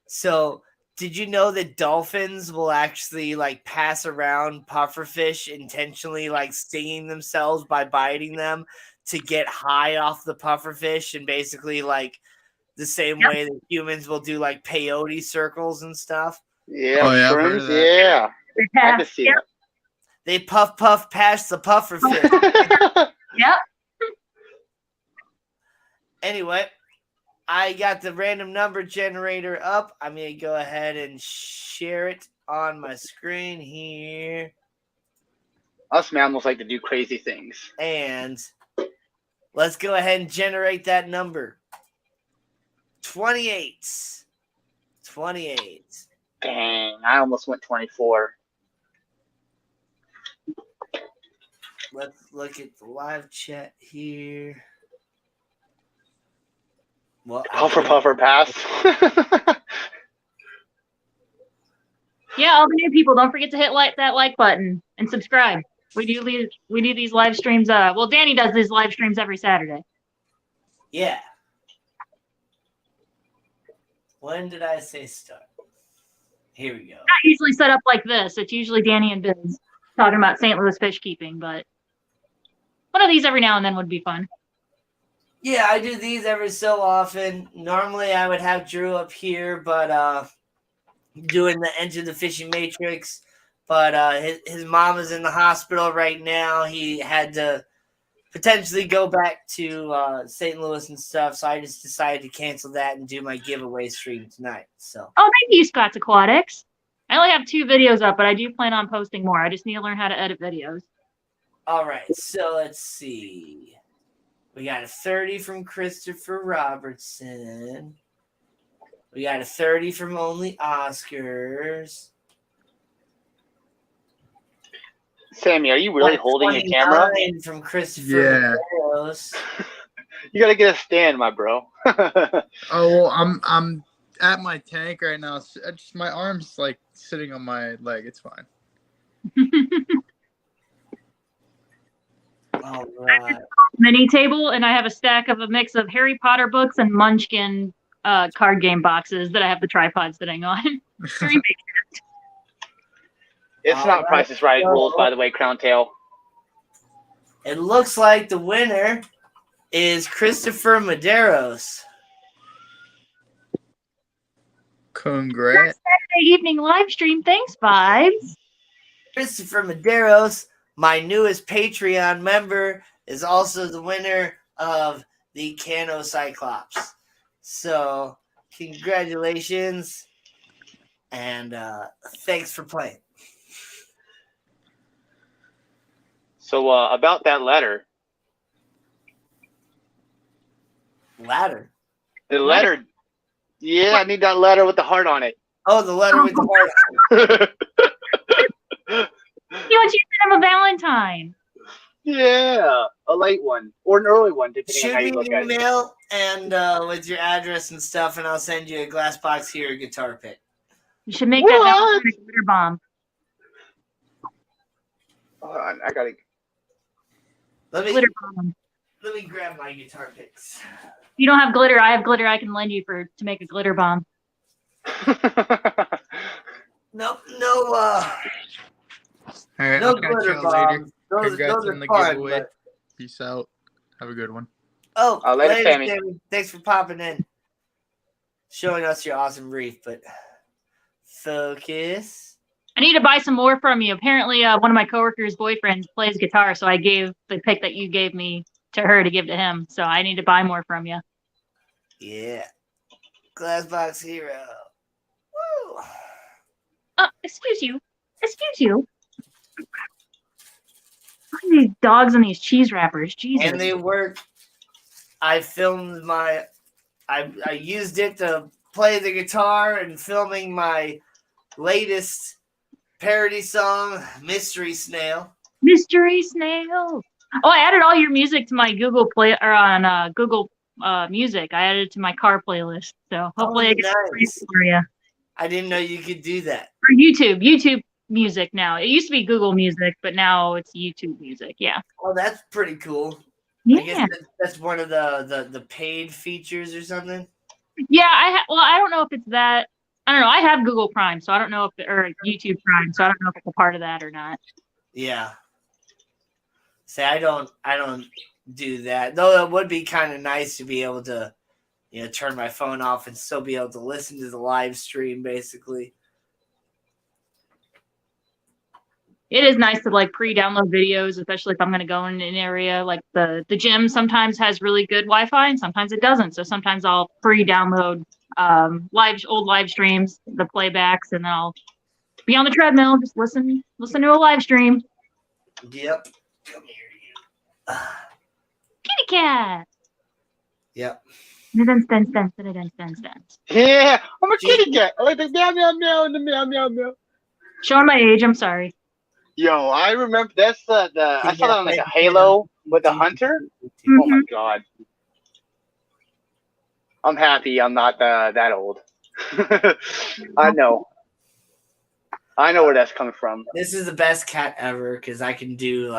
[SPEAKER 1] So, did you know that dolphins will actually like pass around pufferfish intentionally, like stinging themselves by biting them to get high off the pufferfish, and basically like the same way that humans will do like peyote circles and stuff?
[SPEAKER 5] Yeah,
[SPEAKER 6] Oh, yeah, I've heard
[SPEAKER 5] shrooms,
[SPEAKER 6] of that.
[SPEAKER 5] yeah. I can see
[SPEAKER 1] They puff past the pufferfish.
[SPEAKER 5] that.
[SPEAKER 4] Yep.
[SPEAKER 1] Anyway, I got the random number generator up. I'm going to go ahead and share it on my screen here.
[SPEAKER 5] Us mammals like to do crazy things.
[SPEAKER 1] And let's go ahead and generate that number. 28. 28.
[SPEAKER 5] Dang, I almost went 24.
[SPEAKER 1] Let's look at the live chat here. Well,
[SPEAKER 5] Puffer pass.
[SPEAKER 4] Yeah, all the new people, don't forget to hit that like button and subscribe. We do these live streams. Well, Danny does these live streams every Saturday.
[SPEAKER 1] Yeah. When did I say start? Here we go.
[SPEAKER 4] Not usually set up like this. It's usually Danny and Biz talking about St. Louis fish keeping, but one of these every now and then would be fun.
[SPEAKER 1] Yeah, I do these every so often. Normally I would have Drew up here, but doing the Enter the Fishing Matrix. But his mom is in the hospital right now. He had to potentially go back to St. Louis and stuff, so I just decided to cancel that and do my giveaway stream tonight. So.
[SPEAKER 4] Oh, thank you, Scott's Aquatics. I only have 2 videos up, but I do plan on posting more. I just need to learn how to edit videos.
[SPEAKER 1] All right, so let's see. We got a 30 from Christopher Robertson. We got a 30 from Only Oscars.
[SPEAKER 5] Sammy, are you really holding your camera?
[SPEAKER 1] From Christopher.
[SPEAKER 6] Yeah.
[SPEAKER 5] You gotta get a stand, my bro.
[SPEAKER 6] Oh, well, I'm at my tank right now. My arm's like sitting on my leg. It's fine.
[SPEAKER 1] All right.
[SPEAKER 4] Mini table, and I have a stack of a mix of Harry Potter books and Munchkin card game boxes that I have the tripod sitting on. Very big.
[SPEAKER 5] It's not Price is Right rules, by the way, Crown Tail.
[SPEAKER 1] It looks like the winner is Christopher Medeiros.
[SPEAKER 6] Congrats.
[SPEAKER 4] Saturday evening live stream. Thanks, Vibes.
[SPEAKER 1] Christopher Medeiros, my newest Patreon member, is also the winner of the Cano Cyclops. So, congratulations, and thanks for playing.
[SPEAKER 5] So, about that letter.
[SPEAKER 1] Ladder?
[SPEAKER 5] The letter. Yeah, I need that letter with the heart on it.
[SPEAKER 1] Oh, the letter with the heart on it.
[SPEAKER 4] He wants you to send him a Valentine.
[SPEAKER 5] Yeah, a late one or an early one, depending on
[SPEAKER 1] Shoot
[SPEAKER 5] how
[SPEAKER 1] me
[SPEAKER 5] you look
[SPEAKER 1] an
[SPEAKER 5] at it.
[SPEAKER 1] email and with your address and stuff, and I'll send you a glass box here, a guitar pick.
[SPEAKER 4] You should make that Valentine a glitter bomb.
[SPEAKER 5] Hold on, I gotta.
[SPEAKER 4] Glitter bomb.
[SPEAKER 1] Let me grab my guitar picks.
[SPEAKER 4] You don't have glitter. I have glitter. I can lend you to make a glitter bomb.
[SPEAKER 1] No,
[SPEAKER 6] All right,
[SPEAKER 1] no
[SPEAKER 6] I'll catch
[SPEAKER 1] glitter
[SPEAKER 6] y'all later.
[SPEAKER 1] bombs.
[SPEAKER 6] Congrats
[SPEAKER 1] Those
[SPEAKER 6] on
[SPEAKER 1] are
[SPEAKER 6] the
[SPEAKER 1] fun,
[SPEAKER 6] giveaway.
[SPEAKER 1] but...
[SPEAKER 6] Peace out. Have a good one.
[SPEAKER 1] Oh,
[SPEAKER 5] later, Sammy.
[SPEAKER 1] Thanks for popping in, showing us your awesome reef. But focus.
[SPEAKER 4] I need to buy some more from you. Apparently, one of my coworkers' boyfriends plays guitar, so I gave the pick that you gave me to her to give to him. So I need to buy more from you.
[SPEAKER 1] Yeah. Glassbox Hero. Woo.
[SPEAKER 4] Excuse you. Excuse you. Look at these dogs and these cheese wrappers. Jesus.
[SPEAKER 1] And they work. I filmed my. I used it to play the guitar and filming my latest parody song, Mystery Snail.
[SPEAKER 4] Mystery Snail. Oh, I added all your music to my Google Play or on Google Music. I added it to my car playlist. So hopefully I get
[SPEAKER 1] nice.
[SPEAKER 4] for you.
[SPEAKER 1] I didn't know you could do that.
[SPEAKER 4] Or YouTube Music now. It used to be Google Music, but now it's YouTube Music. Yeah.
[SPEAKER 1] Oh, that's pretty cool.
[SPEAKER 4] Yeah.
[SPEAKER 1] I guess that's one of the paid features or something.
[SPEAKER 4] Yeah, I don't know if it's that. I don't know. I have Google Prime, so I don't know if or YouTube Prime, so I don't know if it's a part of that or not.
[SPEAKER 1] Yeah. Say I don't do that. Though it would be kind of nice to be able to, turn my phone off and still be able to listen to the live stream basically.
[SPEAKER 4] It is nice to pre-download videos, especially if I'm going to go in an area like the gym sometimes has really good Wi-Fi and sometimes it doesn't. So sometimes I'll pre-download old live streams, the playbacks, and then I'll be on the treadmill, just listen to a live stream.
[SPEAKER 1] Yep. Come here, you.
[SPEAKER 4] Kitty cat.
[SPEAKER 1] Yep.
[SPEAKER 5] Yeah, I'm a kitty cat. I like the meow meow meow and the meow meow meow.
[SPEAKER 4] Showing my age, I'm sorry.
[SPEAKER 5] Yo, I remember that's the I saw that on like a Halo with the hunter.
[SPEAKER 4] Mm-hmm.
[SPEAKER 5] Oh my god. I'm happy I'm not that old. I know where that's coming from.
[SPEAKER 1] This is the best cat ever because I can do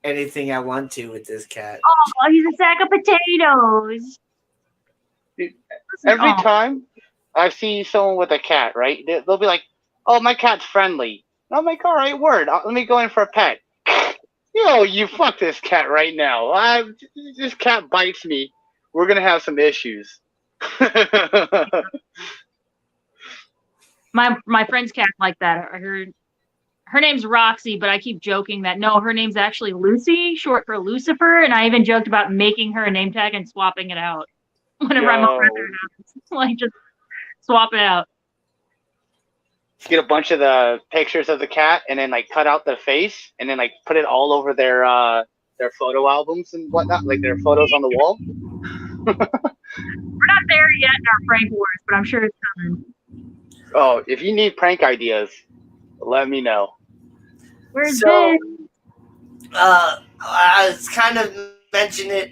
[SPEAKER 1] anything I want to with this cat.
[SPEAKER 4] Oh, he's a sack of potatoes.
[SPEAKER 5] Every time I see someone with a cat, right? They'll be like, "Oh, my cat's friendly." And I'm like, "All right, word. Let me go in for a pet." Yo, you fuck this cat right now. This cat bites me. We're gonna have some issues.
[SPEAKER 4] My friend's cat like that. Her name's Roxy, but I keep joking that no, her name's actually Lucy, short for Lucifer, and I even joked about making her a name tag and swapping it out whenever I'm over at their house. Like just swap it out.
[SPEAKER 5] Get a bunch of the pictures of the cat and then like cut out the face and then like put it all over their photo albums and whatnot, like their photos on the wall.
[SPEAKER 4] We're not there yet in our prank wars, but I'm sure it's coming.
[SPEAKER 5] Oh, if you need prank ideas, let me know.
[SPEAKER 4] Where's
[SPEAKER 1] So,
[SPEAKER 4] Biz?
[SPEAKER 1] I was kind of mentioned it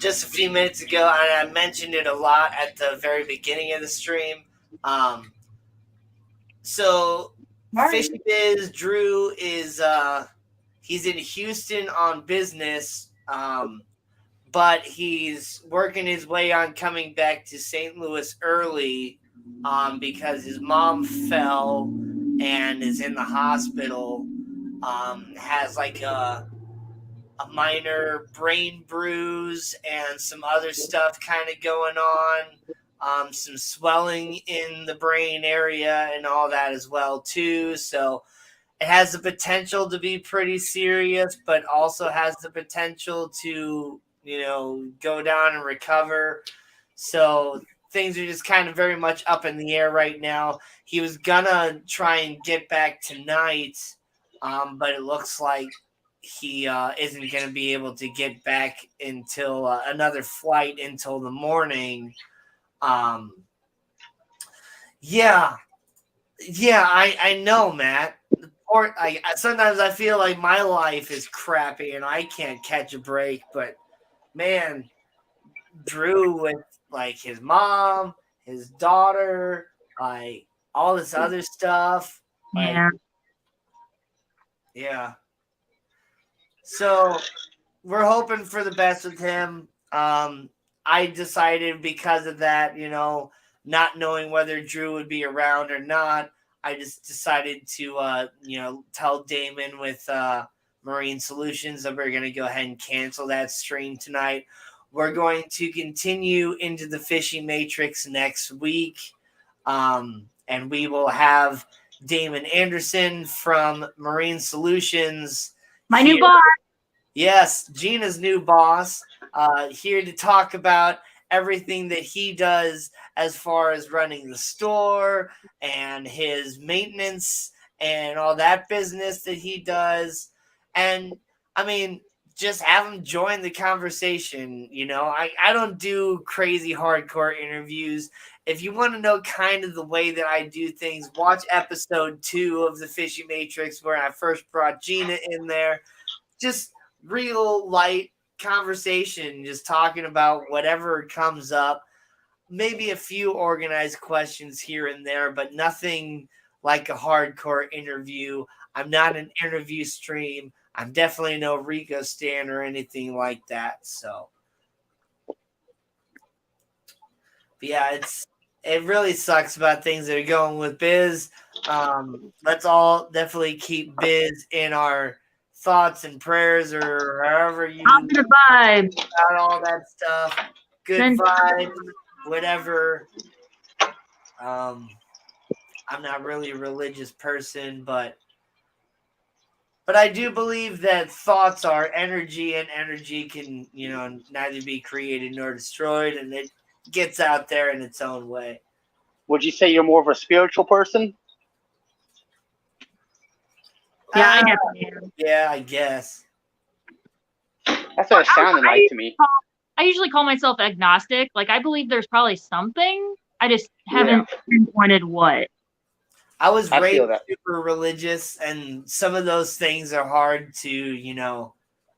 [SPEAKER 1] just a few minutes ago, and I mentioned it a lot at the very beginning of the stream. So Fishy Biz Drew is he's in Houston on business, but he's working his way on coming back to St. Louis early because his mom fell and is in the hospital. Has like a minor brain bruise and some other stuff kind of going on. Some swelling in the brain area and all that as well too. So it has the potential to be pretty serious, but also has the potential to, go down and recover. So things are just kind of very much up in the air right now. He was gonna try and get back tonight, but it looks like he isn't going to be able to get back until another flight until the morning. Yeah, I know, Matt. Or sometimes I feel like my life is crappy and I can't catch a break. But man, Drew with like his mom, his daughter, like all this other stuff.
[SPEAKER 4] Yeah.
[SPEAKER 1] Yeah. So we're hoping for the best with him. I decided because of that, not knowing whether Drew would be around or not, I just decided to, tell Damon with Marine Solutions that we're going to go ahead and cancel that stream tonight. We're going to continue into the Fishing Matrix next week, and we will have Damon Anderson from Marine Solutions.
[SPEAKER 4] My new boss.
[SPEAKER 1] Yes, Gina's new boss, here to talk about everything that he does as far as running the store and his maintenance and all that business that he does. And I mean, just have him join the conversation. I don't do crazy hardcore interviews. If you want to know kind of the way that I do things, watch episode 2 of the Fishing Matrix where I first brought Gina in there. Just real light conversation, just talking about whatever comes up. Maybe a few organized questions here and there, but nothing like a hardcore interview. I'm not an interview stream. I'm definitely no Rico Stan or anything like that. So, but yeah, it really sucks about things that are going with Biz. Let's all definitely keep Biz in our thoughts and prayers, or however you
[SPEAKER 4] Positive vibes
[SPEAKER 1] about all that stuff. Good vibes, whatever. I'm not really a religious person, but I do believe that thoughts are energy, and energy can, neither be created nor destroyed, and it gets out there in its own way.
[SPEAKER 5] Would you say you're more of a spiritual person?
[SPEAKER 4] Yeah, I definitely am.
[SPEAKER 1] Yeah, I guess.
[SPEAKER 5] That's what it sounded like to me.
[SPEAKER 4] I usually call myself agnostic. Like, I believe there's probably something. I just haven't pinpointed what.
[SPEAKER 1] I was raised super religious, and some of those things are hard to,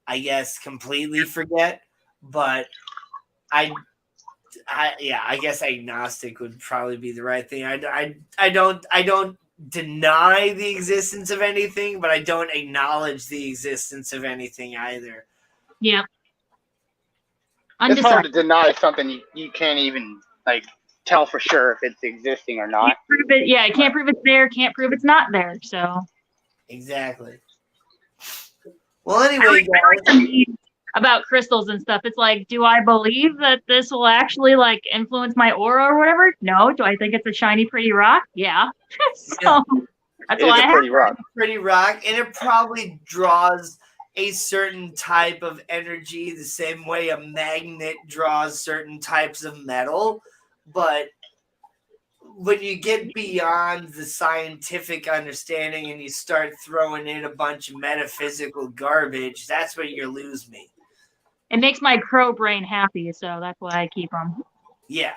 [SPEAKER 1] I guess, completely forget. But I guess agnostic would probably be the right thing. I don't deny the existence of anything, but I don't acknowledge the existence of anything either.
[SPEAKER 4] Yeah.
[SPEAKER 5] It's hard to deny something you can't even tell for sure if it's existing or not.
[SPEAKER 4] Can't prove it. Yeah, can't prove it's there. Can't prove it's not there. So
[SPEAKER 1] Exactly. Well,
[SPEAKER 4] I
[SPEAKER 1] anyway,
[SPEAKER 4] like the memes about crystals and stuff. It's like, do I believe that this will actually like influence my aura or whatever? No. Do I think it's a shiny, pretty rock? Yeah. So that's
[SPEAKER 5] It is
[SPEAKER 4] why
[SPEAKER 5] a pretty rock.
[SPEAKER 1] pretty rock, and it probably draws a certain type of energy the same way a magnet draws certain types of metal. But when you get beyond the scientific understanding and you start throwing in a bunch of metaphysical garbage, that's where you lose me.
[SPEAKER 4] it makes my crow brain happy, so that's why I keep them.
[SPEAKER 1] Yeah.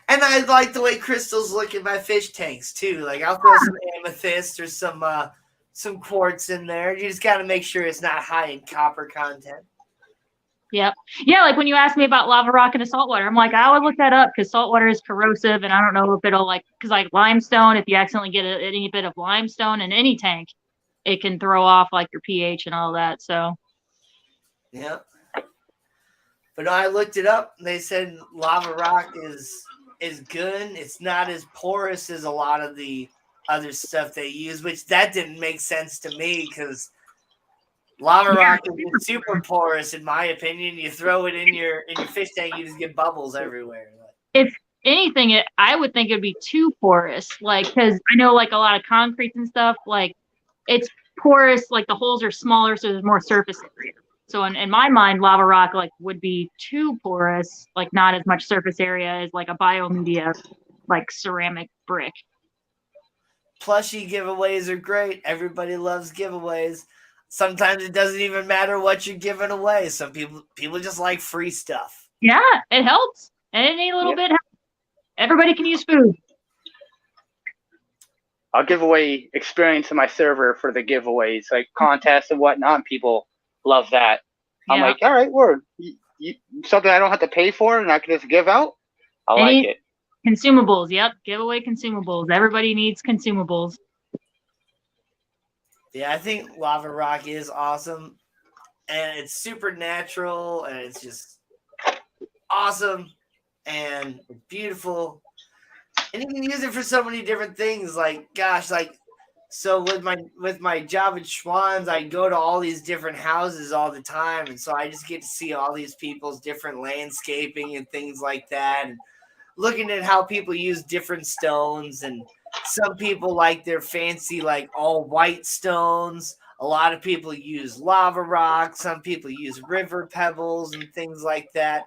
[SPEAKER 1] And I like the way crystals look in my fish tanks too. Like I'll throw some amethyst or some quartz in there. You just got to make sure it's not high in copper content.
[SPEAKER 4] Yep. Yeah, like when you asked me about lava rock in a saltwater, I'm like, I would look that up because saltwater is corrosive, and I don't know if it'll like, because like limestone, if you accidentally get any bit of limestone in any tank, it can throw off like your pH and all that. So
[SPEAKER 1] Yeah. But no, I looked it up. And they said lava rock is good. It's not as porous as a lot of the other stuff they use, which that didn't make sense to me because lava rock is super porous in my opinion. You throw it in your fish tank, you just get bubbles everywhere.
[SPEAKER 4] if anything, I would think it'd be too porous, like because I know like a lot of concretes and stuff, like it's porous, like the holes are smaller, so there's more surface area. So in my mind, lava rock like would be too porous, like not as much surface area as like a biomedia, like ceramic brick.
[SPEAKER 1] Plushie giveaways are great. Everybody loves giveaways. Sometimes it doesn't even matter what you're giving away. Some people just like free stuff.
[SPEAKER 4] Yeah, it helps. Any little bit helps. Everybody can use food.
[SPEAKER 5] I'll give away experience in my server for the giveaways, like contests and whatnot. And people love that. I'm like, all right, word. Something I don't have to pay for and I can just give out. I like it.
[SPEAKER 4] Consumables, yep. Give away consumables. Everybody needs consumables.
[SPEAKER 1] Yeah, I think lava rock is awesome. And it's super natural and it's just awesome and beautiful. And you can use it for so many different things. Like, gosh, like so with my job at Schwann's, I go to all these different houses all the time, and so I just get to see all these people's different landscaping and things like that, and looking at how people use different stones. And some people like their fancy, like all white stones. A lot of people use lava rock. Some people use river pebbles and things like that.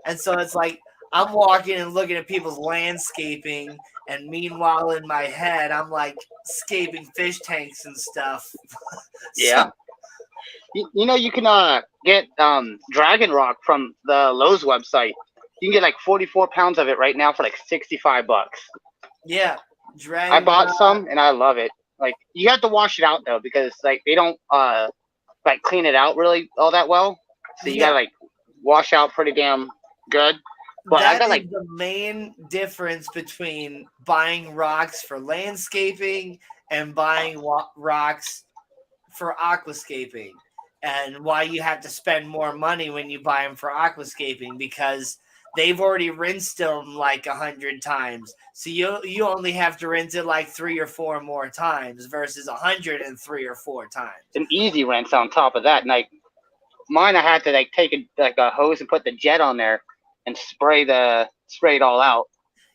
[SPEAKER 1] And so it's like I'm walking and looking at people's landscaping, and meanwhile in my head I'm like scaping fish tanks and stuff.
[SPEAKER 5] Yeah. You know, you can get dragon rock from the Lowe's website. You can get like 44 pounds of it right now for like $65.
[SPEAKER 1] Yeah.
[SPEAKER 5] I bought some and I love it. Like you have to wash it out though, because like they don't like clean it out really all that well. So you gotta like wash out pretty damn good. But
[SPEAKER 1] that
[SPEAKER 5] I got, like,
[SPEAKER 1] is the main difference between buying rocks for landscaping and buying rocks for aquascaping, and why you have to spend more money when you buy them for aquascaping, because they've already rinsed them like 100 times. So you only have to rinse it like 3 or 4 more times versus 103 or 4 times.
[SPEAKER 5] An easy rinse on top of that. And like mine, I had to like take a hose and put the jet on there and spray it all out.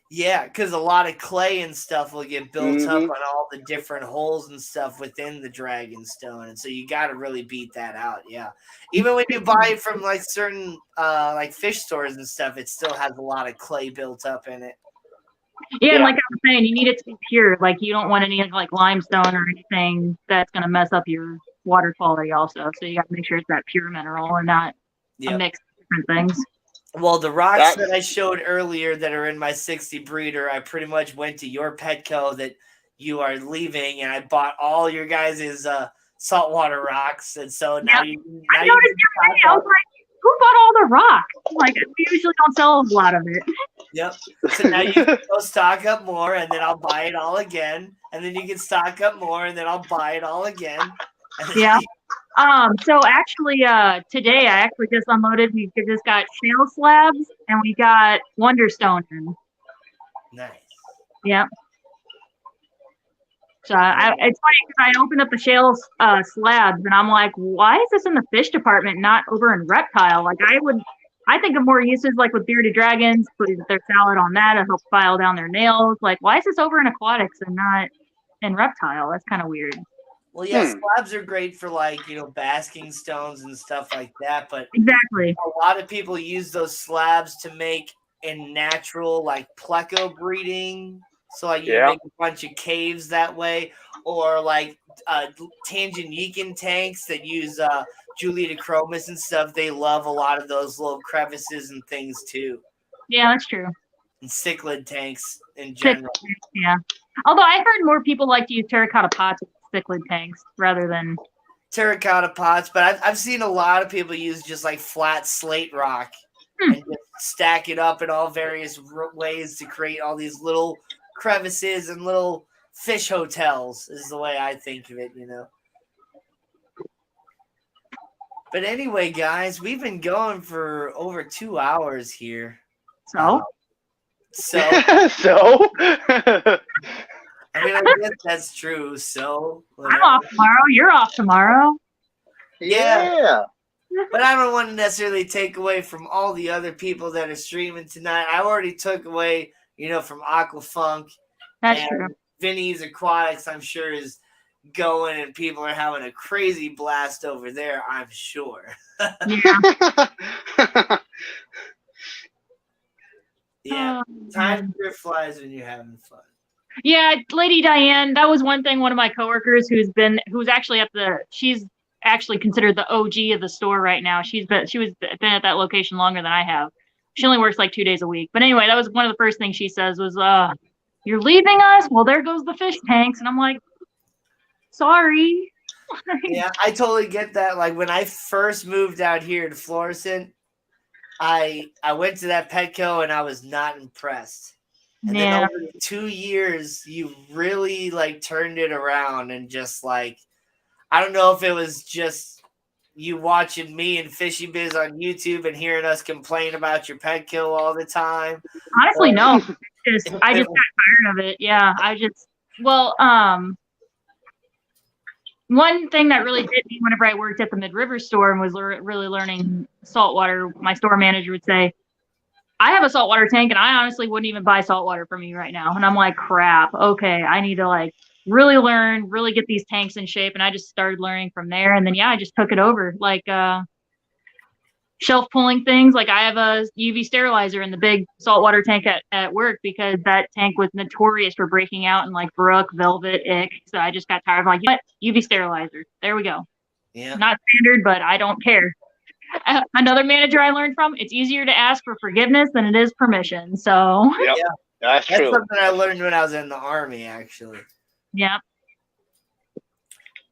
[SPEAKER 1] Yeah, because a lot of clay and stuff will get built up on all the different holes and stuff within the dragon stone, and so you got to really beat that out. Yeah, even when you buy it from like certain like fish stores and stuff, it still has a lot of clay built up in it.
[SPEAKER 4] Yeah, and like I was saying, you need it to be pure. Like you don't want any like limestone or anything that's going to mess up your water quality also. So you got to make sure it's that pure mineral and not a mix of different things.
[SPEAKER 1] Well, the rocks that I showed earlier that are in my 60 breeder, I pretty much went to your Petco that you are leaving, and I bought all your guys' saltwater rocks. And so now
[SPEAKER 4] I noticed I was like, who bought all the rock? Like, we usually don't sell a lot of it.
[SPEAKER 1] Yep. So now you can go stock up more, and then I'll buy it all again. And then you can stock up more, and then I'll buy it all again.
[SPEAKER 4] Yeah. So actually, today I actually just unloaded. We just got shale slabs and we got wonderstone in.
[SPEAKER 1] Nice.
[SPEAKER 4] Yeah. So it's funny because I opened up the shale slabs and I'm like, why is this in the fish department, not over in reptile? Like I think of more uses like with bearded dragons, put their salad on that to help file down their nails. Like, why is this over in aquatics and not in reptile? That's kind of weird.
[SPEAKER 1] Well, yeah, slabs are great for like, you know, basking stones and stuff like that. But
[SPEAKER 4] exactly,
[SPEAKER 1] a lot of people use those slabs to make a natural like pleco breeding. So like you make a bunch of caves that way, or like Tanganyika tanks that use Julidochromis and stuff. They love a lot of those little crevices and things too.
[SPEAKER 4] Yeah, that's true.
[SPEAKER 1] And cichlid tanks in general.
[SPEAKER 4] Yeah. Although I've heard more people like to use terracotta pots with cichlid tanks rather than
[SPEAKER 1] terracotta pots, but I've seen a lot of people use just like flat slate rock and just stack it up in all various ways to create all these little crevices and little fish hotels is the way I think of it, you know. But anyway, guys, we've been going for over 2 hours here.
[SPEAKER 4] So?
[SPEAKER 5] So?
[SPEAKER 1] I mean, I guess that's true. So
[SPEAKER 4] I'm off tomorrow. You're off tomorrow.
[SPEAKER 1] Yeah. But I don't want to necessarily take away from all the other people that are streaming tonight. I already took away, you know, from Aquafunk.
[SPEAKER 4] That's true.
[SPEAKER 1] Vinny's Aquatics, I'm sure, is going and people are having a crazy blast over there, I'm sure. Yeah. Time sure flies when you're having fun.
[SPEAKER 4] Yeah, Lady Diane, that was one thing one of my coworkers she's actually considered the OG of the store right now. She was been at that location longer than I have. She only works like 2 days a week. But anyway, that was one of the first things she says was, you're leaving us? Well, there goes the fish tanks. And I'm like, sorry.
[SPEAKER 1] Yeah, I totally get that. Like when I first moved out here to Florissant, I went to that Petco and I was not impressed. And then over 2 years, you really like turned it around and just like, I don't know if it was just you watching me and Fishy Biz on YouTube and hearing us complain about your Petco all the time.
[SPEAKER 4] Honestly, no. I just got tired of it. Yeah, one thing that really hit me whenever I worked at the Mid-River store and was really learning saltwater, my store manager would say, I have a saltwater tank and I honestly wouldn't even buy saltwater from you right now. And I'm like, crap. Okay, I need to like really learn, really get these tanks in shape. And I just started learning from there. And then, I just took it over. Like shelf pulling things. Like I have a UV sterilizer in the big saltwater tank at work because that tank was notorious for breaking out in like brook, velvet, ick. So I just got tired of like, UV sterilizer. There we go.
[SPEAKER 1] Yeah.
[SPEAKER 4] Not standard, but I don't care. Another manager I learned from, it's easier to ask for forgiveness than it is permission. So
[SPEAKER 5] yeah, that's true.
[SPEAKER 1] That's something I learned when I was in the Army, actually.
[SPEAKER 4] Yeah.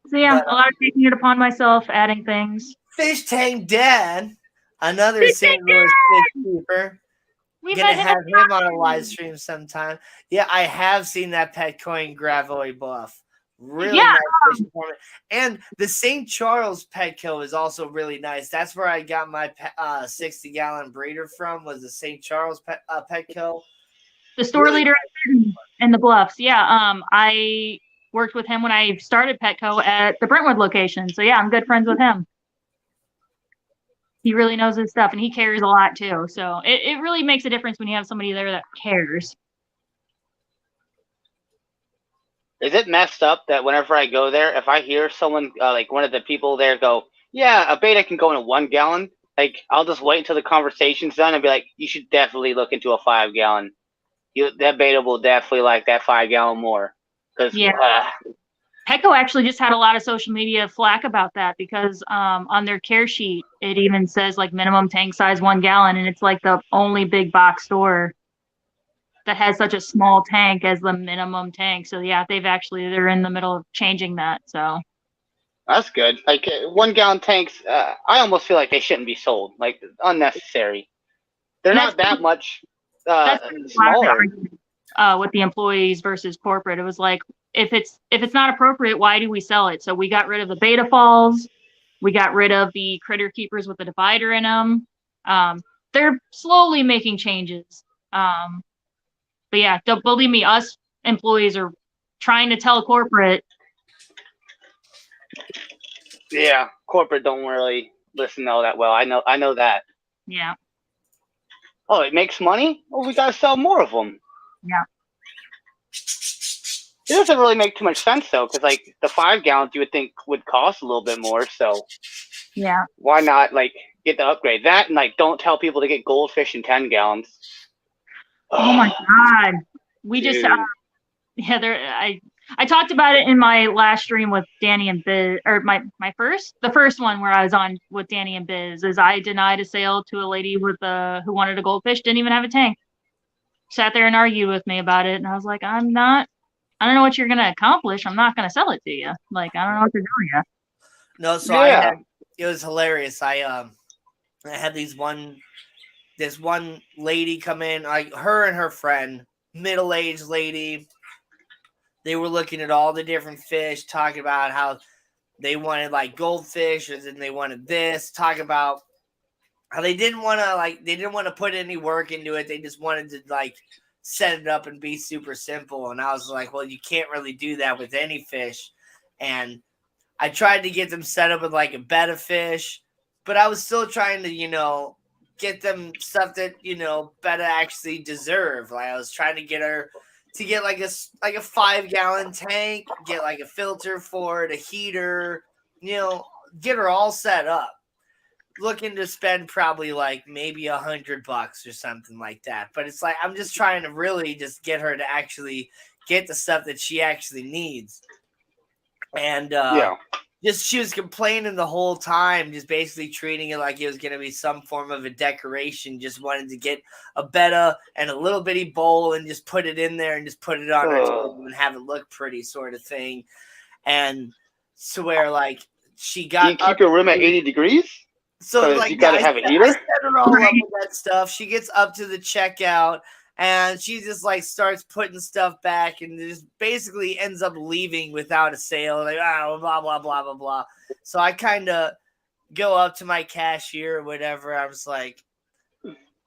[SPEAKER 4] So a lot of taking it upon myself, adding things.
[SPEAKER 1] Fish Tank Dad, another St. Louis fish keeper. Gonna have him on a live stream sometime. Yeah, I have seen that Petco in Gravois Bluff. Really nice fish department. And the St. Charles Petco is also really nice. That's where I got my 60-gallon breeder from, was the St. Charles Petco.
[SPEAKER 4] The store leader in the Bluffs. Yeah, I worked with him when I started Petco at the Brentwood location. So I'm good friends with him. He really knows his stuff and he cares a lot too. So it really makes a difference when you have somebody there that cares.
[SPEAKER 5] Is it messed up that whenever I go there, if I hear someone, like one of the people there go, yeah, a beta can go in a 1 gallon, like I'll just wait until the conversation's done and be like, you should definitely look into a 5 gallon. That beta will definitely like that 5 gallon more.
[SPEAKER 4] Petco actually just had a lot of social media flack about that because on their care sheet, it even says like minimum tank size 1 gallon. And it's like the only big box store that has such a small tank as the minimum tank. So they're in the middle of changing that. So
[SPEAKER 5] that's good. Like 1 gallon tanks, I almost feel like they shouldn't be sold. Like unnecessary. They're not that much smaller.
[SPEAKER 4] With the employees versus corporate, it was like if it's not appropriate, why do we sell it? So we got rid of the beta falls. We got rid of the critter keepers with the divider in them. They're slowly making changes. But yeah, don't believe me, us employees are trying to tell corporate.
[SPEAKER 5] Yeah, corporate don't really listen all that well. I know that.
[SPEAKER 4] Yeah.
[SPEAKER 5] Oh, it makes money? Well, we gotta sell more of them.
[SPEAKER 4] Yeah.
[SPEAKER 5] It doesn't really make too much sense though, because like the 5 gallons you would think would cost a little bit more. So
[SPEAKER 4] Yeah.
[SPEAKER 5] why not like get the upgrade? That and like don't tell people to get goldfish in 10 gallons.
[SPEAKER 4] Oh my God. We just
[SPEAKER 5] Dude.
[SPEAKER 4] yeah, I talked about it in my last stream with Danny and Biz, or the first one where I was on with Danny and Biz, is I denied a sale to a lady who wanted a goldfish, didn't even have a tank. Sat there and argued with me about it, and I was like, I don't know what you're gonna accomplish. I'm not gonna sell it to you. Like, I don't know what to do yet.
[SPEAKER 1] No, so
[SPEAKER 5] Yeah.
[SPEAKER 1] it was hilarious. I had this one lady come in, like her and her friend, middle-aged lady. They were looking at all the different fish, talking about how they wanted like goldfish, and then they wanted this, talking about how they didn't want to put any work into it. They just wanted to like set it up and be super simple. And I was like, well, you can't really do that with any fish. And I tried to get them set up with like a betta fish, but I was still trying to, get them stuff that, betta actually deserve. Like I was trying to get her to get like a 5-gallon tank, get like a filter for it, a heater, get her all set up. Looking to spend probably like maybe $100 or something like that. But it's like, I'm just trying to really just get her to actually get the stuff that she actually needs. And she was complaining the whole time, just basically treating it like it was going to be some form of a decoration. Just wanted to get a betta and a little bitty bowl and just put it in there and just put it on her table and have it look pretty, sort of thing. And swear, like, she got.
[SPEAKER 5] Do you keep your room at 80 degrees?
[SPEAKER 1] So like,
[SPEAKER 5] you gotta have a heater.
[SPEAKER 1] I set her all up with that stuff. She gets up to the checkout and she just like starts putting stuff back and just basically ends up leaving without a sale. Like, blah blah blah blah blah. So I kind of go up to my cashier or whatever. I was like,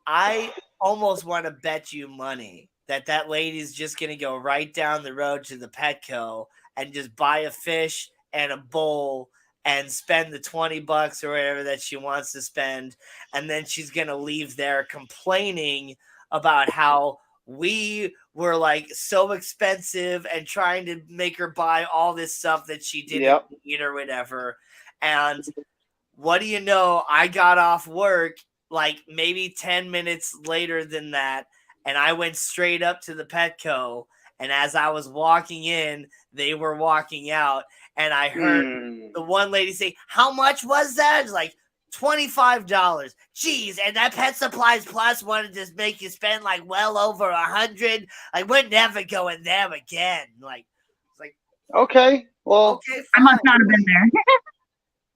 [SPEAKER 1] I almost want to bet you money that lady's just gonna go right down the road to the Petco and just buy a fish and a bowl and spend the $20 or whatever that she wants to spend. And then she's going to leave there complaining about how we were like so expensive and trying to make her buy all this stuff that she didn't need or whatever. And what do you know? I got off work like maybe 10 minutes later than that. And I went straight up to the Petco. And as I was walking in, they were walking out. And I heard the one lady say, how much was that? It's like $25. Jeez, and that Pet Supplies Plus wanted to make you spend like well over $100. Like, we're never going there again. Like, it's like,
[SPEAKER 5] okay, well,
[SPEAKER 1] okay,
[SPEAKER 4] I must not have been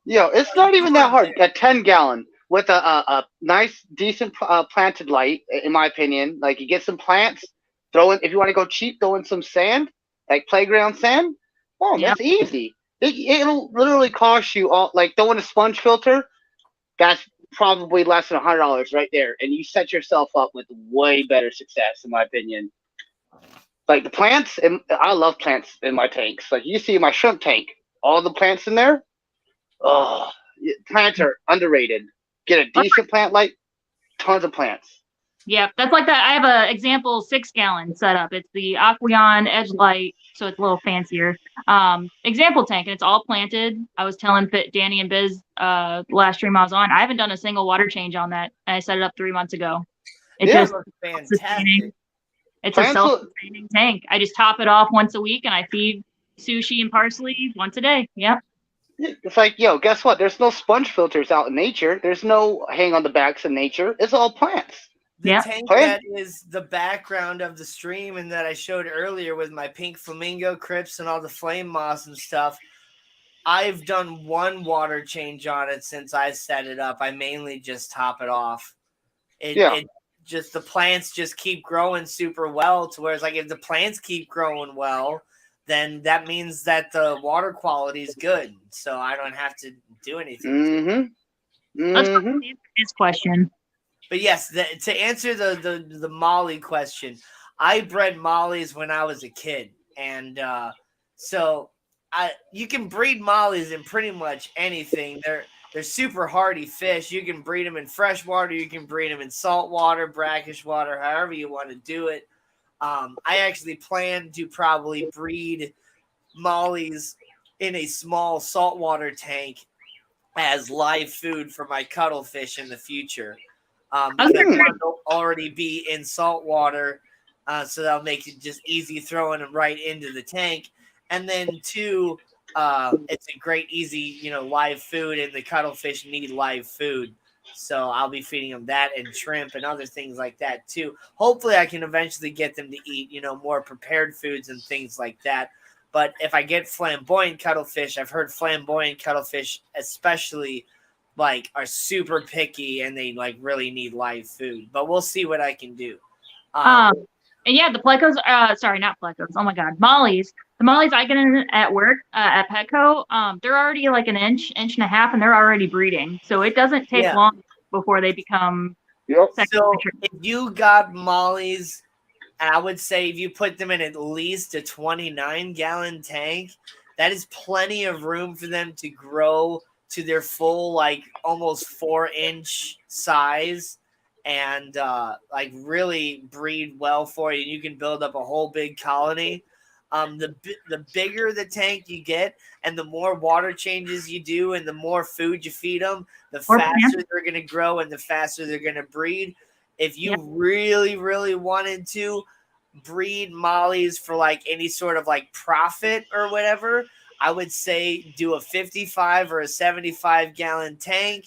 [SPEAKER 4] there.
[SPEAKER 5] It's not even that hard. A 10-gallon with a nice, decent planted light, in my opinion. Like, you get some plants, throw in, if you want to go cheap, throw in some sand, like playground sand. Oh, that's easy. It'll literally cost you all, like throwing a sponge filter. That's probably less than $100 right there, and you set yourself up with way better success, in my opinion. Like the plants, and I love plants in my tanks. Like you see my shrimp tank, all the plants in there. Oh, plants are underrated. Get a decent plant light, tons of plants.
[SPEAKER 4] Yeah, that's like that. I have a example 6-gallon setup. It's the Aqueon Edge Light, so it's a little fancier. Example tank, and it's all planted. I was telling Danny and Biz last stream I was on, I haven't done a single water change on that, and I set it up 3 months ago. It's just
[SPEAKER 1] fantastic.
[SPEAKER 4] It's a self-sustaining tank. I just top it off once a week, and I feed sushi and parsley once a day. Yeah.
[SPEAKER 5] It's like, guess what? There's no sponge filters out in nature. There's no hang on the backs in nature. It's all plants.
[SPEAKER 1] The tank that is the background of the stream and that I showed earlier with my pink flamingo crypts and all the flame moss and stuff, I've done one water change on it since I set it up. I mainly just top it off. It just, the plants just keep growing super well to where it's like, if the plants keep growing well, then that means that the water quality is good. So I don't have to do anything.
[SPEAKER 4] Let's go to his question.
[SPEAKER 1] But yes, to answer the Molly question, I bred mollies when I was a kid, and so you can breed mollies in pretty much anything. They're super hardy fish. You can breed them in fresh water. You can breed them in salt water, brackish water, however you want to do it. I actually plan to probably breed mollies in a small saltwater tank as live food for my cuttlefish in the future. Because one will already be in salt water, so that'll make it just easy throwing them right into the tank. And then two, it's a great, easy, live food, and the cuttlefish need live food. So I'll be feeding them that and shrimp and other things like that too. Hopefully I can eventually get them to eat, more prepared foods and things like that. But if I get flamboyant cuttlefish, I've heard flamboyant cuttlefish especially are super picky and they really need live food. But we'll see what I can do.
[SPEAKER 4] And yeah, the plecos, sorry, not plecos. Oh my God, mollies. The mollies I get in at work at Petco, they're already an inch and a half, and they're already breeding. So it doesn't take long before they become.
[SPEAKER 1] So if you got mollies, I would say if you put them in at least a 29-gallon tank, that is plenty of room for them to grow to their full, almost 4-inch size and, really breed well for you. You can build up a whole big colony. The bigger the tank you get and the more water changes you do and the more food you feed them, the faster they're going to grow and the faster they're going to breed. If you really, really wanted to breed mollies for any sort of profit or whatever, I would say do a 55 or a 75-gallon tank.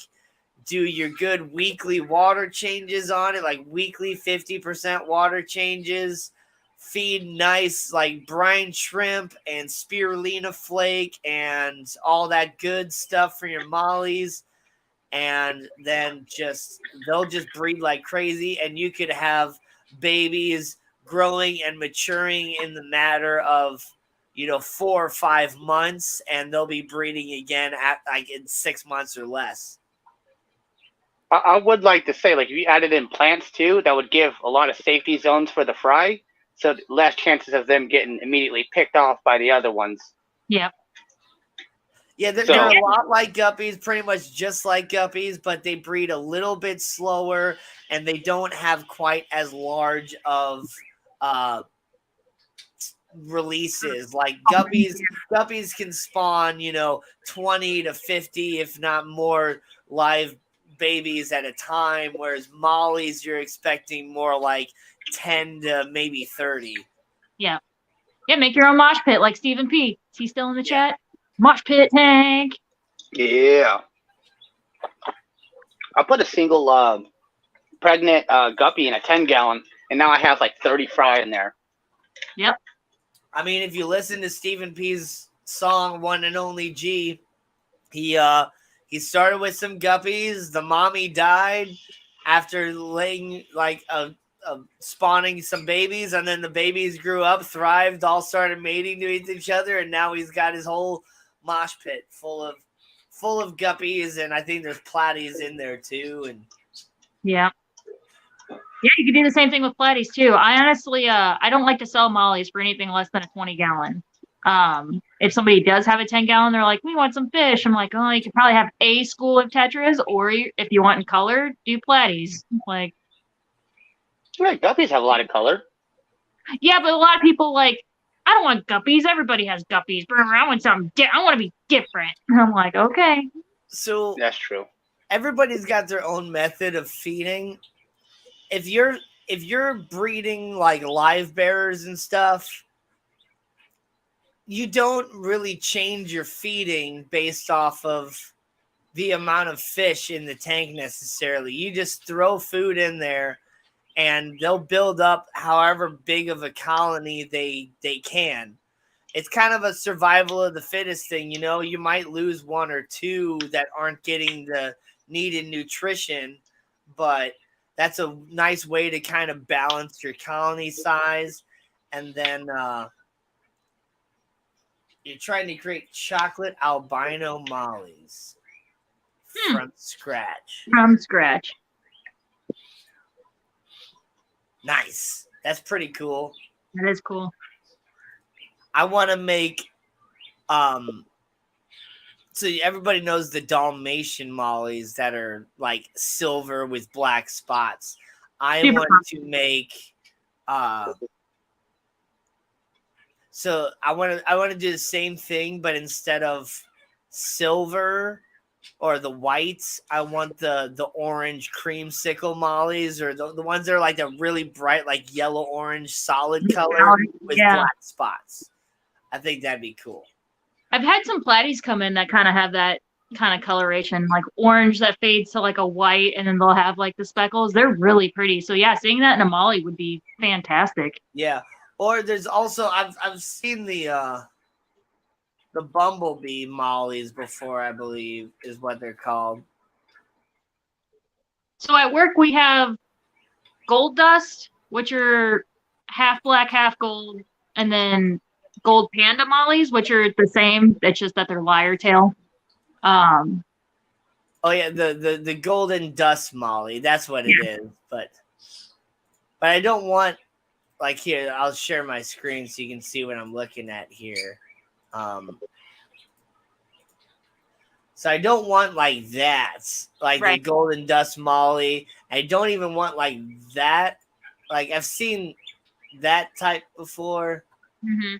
[SPEAKER 1] Do your good weekly water changes on it, weekly 50% water changes. Feed nice brine shrimp and spirulina flake and all that good stuff for your mollies. And then they'll just breed like crazy, and you could have babies growing and maturing in the matter of 4 or 5 months, and they'll be breeding again at in 6 months or less.
[SPEAKER 5] I would like to say, if you added in plants too, that would give a lot of safety zones for the fry, so less chances of them getting immediately picked off by the other ones.
[SPEAKER 4] Yeah.
[SPEAKER 1] Yeah, they're a lot like guppies, pretty much just like guppies, but they breed a little bit slower, and they don't have quite as large of releases. Guppies can spawn, 20 to 50, if not more, live babies at a time, whereas mollies, you're expecting more 10 to maybe 30.
[SPEAKER 4] Yeah. Yeah, make your own mosh pit like Stephen P. Is he still in the chat? Mosh pit tank.
[SPEAKER 5] Yeah. I put a single pregnant guppy in a 10-gallon, and now I have 30 fry in there.
[SPEAKER 4] Yep.
[SPEAKER 1] I mean, if you listen to Stephen P's song "One and Only G," he started with some guppies. The mommy died after laying spawning some babies, and then the babies grew up, thrived, all started mating to each other, and now he's got his whole mosh pit full of guppies, and I think there's platies in there too. And
[SPEAKER 4] yeah, you can do the same thing with platies too. I honestly, I don't like to sell mollies for anything less than a 20-gallon. If somebody does have a 10-gallon, they're like, we want some fish. I'm like, oh, you could probably have a school of tetras, or if you want in color, do platies. Right,
[SPEAKER 5] guppies have a lot of color.
[SPEAKER 4] Yeah, but a lot of people I don't want guppies. Everybody has guppies. But I want something. I want to be different. And I'm like, okay.
[SPEAKER 1] So
[SPEAKER 5] that's true.
[SPEAKER 1] Everybody's got their own method of feeding. If you're breeding live bearers and stuff, you don't really change your feeding based off of the amount of fish in the tank necessarily. You just throw food in there, and they'll build up however big of a colony they can. It's kind of a survival of the fittest thing. You might lose one or two that aren't getting the needed nutrition, but that's a nice way to kind of balance your colony size. And then you're trying to create chocolate albino mollies from scratch.
[SPEAKER 4] From scratch.
[SPEAKER 1] Nice. That's pretty cool.
[SPEAKER 4] That is cool.
[SPEAKER 1] I want to make so everybody knows the Dalmatian mollies that are like silver with black spots. I
[SPEAKER 4] Super
[SPEAKER 1] want to make so I want to do the same thing, but instead of silver or the whites, I want the orange creamsicle mollies, or the ones that are like the really bright, like yellow orange solid color with black spots. I think that'd be cool.
[SPEAKER 4] I've had some platies come in that kind of have that kind of coloration, like orange that fades to like a white, and then they'll have like the speckles. They're really pretty. So yeah, seeing that in a molly would be fantastic.
[SPEAKER 1] Yeah. Or there's also I've seen the bumblebee mollies before, I believe is what they're called.
[SPEAKER 4] So at work we have gold dust, which are half black, half gold, and then gold panda mollies, which are the same. It's just that they're lyre tail.
[SPEAKER 1] Oh yeah, the golden dust molly. That's what it is. But I don't want, like, here, I'll share my screen so you can see what I'm looking at here. So I don't want like that, like the golden dust molly. I don't even want like that. Like I've seen that type before.
[SPEAKER 4] Mm-hmm.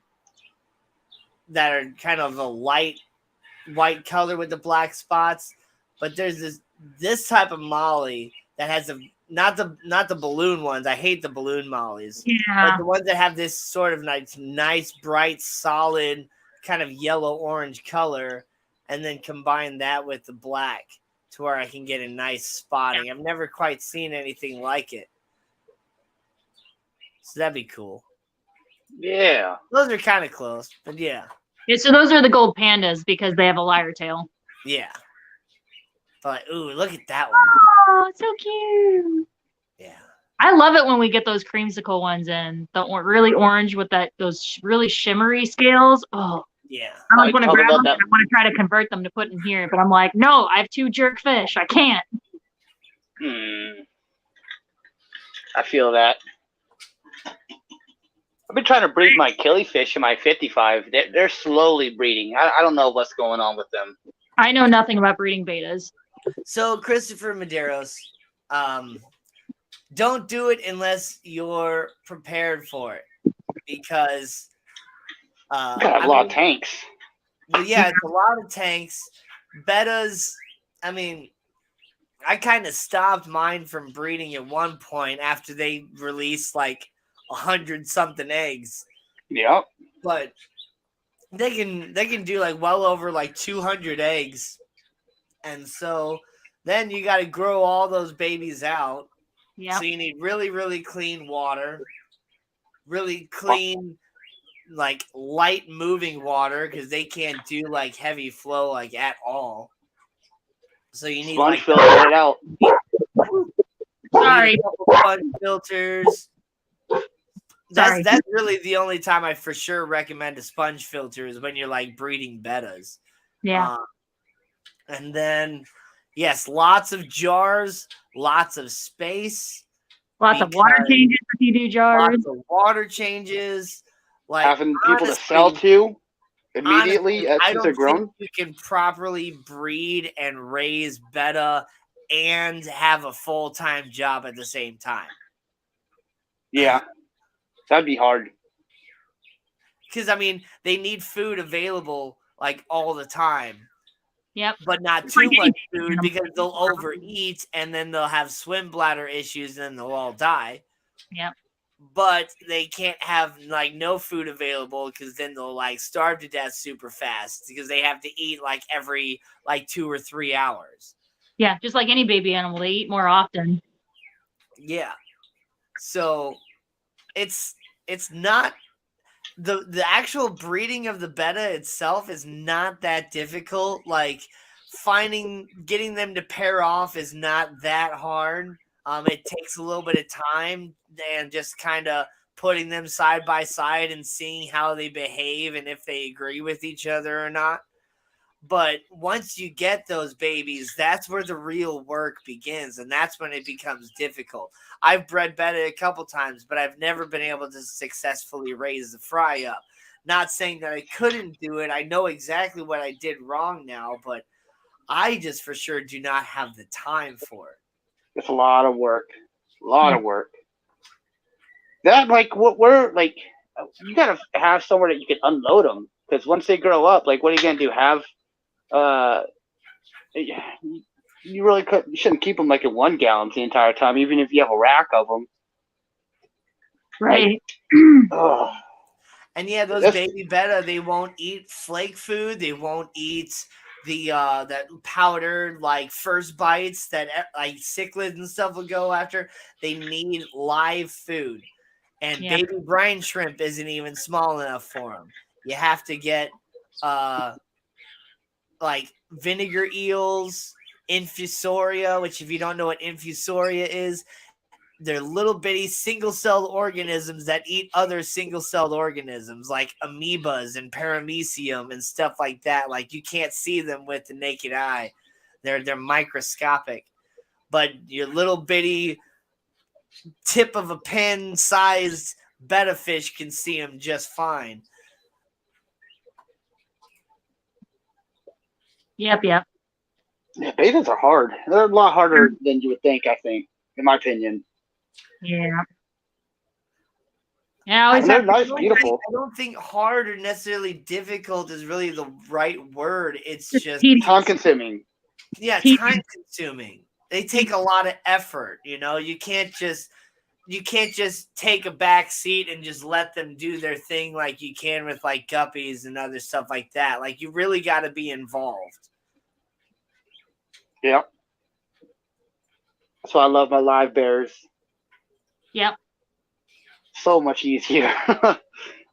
[SPEAKER 1] That are kind of a light white color with the black spots. But there's this type of molly that has not the balloon ones. I hate the balloon mollies.
[SPEAKER 4] Yeah.
[SPEAKER 1] But the ones that have this sort of nice bright, solid kind of yellow orange color, and then combine that with the black to where I can get a nice spotting. I've never quite seen anything like it. So that'd be cool.
[SPEAKER 5] Yeah.
[SPEAKER 1] Those are kind of close, but yeah.
[SPEAKER 4] Yeah, so those are the gold pandas because they have a lyre tail.
[SPEAKER 1] Yeah. But ooh, look at that one.
[SPEAKER 4] Oh, it's so cute.
[SPEAKER 1] Yeah.
[SPEAKER 4] I love it when we get those creamsicle ones in. The really orange with those really shimmery scales. Oh.
[SPEAKER 1] Yeah.
[SPEAKER 4] I want to grab them. I want to try to convert them to put in here, but I'm like, no, I have 2 jerk fish. I can't.
[SPEAKER 5] I feel that. I've been trying to breed my killifish in my 55. They're slowly breeding. I don't know what's going on with them.
[SPEAKER 4] I know nothing about breeding betas.
[SPEAKER 1] So, Christopher Medeiros, don't do it unless you're prepared for it, because
[SPEAKER 5] got a lot of tanks.
[SPEAKER 1] Well, yeah, it's a lot of tanks. Betas, I mean, I kind of stopped mine from breeding at one point after they released like 100-something eggs.
[SPEAKER 5] Yep.
[SPEAKER 1] But they can do like well over like 200 eggs. And so then you got to grow all those babies out.
[SPEAKER 4] Yeah.
[SPEAKER 1] So you need really, really clean water, really clean, like light moving water, because they can't do like heavy flow like at all. So you need
[SPEAKER 5] sponge
[SPEAKER 1] like
[SPEAKER 5] filter it out.
[SPEAKER 4] Sorry.
[SPEAKER 1] Sponge filters. That's really the only time I for sure recommend a sponge filter is when you're like breeding betas.
[SPEAKER 4] Yeah.
[SPEAKER 1] And then, yes, lots of jars, lots of space.
[SPEAKER 4] Lots of water changes if you do jars.
[SPEAKER 1] Lots of water changes. Like
[SPEAKER 5] having people to sell to immediately
[SPEAKER 1] honestly,
[SPEAKER 5] as they're grown.
[SPEAKER 1] You can properly breed and raise beta and have a full-time job at the same time.
[SPEAKER 5] Yeah, that'd be hard.
[SPEAKER 1] Because, I mean, they need food available, like, all the time.
[SPEAKER 4] Yep.
[SPEAKER 1] But not too much food because they'll overeat and then they'll have swim bladder issues and then they'll all die.
[SPEAKER 4] Yep.
[SPEAKER 1] But they can't have, like, no food available because then they'll, like, starve to death super fast because they have to eat, like, every, like, 2 or 3 hours.
[SPEAKER 4] Yeah, just like any baby animal, they eat more often.
[SPEAKER 1] Yeah. So it's not the actual breeding of the beta itself is not that difficult. Like getting them to pair off is not that hard. It takes a little bit of time and just kind of putting them side by side and seeing how they behave and if they agree with each other or not. But once you get those babies, that's where the real work begins, and that's when it becomes difficult. I've bred Betta a couple times, but I've never been able to successfully raise the fry up. Not saying that I couldn't do it. I know exactly what I did wrong now, but I just for sure do not have the time for it.
[SPEAKER 5] It's a lot of work. A lot of work. That, like, what we're, like, you gotta have somewhere that you can unload them. Because once they grow up, like, what are you gonna do? You really you shouldn't keep them, like, in 1 gallons the entire time, even if you have a rack of them.
[SPEAKER 4] Right.
[SPEAKER 5] Ugh.
[SPEAKER 1] And yeah, those baby Betta, they won't eat flake food. They won't eat the that powdered like first bites that like cichlids and stuff will go after. They need live food, and baby brine shrimp isn't even small enough for them. You have to get like vinegar eels, infusoria, which if you don't know what infusoria is, they're little bitty single-celled organisms that eat other single-celled organisms like amoebas and paramecium and stuff like that. Like you can't see them with the naked eye. They're microscopic. But your little bitty tip of a pen sized betta fish can see them just fine.
[SPEAKER 4] Yep.
[SPEAKER 5] Yeah, bettas are hard. They're a lot harder than you would think, I think, in my opinion.
[SPEAKER 4] Yeah. Yeah,
[SPEAKER 5] they're nice, beautiful.
[SPEAKER 1] I don't think hard or necessarily difficult is really the right word. It's just
[SPEAKER 5] time consuming.
[SPEAKER 1] Yeah, time consuming. They take a lot of effort. You know, you can't just take a back seat and just let them do their thing like you can with like guppies and other stuff like that. Like you really got to be involved.
[SPEAKER 5] Yep. That's why I love my live bears.
[SPEAKER 4] Yep.
[SPEAKER 5] So much easier. Well,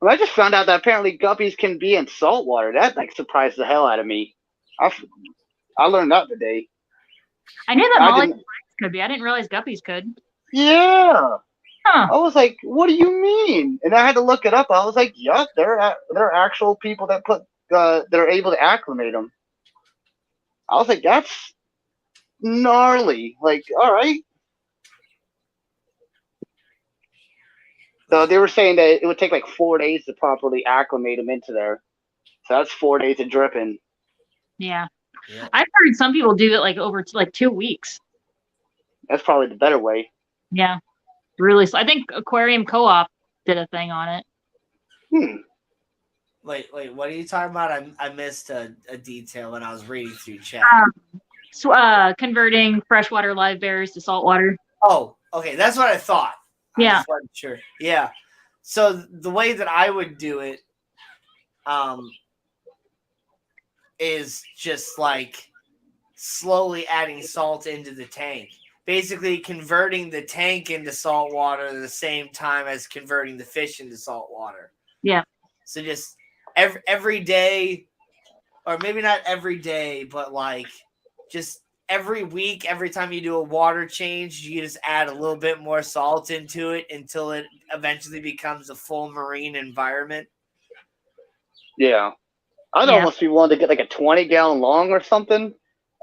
[SPEAKER 5] I just found out that apparently guppies can be in salt water. That like surprised the hell out of me. I learned that today.
[SPEAKER 4] I knew that mollusks could be. I didn't realize guppies could.
[SPEAKER 5] Yeah.
[SPEAKER 4] Huh.
[SPEAKER 5] I was like, what do you mean? And I had to look it up. I was like, yeah, there are actual people that that are able to acclimate them. I was like, that's gnarly. Like, all right. So they were saying that it would take like 4 days to properly acclimate them into there. So that's 4 days of dripping.
[SPEAKER 4] Yeah. I've heard some people do it like over like 2 weeks.
[SPEAKER 5] That's probably the better way.
[SPEAKER 4] Yeah. Really. I think Aquarium Co-op did a thing on it.
[SPEAKER 1] Wait, what are you talking about? I missed a detail when I was reading through chat.
[SPEAKER 4] Converting freshwater live bears to saltwater.
[SPEAKER 1] Oh, okay. That's what I thought.
[SPEAKER 4] Yeah.
[SPEAKER 1] I just wasn't sure. Yeah. So the way that I would do it is just like slowly adding salt into the tank. Basically converting the tank into salt water at the same time as converting the fish into salt water.
[SPEAKER 4] Yeah.
[SPEAKER 1] So just every day, or maybe not every day, but like just every week, every time you do a water change, you just add a little bit more salt into it until it eventually becomes a full marine environment.
[SPEAKER 5] Yeah. I'd almost be willing to get like a 20-gallon long or something.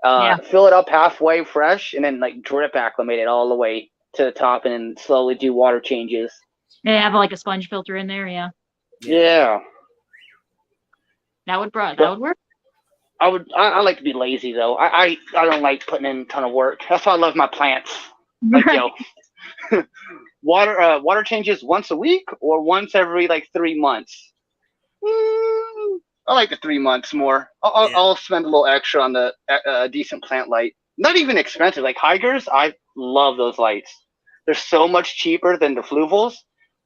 [SPEAKER 5] Fill it up halfway fresh and then like drip acclimate it all the way to the top and then slowly do water changes.
[SPEAKER 4] Yeah, have like a sponge filter in there.
[SPEAKER 5] Yeah.
[SPEAKER 4] That would work.
[SPEAKER 5] I like to be lazy though. I don't like putting in a ton of work. That's why I love my plants. Like water changes once a week or once every like 3 months. I like the 3 months more. I'll spend a little extra on the decent plant light. Not even expensive. Like Hygers, I love those lights. They're so much cheaper than the fluvels,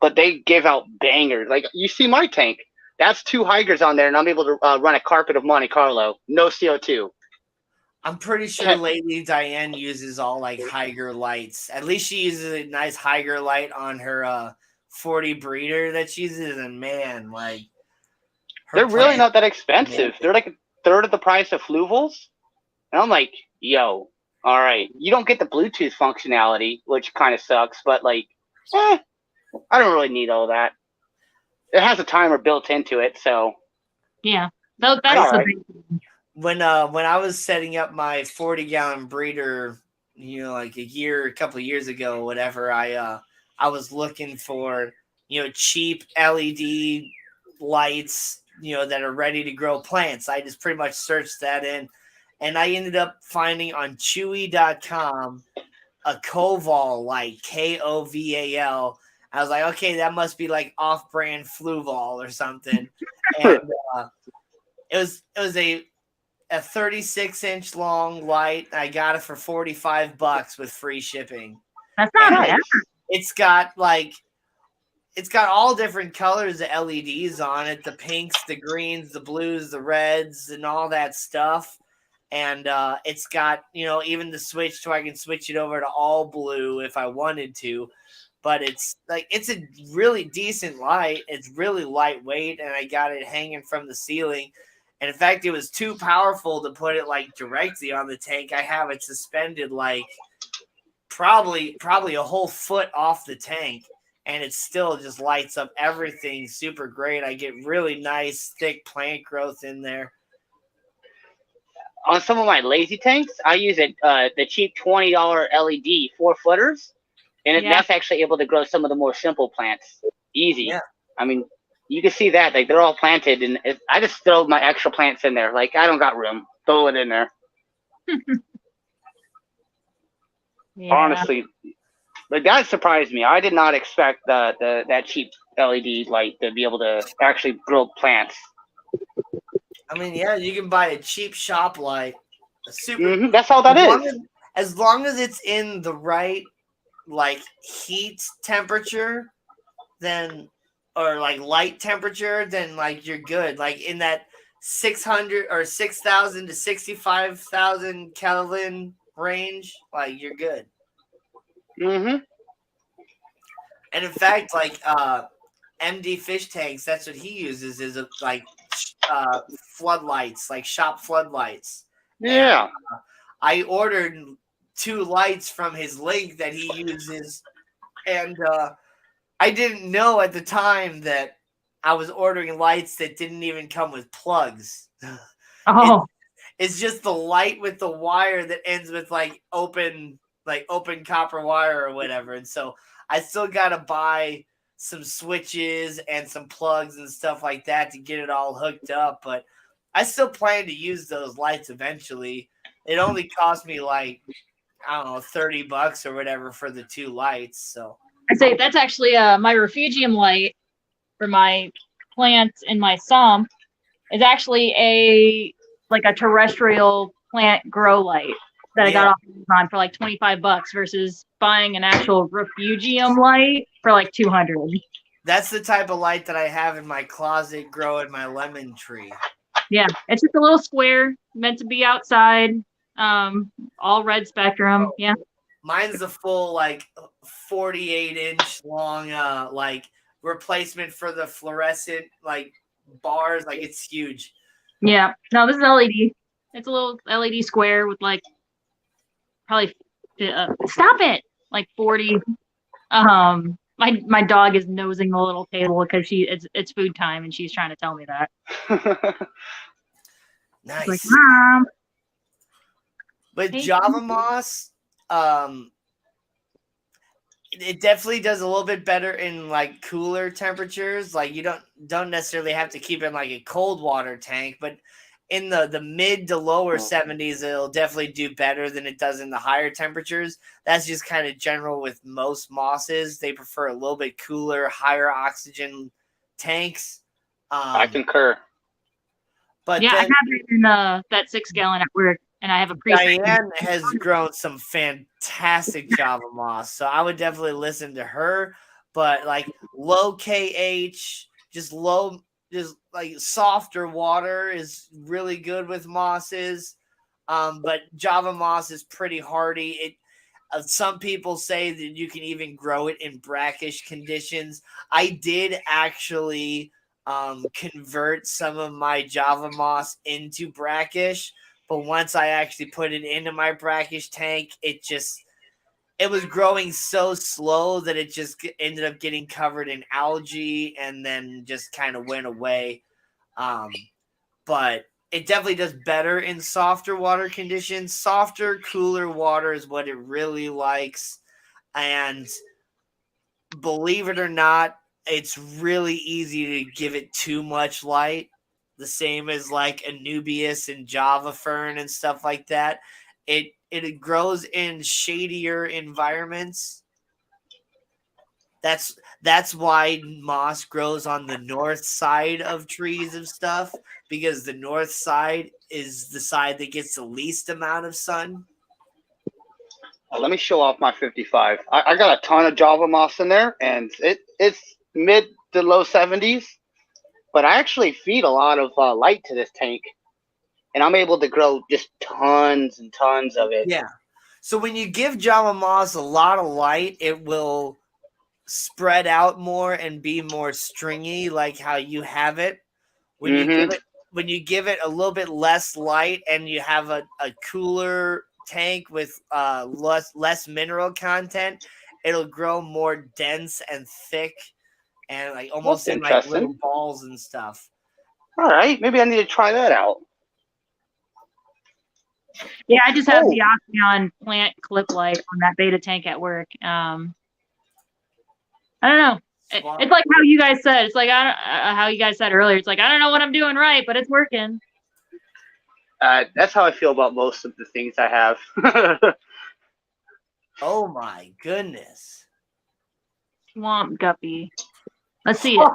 [SPEAKER 5] but they give out bangers. Like you see my tank. That's 2 Hygers on there, and I'm able to run a carpet of Monte Carlo. No CO2.
[SPEAKER 1] I'm pretty sure Lady Diane uses all like Hyger lights. At least she uses a nice Hyger light on her 40 breeder that she uses, and man, like
[SPEAKER 5] they're really not that expensive. They're like a third of the price of fluvels. And I'm like, yo, all right. You don't get the Bluetooth functionality, which kind of sucks, but like, I don't really need all that. It has a timer built into it, so.
[SPEAKER 4] Yeah. That's
[SPEAKER 1] right.
[SPEAKER 4] the big thing.
[SPEAKER 1] when I was setting up my 40-gallon breeder, like a couple of years ago, whatever, I was looking for, cheap LED lights, that are ready to grow plants. I just pretty much searched that in, and I ended up finding on Chewy.com a Koval light, Koval. I was like, okay, that must be like off-brand Fluval or something. And it was a 36-inch long light. I got it for $45 with free shipping.
[SPEAKER 4] That's not
[SPEAKER 1] And
[SPEAKER 4] bad.
[SPEAKER 1] it's got all different colors of LEDs on it, the pinks, the greens, the blues, the reds, and all that stuff. And it's got, even the switch so I can switch it over to all blue if I wanted to. But it's a really decent light. It's really lightweight, and I got it hanging from the ceiling. And in fact, it was too powerful to put it directly on the tank. I have it suspended probably a whole foot off the tank, and it still just lights up everything super great. I get really nice thick plant growth in there.
[SPEAKER 5] On some of my lazy tanks, I use the cheap $20 LED 4-footers, and that's actually able to grow some of the more simple plants easy.
[SPEAKER 1] Yeah.
[SPEAKER 5] I mean, you can see that they're all planted, and I just throw my extra plants in there. I don't got room, throw it in there.
[SPEAKER 4] Yeah.
[SPEAKER 5] Honestly, that surprised me. I did not expect that cheap LED light to be able to actually grow plants.
[SPEAKER 1] I mean, yeah, you can buy a cheap shop light.
[SPEAKER 5] That's all that is.
[SPEAKER 1] As long as it's in the right heat temperature, or light temperature, then you're good. In that 600 or 6,000 to 65,000 Kelvin range, you're good. And in fact, MD fish tanks, that's what he uses, is floodlights, shop floodlights.
[SPEAKER 5] Yeah.
[SPEAKER 1] And, I ordered 2 lights from his link that he uses, and I didn't know at the time that I was ordering lights that didn't even come with plugs.
[SPEAKER 4] Oh.
[SPEAKER 1] It's just the light with the wire that ends with open copper wire or whatever. And so I still got to buy some switches and some plugs and stuff like that to get it all hooked up. But I still plan to use those lights eventually. It only cost me I don't know, $30 or whatever for the 2 lights. So
[SPEAKER 4] I say that's actually my refugium light for my plants in my sump is actually a terrestrial plant grow light that I got off Amazon for $25 versus buying an actual refugium light for $200.
[SPEAKER 1] That's the type of light that I have in my closet growing my lemon tree.
[SPEAKER 4] Yeah, it's just a little square meant to be outside, all red spectrum. Yeah.
[SPEAKER 1] Mine's the full 48-inch long replacement for the fluorescent bars. It's huge.
[SPEAKER 4] Yeah. No, this is LED. It's a little LED square with probably stop it 40. My dog is nosing the little table because it's food time and she's trying to tell me that.
[SPEAKER 1] Nice.
[SPEAKER 4] Mom.
[SPEAKER 1] But Java moss, it definitely does a little bit better in cooler temperatures. You don't necessarily have to keep it in a cold water tank, but in the mid to lower 70s, it'll definitely do better than it does in the higher temperatures. That's just kind of general with most mosses. They prefer a little bit cooler, higher oxygen tanks.
[SPEAKER 5] I concur.
[SPEAKER 4] But yeah, I have it in that 6-gallon at work, and I have a
[SPEAKER 1] Diane has grown some fantastic Java moss, so I would definitely listen to her. But low KH, just softer water is really good with mosses. But Java moss is pretty hardy. Some people say that you can even grow it in brackish conditions. I did actually convert some of my Java moss into brackish, but once I actually put it into my brackish tank, it was growing so slow that it just ended up getting covered in algae and then just kind of went away. But it definitely does better in softer water conditions. Softer, cooler water is what it really likes. And believe it or not, it's really easy to give it too much light. The same as like Anubias and Java Fern and stuff like that. It grows in shadier environments. That's why moss grows on the north side of trees and stuff, because the north side is the side that gets the least amount of sun.
[SPEAKER 5] Let me show off my 55. I got a ton of Java moss in there, and it's mid to low 70s. But I actually feed a lot of light to this tank, and I'm able to grow just tons and tons of it.
[SPEAKER 1] Yeah. So when you give Java moss a lot of light, it will spread out more and be more stringy, like how you have it. When you give it a little bit less light and you have a cooler tank with less mineral content, it'll grow more dense and thick and like almost in like little balls and stuff.
[SPEAKER 5] All right, maybe I need to try that out.
[SPEAKER 4] Yeah, I just have the Oxeon plant clip light on that beta tank at work. I don't know. It's like how you guys said. It's like how you guys said earlier. It's like I don't know what I'm doing right, but it's working.
[SPEAKER 5] That's how I feel about most of the things I have.
[SPEAKER 1] Oh my goodness!
[SPEAKER 4] Swamp guppy. Let's see it.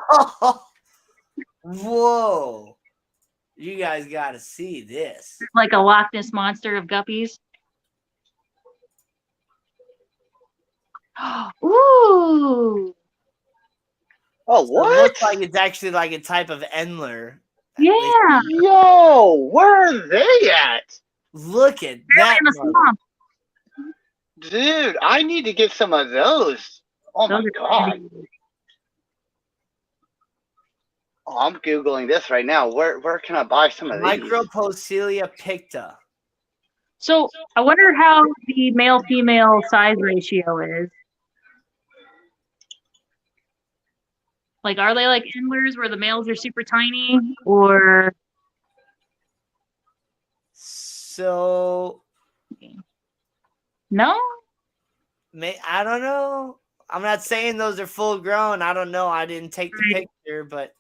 [SPEAKER 1] Whoa! You guys got to see this.
[SPEAKER 4] It's like a Loch Ness monster of guppies. Ooh.
[SPEAKER 5] Oh, what?
[SPEAKER 1] It looks like it's actually like a type of Endler.
[SPEAKER 4] Yeah.
[SPEAKER 5] Yo, where are they at?
[SPEAKER 1] Look at that.
[SPEAKER 4] In the swamp.
[SPEAKER 5] Dude, I need to get some of those. Oh my god. Oh, I'm Googling this right now. Where can I buy some of these?
[SPEAKER 1] Micropoecilia picta.
[SPEAKER 4] So I wonder how the male-female size ratio is. Like, are they like Endlers where the males are super tiny, or?
[SPEAKER 1] So,
[SPEAKER 4] no?
[SPEAKER 1] I don't know. I'm not saying those are full grown. I don't know. I didn't take the picture, but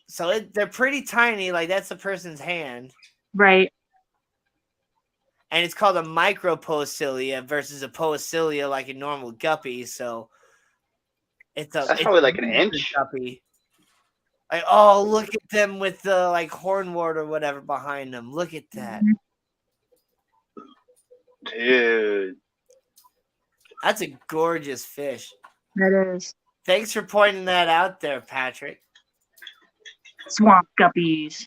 [SPEAKER 1] so they're pretty tiny. Like that's a person's hand,
[SPEAKER 4] right?
[SPEAKER 1] And it's called a micropoecilia versus a poecilia like a normal guppy. So
[SPEAKER 5] that's probably like an inch.
[SPEAKER 1] Guppy. Like, oh, look at them with the like hornwort or whatever behind them. Look at that.
[SPEAKER 5] Dude.
[SPEAKER 1] That's a gorgeous fish.
[SPEAKER 4] That is.
[SPEAKER 1] Thanks for pointing that out there, Patrick.
[SPEAKER 4] Swamp guppies.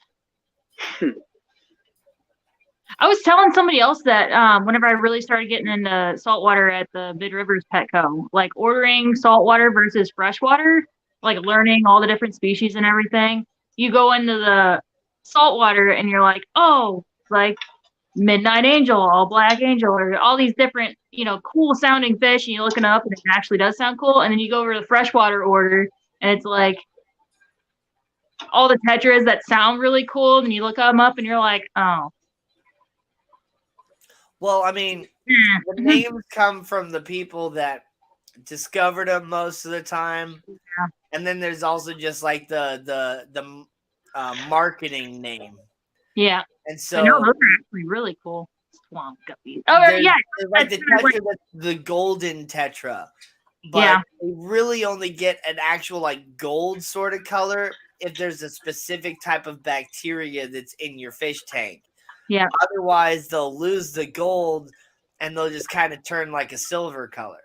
[SPEAKER 4] I was telling somebody else that whenever I really started getting into saltwater at the Mid Rivers Petco, like ordering saltwater versus freshwater, like learning all the different species and everything, you go into the saltwater and you're like, oh, like Midnight Angel, All Black Angel, or all these different, cool sounding fish, and you look it up and it actually does sound cool. And then you go over to the freshwater order and it's like all the tetras that sound really cool, and you look them up and you're like, oh.
[SPEAKER 1] Well, I mean, the names come from the people that discovered them most of the time.
[SPEAKER 4] Yeah.
[SPEAKER 1] And then there's also just like the marketing name.
[SPEAKER 4] Yeah.
[SPEAKER 1] And so
[SPEAKER 4] those are actually really cool. Swamp guppies. Oh, yeah.
[SPEAKER 1] There's like the tetra, the golden tetra. But they really only get an actual like gold sort of color if there's a specific type of bacteria that's in your fish tank.
[SPEAKER 4] Yeah.
[SPEAKER 1] Otherwise, they'll lose the gold and they'll just kind of turn like a silver color.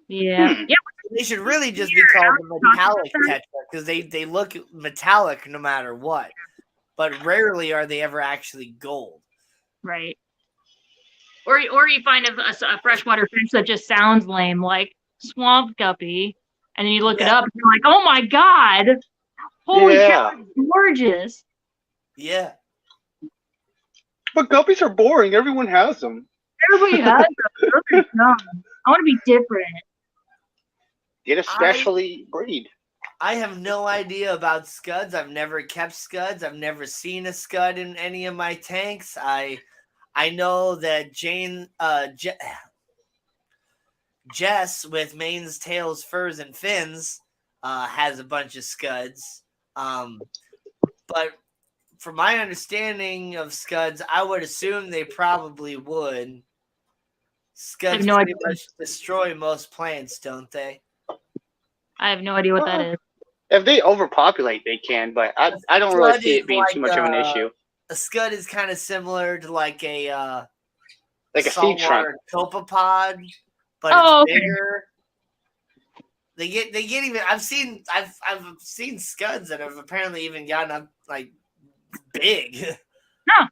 [SPEAKER 4] Yeah. Yeah.
[SPEAKER 1] They should really just be called the metallic tetra because they look metallic no matter what. But rarely are they ever actually gold.
[SPEAKER 4] Right. Or you find a freshwater fish that just sounds lame, like swamp guppy, and then you look it up and you're like, oh my god, holy cow, it's gorgeous.
[SPEAKER 1] Yeah.
[SPEAKER 5] But guppies are boring. Everyone has them.
[SPEAKER 4] Everybody has them. Those are dumb. I want to be different.
[SPEAKER 5] Get a specially breed.
[SPEAKER 1] I have no idea about scuds. I've never kept scuds. I've never seen a scud in any of my tanks. I know that Jess with manes, tails, furs, and fins has a bunch of scuds. But from my understanding of scuds, I would assume they probably would. Scuds
[SPEAKER 4] no
[SPEAKER 1] pretty
[SPEAKER 4] idea.
[SPEAKER 1] much destroy most plants, don't they?
[SPEAKER 4] I have no idea what that is.
[SPEAKER 5] If they overpopulate, they can, but I don't really see it being too much of an issue.
[SPEAKER 1] A scud is kind of similar to like a
[SPEAKER 5] sea shrimp.
[SPEAKER 1] copepod, but it's bigger. They get even. I've seen scuds that have apparently even gotten up like big.
[SPEAKER 4] Huh.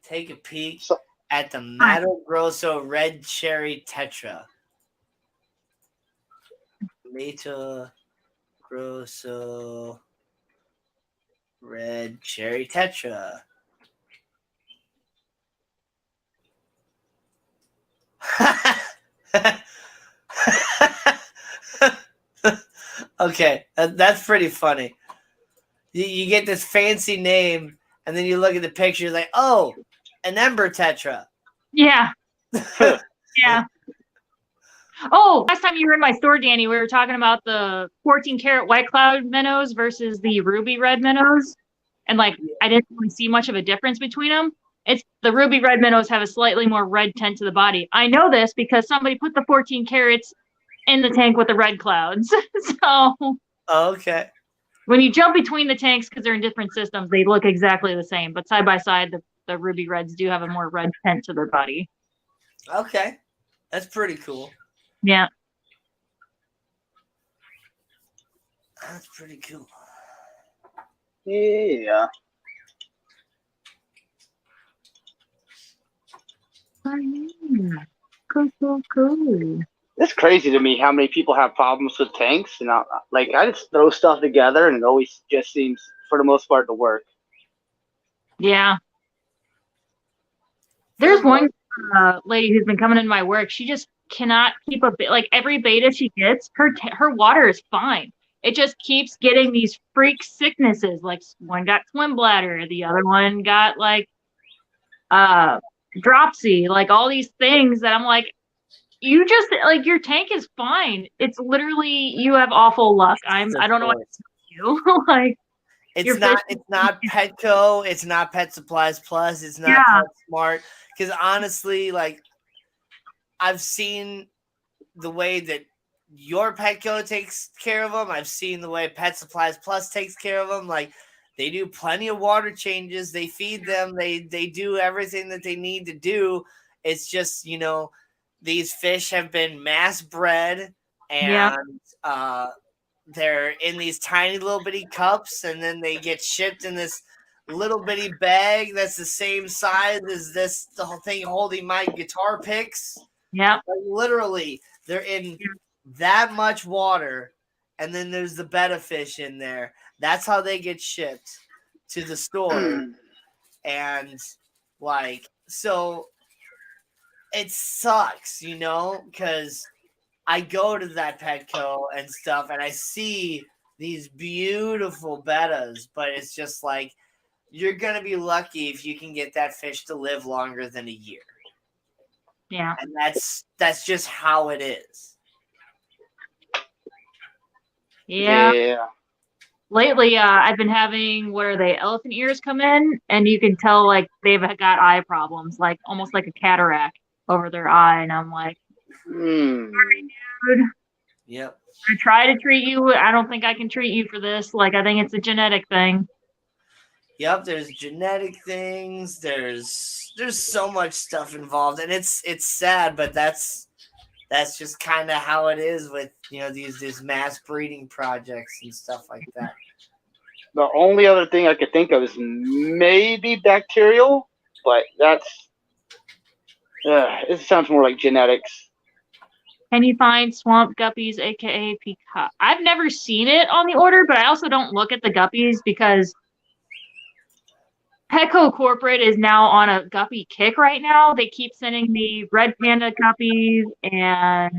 [SPEAKER 1] Take a peek at the Mato Grosso Red Cherry Tetra. Mato Grosso Red Cherry Tetra. Okay, that's pretty funny. You get this fancy name, and then you look at the picture, like, oh, an Ember Tetra.
[SPEAKER 4] Yeah. Yeah. Oh, last time you were in my store, Danny, we were talking about the 14 karat white cloud minnows versus the ruby red minnows. And like, I didn't really see much of a difference between them. It's the ruby red minnows have a slightly more red tint to the body. I know this because somebody put the 14 carats in the tank with the red clouds. So
[SPEAKER 1] okay.
[SPEAKER 4] When you jump between the tanks, because they're in different systems, they look exactly the same. But side by side, the ruby reds do have a more red tint to their body.
[SPEAKER 1] Okay. That's pretty cool.
[SPEAKER 4] Yeah.
[SPEAKER 1] That's pretty cool.
[SPEAKER 5] Yeah.
[SPEAKER 4] Cool.
[SPEAKER 5] It's crazy to me how many people have problems with tanks, and I just throw stuff together, and it always just seems, for the most part, to work.
[SPEAKER 4] Yeah. There's one lady who's been coming into my work. She just cannot keep like every beta she gets, her water is fine. It just keeps getting these freak sicknesses. Like one got swim bladder, the other one got like dropsy, like all these things that I'm like, you just like your tank is fine. It's literally you have awful luck. I don't know what to tell you. Like
[SPEAKER 1] it's not Petco, it's not Pet Supplies Plus, it's not PetSmart. Because honestly, like I've seen the way that your Petco takes care of them. I've seen the way Pet Supplies Plus takes care of them. Like they do plenty of water changes. They feed them. They do everything that they need to do. It's just, these fish have been mass bred and they're in these tiny little bitty cups, and then they get shipped in this little bitty bag that's the same size as the whole thing holding my guitar picks.
[SPEAKER 4] Yeah.
[SPEAKER 1] Like, literally, they're in that much water, and then there's the betta fish in there. That's how they get shipped to the store. And so it sucks, because I go to that Petco and stuff, and I see these beautiful bettas, but it's just like you're going to be lucky if you can get that fish to live longer than a year.
[SPEAKER 4] Yeah.
[SPEAKER 1] And that's just how it is.
[SPEAKER 4] Yeah. Lately, I've been having, elephant ears come in, and you can tell, like, they've got eye problems, like, almost like a cataract over their eye, and I'm like, sorry, dude.
[SPEAKER 1] Yep.
[SPEAKER 4] I try to treat you. I don't think I can treat you for this. Like, I think it's a genetic thing.
[SPEAKER 1] Yep, there's genetic things. There's so much stuff involved, and it's sad, but that's just kind of how it is with these mass breeding projects and stuff like that.
[SPEAKER 5] The only other thing I could think of is maybe bacterial, but it sounds more like genetics.
[SPEAKER 4] Can you find swamp guppies, aka peacock? I've never seen it on the order, but I also don't look at the guppies because Petco Corporate is now on a guppy kick right now. They keep sending me red panda guppies and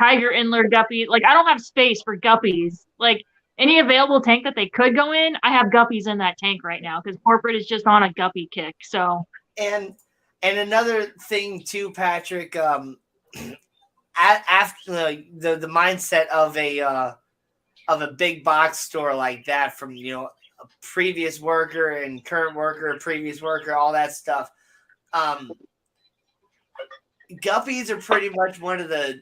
[SPEAKER 4] tiger inler guppy. Like, I don't have space for guppies. Like, any available tank that they could go in, I have guppies in that tank right now because corporate is just on a guppy kick. So,
[SPEAKER 1] and another thing too, Patrick, after the mindset of a big box store like that, from a previous worker and current worker, previous worker, all that stuff. Guppies are pretty much one of the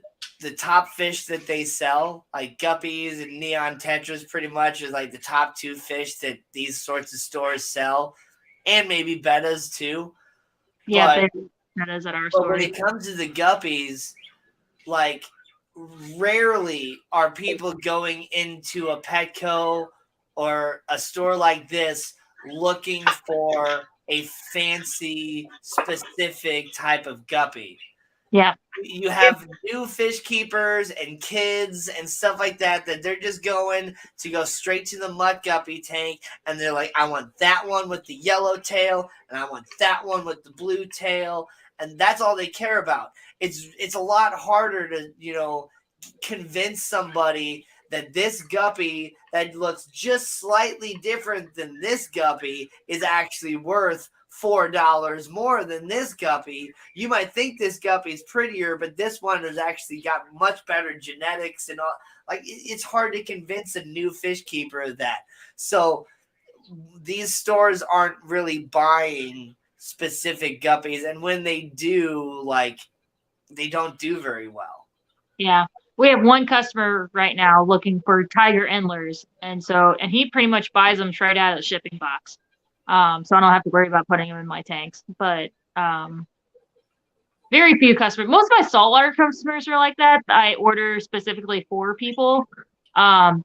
[SPEAKER 1] top fish that they sell. Like guppies and neon tetras pretty much is like the top two fish that these sorts of stores sell, and maybe bettas too.
[SPEAKER 4] yeah, bettas at our store.
[SPEAKER 1] But when it comes to the guppies, like rarely are people going into a Petco or a store like this looking for a fancy, specific type of guppy.
[SPEAKER 4] Yeah.
[SPEAKER 1] You have new fish keepers and kids and stuff like that they're just going to go straight to the mutt guppy tank, and they're like, I want that one with the yellow tail, and I want that one with the blue tail, and that's all they care about. It's a lot harder to, convince somebody that this guppy that looks just slightly different than this guppy is actually worth $4 more than this guppy. You might think this guppy is prettier, but this one has actually got much better genetics and all. Like, it's hard to convince a new fish keeper of that. So these stores aren't really buying specific guppies, and when they do, like, they don't do very well.
[SPEAKER 4] Yeah. We have one customer right now looking for tiger endlers, and he pretty much buys them straight out of the shipping box. So I don't have to worry about putting them in my tanks. But very few customers. Most of my saltwater customers are like that. I order specifically for people,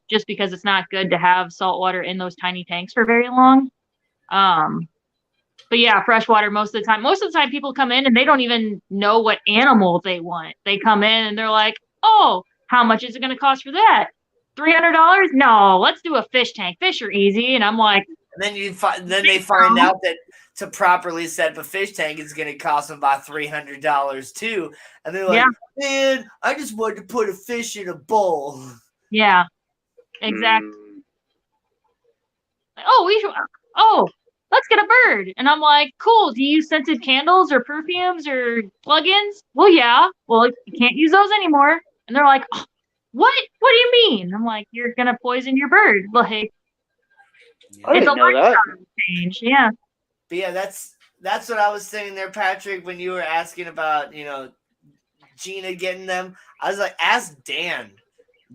[SPEAKER 4] just because it's not good to have saltwater in those tiny tanks for very long. But yeah, freshwater most of the time. Most of the time people come in and they don't even know what animal they want. They come in and they're like, oh, how much is it going to cost for that? $300? No, let's do a fish tank. Fish are easy. And I'm like,
[SPEAKER 1] and then they find out that to properly set up a fish tank is going to cost them about $300 too. And they're like, man, I just wanted to put a fish in a bowl.
[SPEAKER 4] Yeah, exactly. Let's get a bird. And I'm like, cool. Do you use scented candles or perfumes or plugins? Well, yeah. Well, you can't use those anymore. And they're like, oh, what? What do you mean? I'm like, you're going to poison your bird. Like, it's a lifestyle change. Yeah.
[SPEAKER 1] But yeah, that's what I was saying there, Patrick, when you were asking about, Gina getting them. I was like, ask Dan.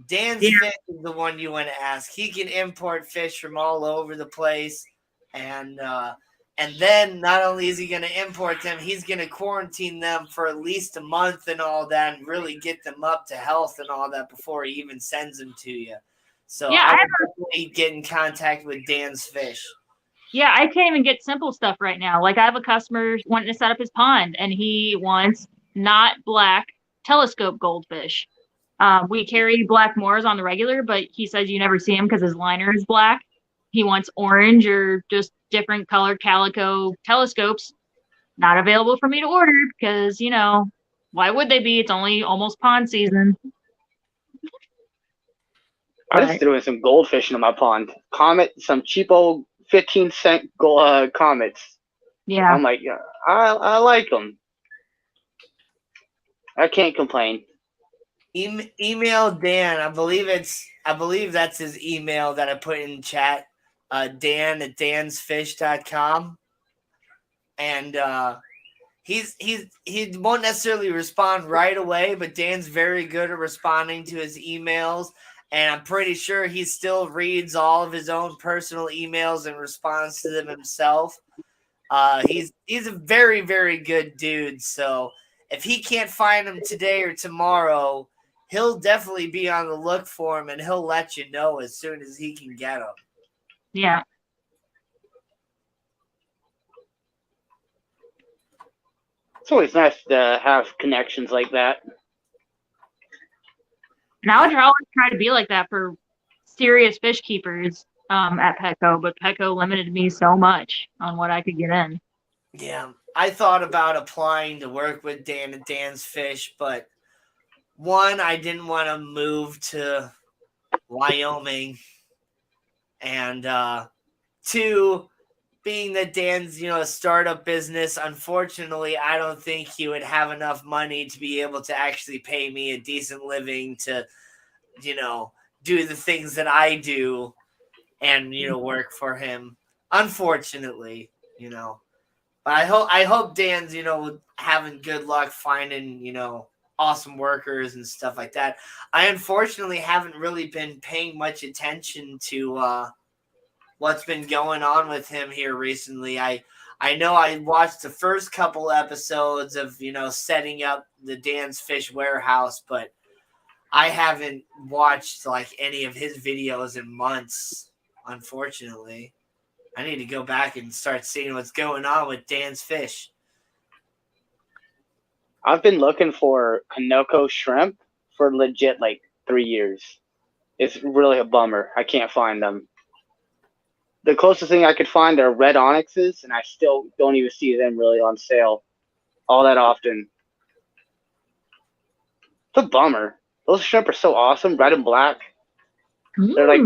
[SPEAKER 1] Dan's fish is the one you want to ask. He can import fish from all over the place. And then not only is he going to import them, he's going to quarantine them for at least a month and all that, and really get them up to health and all that before he even sends them to you. So I would definitely get in contact with Dan's fish.
[SPEAKER 4] Yeah, I can't even get simple stuff right now. Like, I have a customer wanting to set up his pond, and he wants not black telescope goldfish. We carry black moors on the regular, but he says you never see him because his liner is black. He wants orange or just different colored calico telescopes. Not available for me to order because, why would they be? It's only almost pond season.
[SPEAKER 5] I just threw in some goldfish into my pond. Some cheapo 15-cent comets.
[SPEAKER 4] Yeah.
[SPEAKER 5] I'm like, I like them. I can't complain.
[SPEAKER 1] Email Dan. I believe that's his email that I put in chat. Dan at dansfish.com. And he won't necessarily respond right away, but Dan's very good at responding to his emails. And I'm pretty sure he still reads all of his own personal emails and responds to them himself. He's a very, very good dude. So if he can't find them today or tomorrow, he'll definitely be on the look for him, and he'll let you know as soon as he can get them.
[SPEAKER 4] Yeah.
[SPEAKER 5] It's always nice to have connections like that.
[SPEAKER 4] And I would always try to be like that for serious fish keepers at Petco, but Petco limited me so much on what I could get in.
[SPEAKER 1] Yeah, I thought about applying to work with Dan at Dan's Fish, but one, I didn't want to move to Wyoming, and two, being that Dan's, a startup business, unfortunately, I don't think he would have enough money to be able to actually pay me a decent living to, do the things that I do and, work for him. Unfortunately, But I hope Dan's, having good luck finding, awesome workers and stuff like that. I unfortunately haven't really been paying much attention to what's been going on with him here recently. I know I watched the first couple episodes of, setting up the Dan's Fish Warehouse, but I haven't watched like any of his videos in months, unfortunately. I need to go back and start seeing what's going on with Dan's Fish.
[SPEAKER 5] I've been looking for Kanoko shrimp for legit like 3 years. It's really a bummer. I can't find them. The closest thing I could find are red onyxes, and I still don't even see them really on sale all that often. It's a bummer. Those shrimp are so awesome, red and black. They're like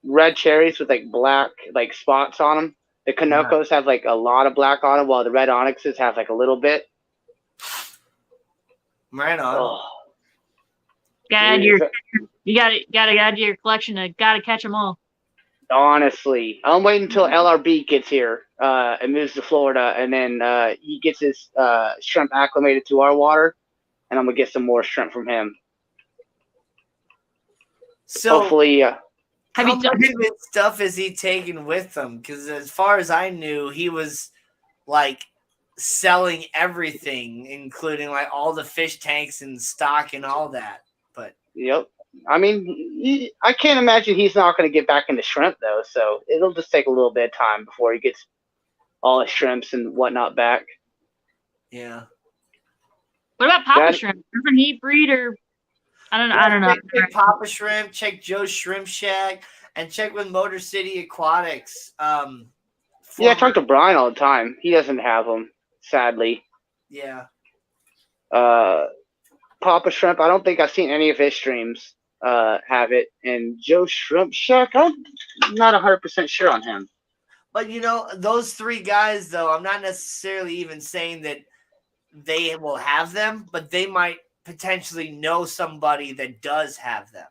[SPEAKER 5] red cherries with like black like spots on them. The Kanokos have like a lot of black on them, while the red onyxes have like a little bit.
[SPEAKER 1] Right on.
[SPEAKER 5] Oh.
[SPEAKER 4] You gotta add to your collection. Gotta catch them all.
[SPEAKER 5] Honestly, I'm waiting until LRB gets here and moves to Florida, and then he gets his shrimp acclimated to our water, and I'm gonna get some more shrimp from him.
[SPEAKER 1] So
[SPEAKER 5] hopefully,
[SPEAKER 1] how much of his stuff is he taking with him? Because as far as I knew, he was like selling everything, including like all the fish tanks and stock and all that. But
[SPEAKER 5] yep. I mean, I can't imagine he's not going to get back into shrimp, though, so it'll just take a little bit of time before he gets all his shrimps and whatnot back.
[SPEAKER 1] Yeah.
[SPEAKER 4] What about Papa Shrimp? Doesn't he breed or... I don't know.
[SPEAKER 1] Check Papa Shrimp, check Joe's Shrimp Shack, and check with Motor City Aquatics.
[SPEAKER 5] Yeah, I talk to Brian all the time. He doesn't have them, sadly.
[SPEAKER 1] Yeah.
[SPEAKER 5] Papa Shrimp, I don't think I've seen any of his streams have it. And Joe's Shrimp Shack, I'm not 100% sure on him.
[SPEAKER 1] But, those three guys, though, I'm not necessarily even saying that they will have them, but they might potentially know somebody that does have them.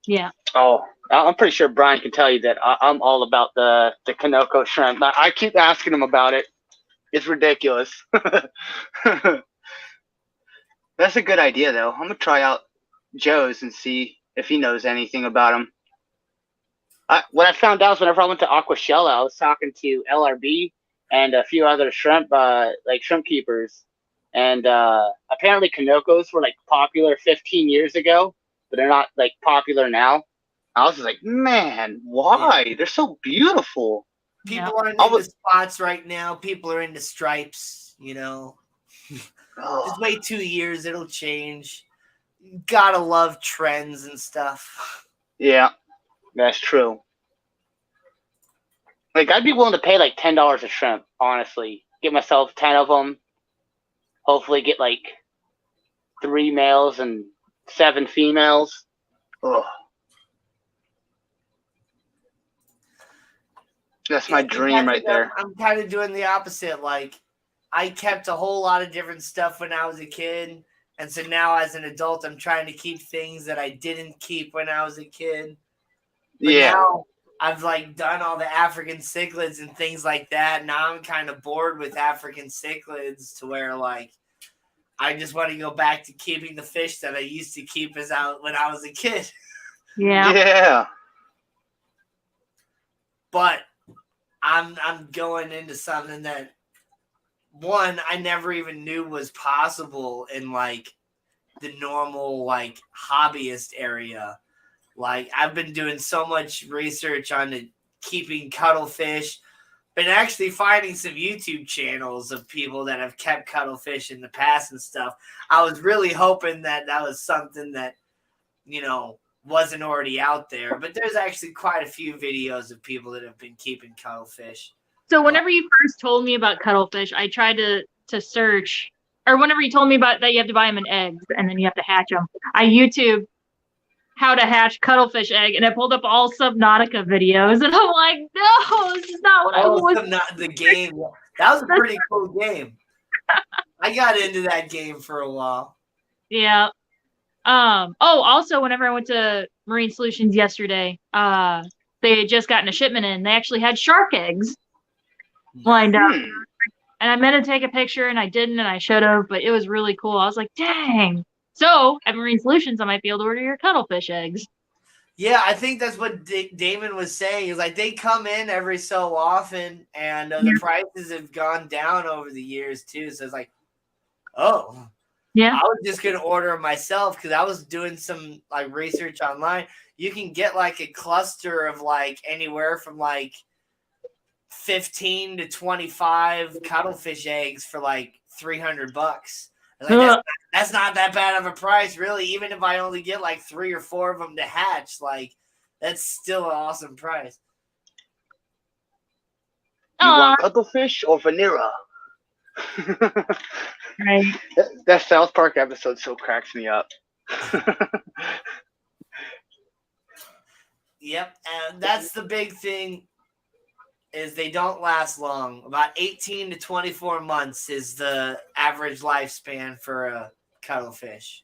[SPEAKER 4] Yeah.
[SPEAKER 5] Oh, I'm pretty sure Brian can tell you that I'm all about the Kanoko shrimp. I keep asking him about it. It's ridiculous. That's a good idea, though. I'm going to try out Joe's and see if he knows anything about him. What I found out is whenever I went to Aquashella, I was talking to LRB and a few other shrimp, shrimp keepers. And apparently Kanokos were like popular 15 years ago, but they're not like popular now. I was just like, man, why? Yeah. They're so beautiful.
[SPEAKER 1] People aren't into spots right now. People are into stripes, Just wait 2 years, it'll change. You gotta love trends and stuff.
[SPEAKER 5] Yeah, that's true. Like, I'd be willing to pay like $10 a shrimp, honestly. Get myself 10 of them. Hopefully get like 3 males and 7 females. Ugh. That's my dream right there.
[SPEAKER 1] I'm kind of doing the opposite. Like, I kept a whole lot of different stuff when I was a kid. And so now as an adult, I'm trying to keep things that I didn't keep when I was a kid. But now I've like done all the African cichlids and things like that. Now I'm kind of bored with African cichlids to where like I just want to go back to keeping the fish that I used to keep when I was a kid.
[SPEAKER 5] Yeah.
[SPEAKER 1] But I'm going into something that one I never even knew was possible in like the normal like hobbyist area. Like I've been doing so much research on keeping cuttlefish, been actually finding some YouTube channels of people that have kept cuttlefish in the past and stuff. I was really hoping that was something that, wasn't already out there, but there's actually quite a few videos of people that have been keeping cuttlefish.
[SPEAKER 4] So whenever you first told me about cuttlefish, I tried to search or whenever you told me about that, you have to buy them in eggs and then you have to hatch them. I YouTube how to hatch cuttlefish egg, and I pulled up all Subnautica videos, and I'm like, no, this is not what I want.
[SPEAKER 1] Not the game. That was a pretty cool game. I got into that game for a while.
[SPEAKER 4] Yeah. Oh, also, whenever I went to Marine Solutions yesterday, they had just gotten a shipment in. They actually had shark eggs lined up. And I meant to take a picture, and I didn't, and I should have, but it was really cool. I was like, dang. So, at Marine Solutions, I might be able to order your cuttlefish eggs.
[SPEAKER 1] Yeah, I think that's what Damon was saying. Is like they come in every so often, and the prices have gone down over the years, too. So it's like, oh.
[SPEAKER 4] Yeah.
[SPEAKER 1] I was just going to order them myself because I was doing some like research online. You can get like a cluster of like anywhere from like 15 to 25 cuttlefish eggs for like $300. Like, that's not that bad of a price, really. Even if I only get like 3 or 4 of them to hatch, like that's still an awesome price.
[SPEAKER 5] You want cuttlefish or vanilla?
[SPEAKER 4] Right.
[SPEAKER 5] That South Park episode still cracks me up.
[SPEAKER 1] Yep, and that's the big thing is they don't last long. About 18 to 24 months is the average lifespan for a cuttlefish.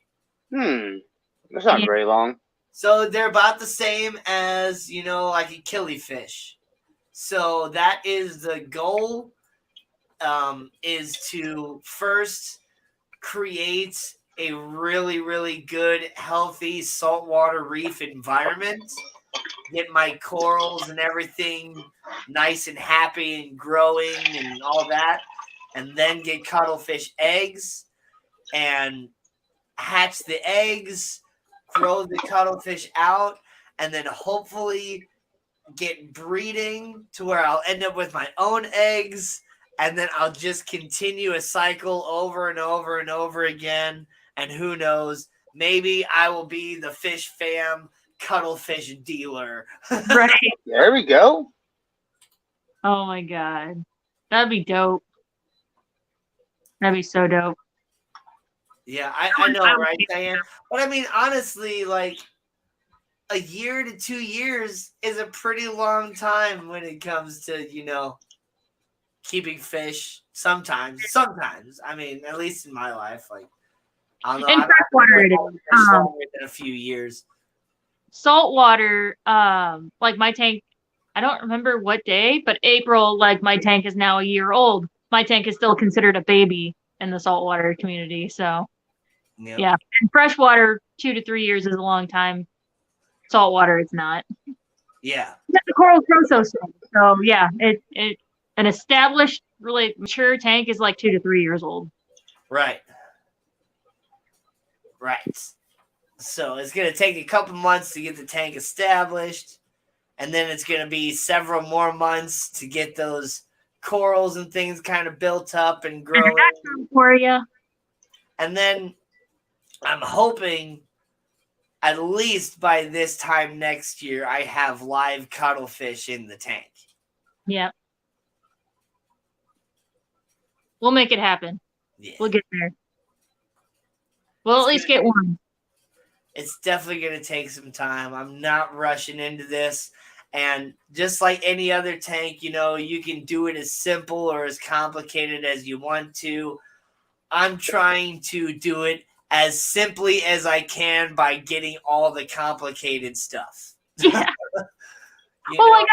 [SPEAKER 5] That's not very long. So
[SPEAKER 1] they're about the same as, like a killifish. So that is the goal, is to first create a really, really good, healthy saltwater reef environment. Get my corals and everything nice and happy and growing and all that. And then get cuttlefish eggs and hatch the eggs, grow the cuttlefish out, and then hopefully get breeding to where I'll end up with my own eggs. And then I'll just continue a cycle over and over and over again. And who knows, maybe I will be the Fish Fam cuttlefish dealer.
[SPEAKER 4] Right.
[SPEAKER 5] There we go.
[SPEAKER 4] Oh my god. That'd be dope. That'd be so dope.
[SPEAKER 1] Yeah, I know, right, Diane? But I mean, honestly, like a year to 2 years is a pretty long time when it comes to, keeping fish. Sometimes. I mean, at least in my life, like I don't know.
[SPEAKER 4] In freshwater, it is
[SPEAKER 1] longer than a few years.
[SPEAKER 4] Saltwater, like my tank, I don't remember what day, but April, like my tank is now a year old. My tank is still considered a baby in the saltwater community. So, yeah. And freshwater, 2 to 3 years is a long time. Saltwater, it's not.
[SPEAKER 1] Yeah.
[SPEAKER 4] The corals grow so slow. So, yeah, an established, really mature tank is like 2 to 3 years old.
[SPEAKER 1] Right. So it's going to take a couple months to get the tank established, and then it's going to be several more months to get those corals and things kind of built up and growing.
[SPEAKER 4] For you.
[SPEAKER 1] And then I'm hoping at least by this time next year, I have live cuttlefish in the tank.
[SPEAKER 4] Yep. We'll make it happen.
[SPEAKER 1] Yeah.
[SPEAKER 4] We'll get there. We'll at least get one.
[SPEAKER 1] It's definitely going to take some time. I'm not rushing into this. And just like any other tank, you can do it as simple or as complicated as you want to. I'm trying to do it as simply as I can by all the complicated stuff.
[SPEAKER 4] Yeah. Well,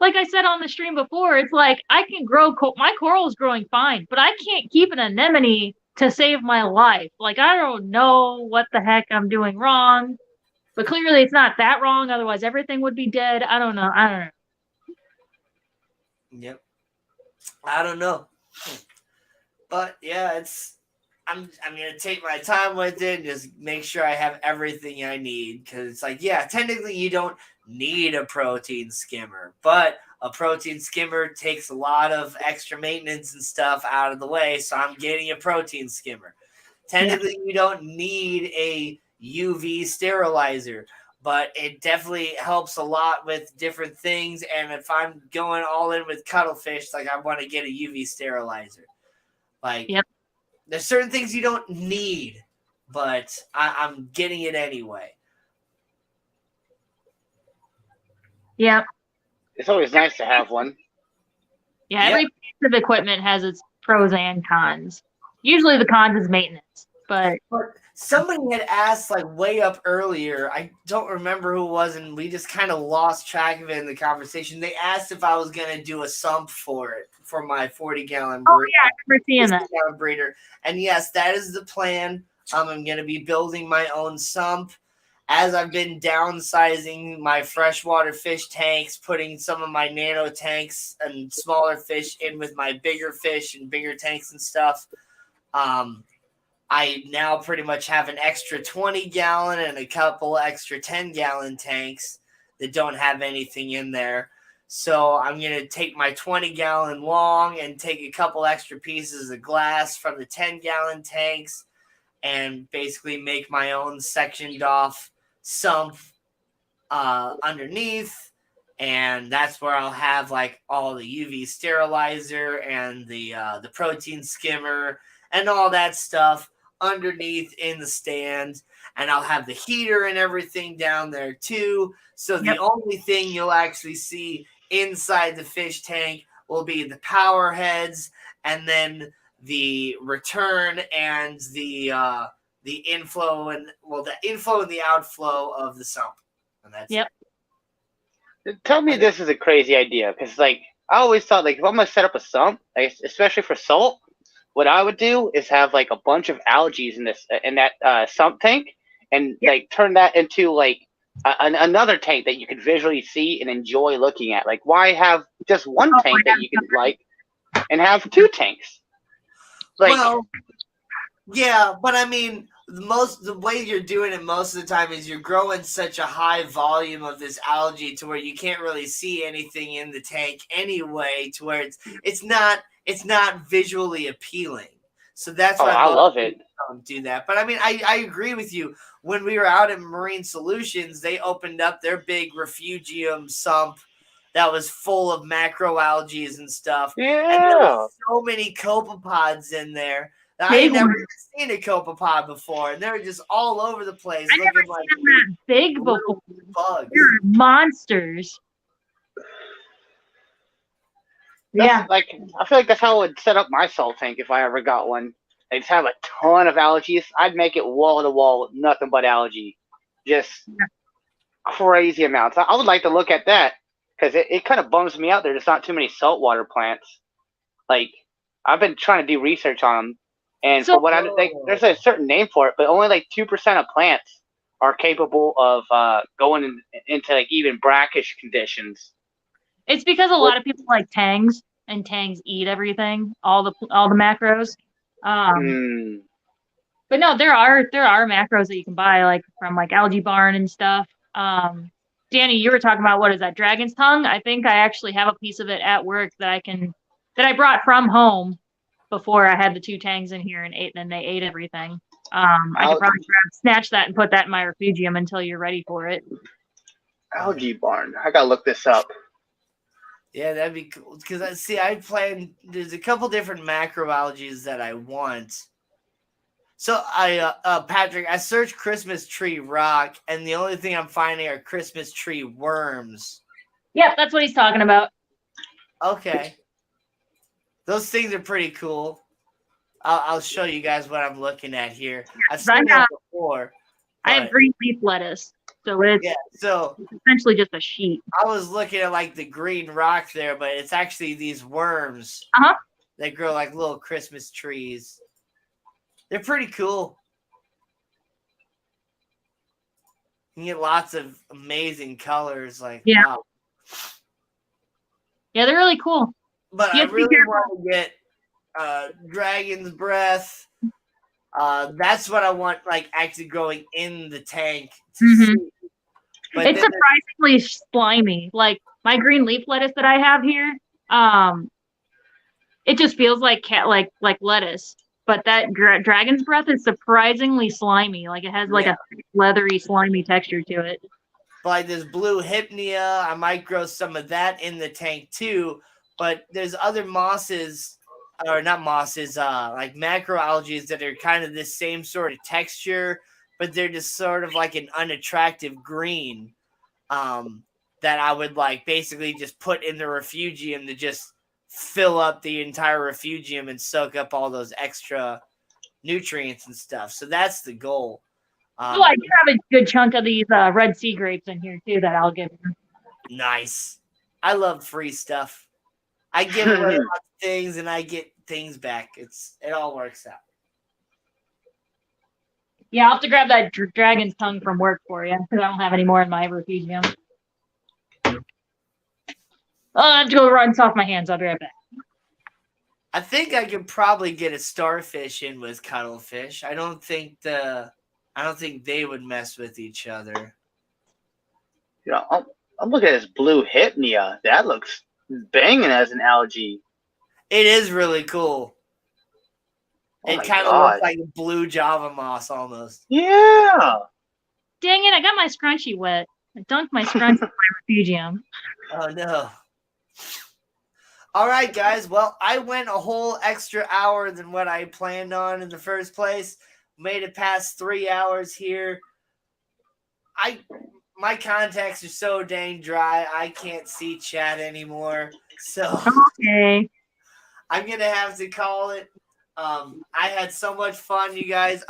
[SPEAKER 4] like I said on the stream before, it's like I can grow my coral is growing fine, but I can't keep an anemone to save my life. Like I don't know what the heck I'm doing wrong, but clearly it's not that wrong. Otherwise, everything would be dead. I don't know.
[SPEAKER 1] Yep. I don't know. But yeah, I'm going to take my time with it and just make sure I have everything I need. Because it's like, yeah, technically you don't need a protein skimmer. But a protein skimmer takes a lot of extra maintenance and stuff out of the way. So I'm getting a protein skimmer. Technically, you don't need a UV sterilizer. But it definitely helps a lot with different things. And if I'm going all in with cuttlefish, like I want to get a UV sterilizer. Like,
[SPEAKER 4] yep.
[SPEAKER 1] there's certain things you don't need, but I'm getting it anyway.
[SPEAKER 4] Yeah.
[SPEAKER 5] It's always nice to have one.
[SPEAKER 4] Yeah, every piece of equipment has its pros and cons. Usually the cons is maintenance, but
[SPEAKER 1] somebody had asked like way up earlier, I don't remember who it was, and we just kind of lost track of it in the conversation. They asked if I was going to do a sump for it, for my 40-gallon
[SPEAKER 4] oh yeah, I remember seeing that.
[SPEAKER 1] breeder. And yes, that is the plan. I'm going to be building my own sump. As I've been downsizing my freshwater fish tanks, putting some of my nano tanks and smaller fish in with my bigger fish and bigger tanks and stuff, I now pretty much have an extra 20-gallon and a couple extra 10-gallon tanks that don't have anything in there. So I'm going to take my 20-gallon long and take a couple extra pieces of glass from the 10-gallon tanks and basically make my own sectioned off sump underneath, and that's where I'll have like all the UV sterilizer and the protein skimmer and all that stuff underneath in the stand, and I'll have the heater and everything down there too. So the only thing you'll actually see inside the fish tank will be the power heads, and then the return and the inflow and the inflow and the outflow of the sump, and that's it.
[SPEAKER 5] Tell me this is a crazy idea, because like I always thought, like if I'm gonna set up a sump, like, especially for salt, what I would do is have like a bunch of algae in that sump tank, and like turn that into like another tank that you could visually see and enjoy looking at. Like, why have just one tank that you can like, and have two tanks? Like,
[SPEAKER 1] well, yeah, but I mean, the way you're doing it most of the time is you're growing such a high volume of this algae to where you can't really see anything in the tank anyway, to where it's not visually appealing. So that's why
[SPEAKER 5] I love it.
[SPEAKER 1] Do that. But I mean, I agree with you. When we were out at Marine Solutions, they opened up their big refugium sump that was full of macroalgae and stuff.
[SPEAKER 5] Yeah.
[SPEAKER 1] And there were so many copepods in there. I had never seen a copepod before, and they were just all over the place.
[SPEAKER 4] I never seen them that big before.
[SPEAKER 1] Bugs.
[SPEAKER 4] They're monsters.
[SPEAKER 5] Like, I feel like that's how I would set up my salt tank if I ever got one. I just have a ton of algae. I'd make it wall to wall with nothing but algae. Just crazy amounts. I would like to look at that, because it kind of bums me out. There's not too many saltwater plants. Like, I've been trying to do research on them. And for what I think, there's a certain name for it, but only like 2% of plants are capable of going into like even brackish conditions.
[SPEAKER 4] It's because a lot of people like tangs, and tangs eat everything, all the macros. But no, there are macros that you can buy, like from like Algae Barn and stuff. Danny, you were talking about, what is that, dragon's tongue? I think I actually have a piece of it at work that I brought from home before I had the two tangs in here and they ate everything. I could probably snatch that and put that in my refugium until you're ready for it.
[SPEAKER 5] Algae Barn. I gotta look this up.
[SPEAKER 1] Yeah, that'd be cool. Because there's a couple different macroalgae that I want. So Patrick, I searched Christmas tree rock, and the only thing I'm finding are Christmas tree worms.
[SPEAKER 4] Yep, that's what he's talking about.
[SPEAKER 1] Okay. Those things are pretty cool. I'll show you guys what I'm looking at here. I've seen that before.
[SPEAKER 4] I have green leaf lettuce, so it's essentially just a sheet.
[SPEAKER 1] I was looking at like the green rock there, but it's actually these worms that grow like little Christmas trees. They're pretty cool. You get lots of amazing colors. Like, wow.
[SPEAKER 4] Yeah, they're really cool.
[SPEAKER 1] But I really want to get Dragon's Breath. That's what I want, like, actually growing in the tank to see. But
[SPEAKER 4] it's surprisingly slimy. Like, my green leaf lettuce that I have here, it just feels like lettuce. But that Dragon's Breath is surprisingly slimy. Like, it has like a leathery, slimy texture to it.
[SPEAKER 1] Like this blue hypnea, I might grow some of that in the tank too. But there's other mosses or not mosses, like macroalgae that are kind of the same sort of texture, but they're just sort of like an unattractive green. That I would like basically just put in the refugium to just fill up the entire refugium and soak up all those extra nutrients and stuff. So that's the goal.
[SPEAKER 4] Oh, I do have a good chunk of these red sea grapes in here too that I'll give you.
[SPEAKER 1] Nice. I love free stuff. I give away lots of things and I get things back. It all works out.
[SPEAKER 4] Yeah, I'll have to grab that dragon's tongue from work for you because I don't have any more in my refugium. I'll have to go run off my hands. I'll be right back.
[SPEAKER 1] I think I could probably get a starfish in with cuttlefish. I don't think they would mess with each other.
[SPEAKER 5] You know, I'm looking at this blue hypnia. That looks banging as an algae.
[SPEAKER 1] It is really cool.
[SPEAKER 5] Oh
[SPEAKER 1] It kind of looks like a blue Java moss almost.
[SPEAKER 5] Yeah.
[SPEAKER 4] Dang it, I got my scrunchie wet. I dunked my scrunchie in my refugium.
[SPEAKER 1] Oh, no. All right, guys. Well, I went a whole extra hour than what I planned on in the first place. Made it past 3 hours here. My contacts are so dang dry, I can't see chat anymore. So
[SPEAKER 4] Okay.
[SPEAKER 1] I'm going to have to call it. I had so much fun, you guys.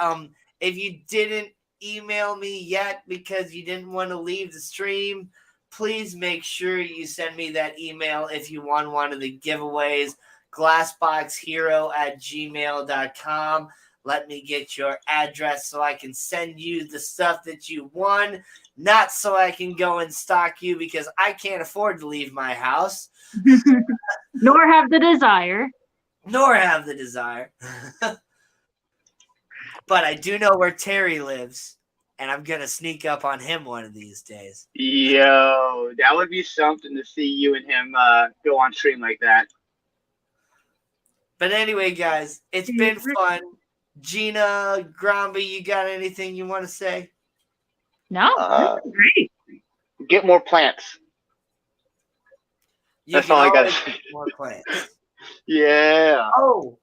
[SPEAKER 1] If you didn't email me yet because you didn't want to leave the stream, please make sure you send me that email if you won one of the giveaways, glassboxhero@gmail.com. Let me get your address so I can send you the stuff that you won, not so I can go and stalk you because I can't afford to leave my house.
[SPEAKER 4] Nor have the desire.
[SPEAKER 1] But I do know where Terry lives, and I'm going to sneak up on him one of these days.
[SPEAKER 5] Yo, that would be something to see you and him go on stream like that.
[SPEAKER 1] But anyway, guys, it's been fun. Gina, Gromby, you got anything you want to say?
[SPEAKER 4] No, great.
[SPEAKER 5] Get more plants.
[SPEAKER 1] You
[SPEAKER 5] That's
[SPEAKER 1] can
[SPEAKER 5] all I got
[SPEAKER 1] always
[SPEAKER 5] to say.
[SPEAKER 1] get more plants.
[SPEAKER 5] Yeah.
[SPEAKER 1] Oh,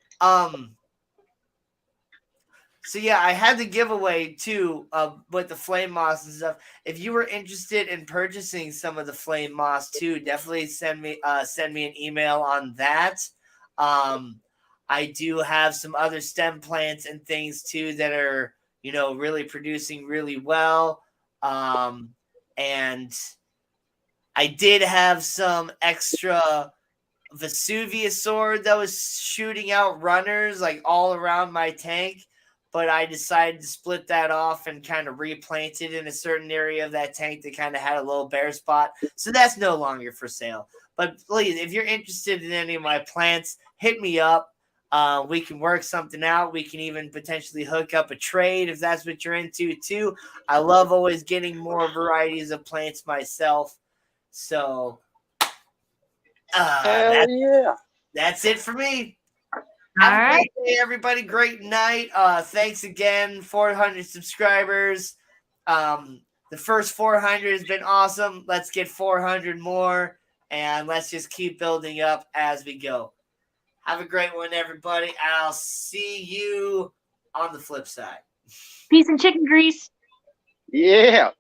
[SPEAKER 1] so yeah, I had the giveaway too with the flame moss and stuff. If you were interested in purchasing some of the flame moss too, definitely send me an email on that. I do have some other stem plants and things too that are, really producing really well. And I did have some extra Vesuvius sword that was shooting out runners like all around my tank, but I decided to split that off and kind of replant it in a certain area of that tank that kind of had a little bare spot. So that's no longer for sale. But please, if you're interested in any of my plants, hit me up. We can work something out. We can even potentially hook up a trade if that's what you're into too. I love always getting more varieties of plants myself. So that's it for me. Have a great day, everybody. Great night. Thanks again, 400 subscribers. The first 400 has been awesome. Let's get 400 more, and let's just keep building up as we go. Have a great one, everybody. I'll see you on the flip side.
[SPEAKER 4] Peace and chicken grease.
[SPEAKER 5] Yeah.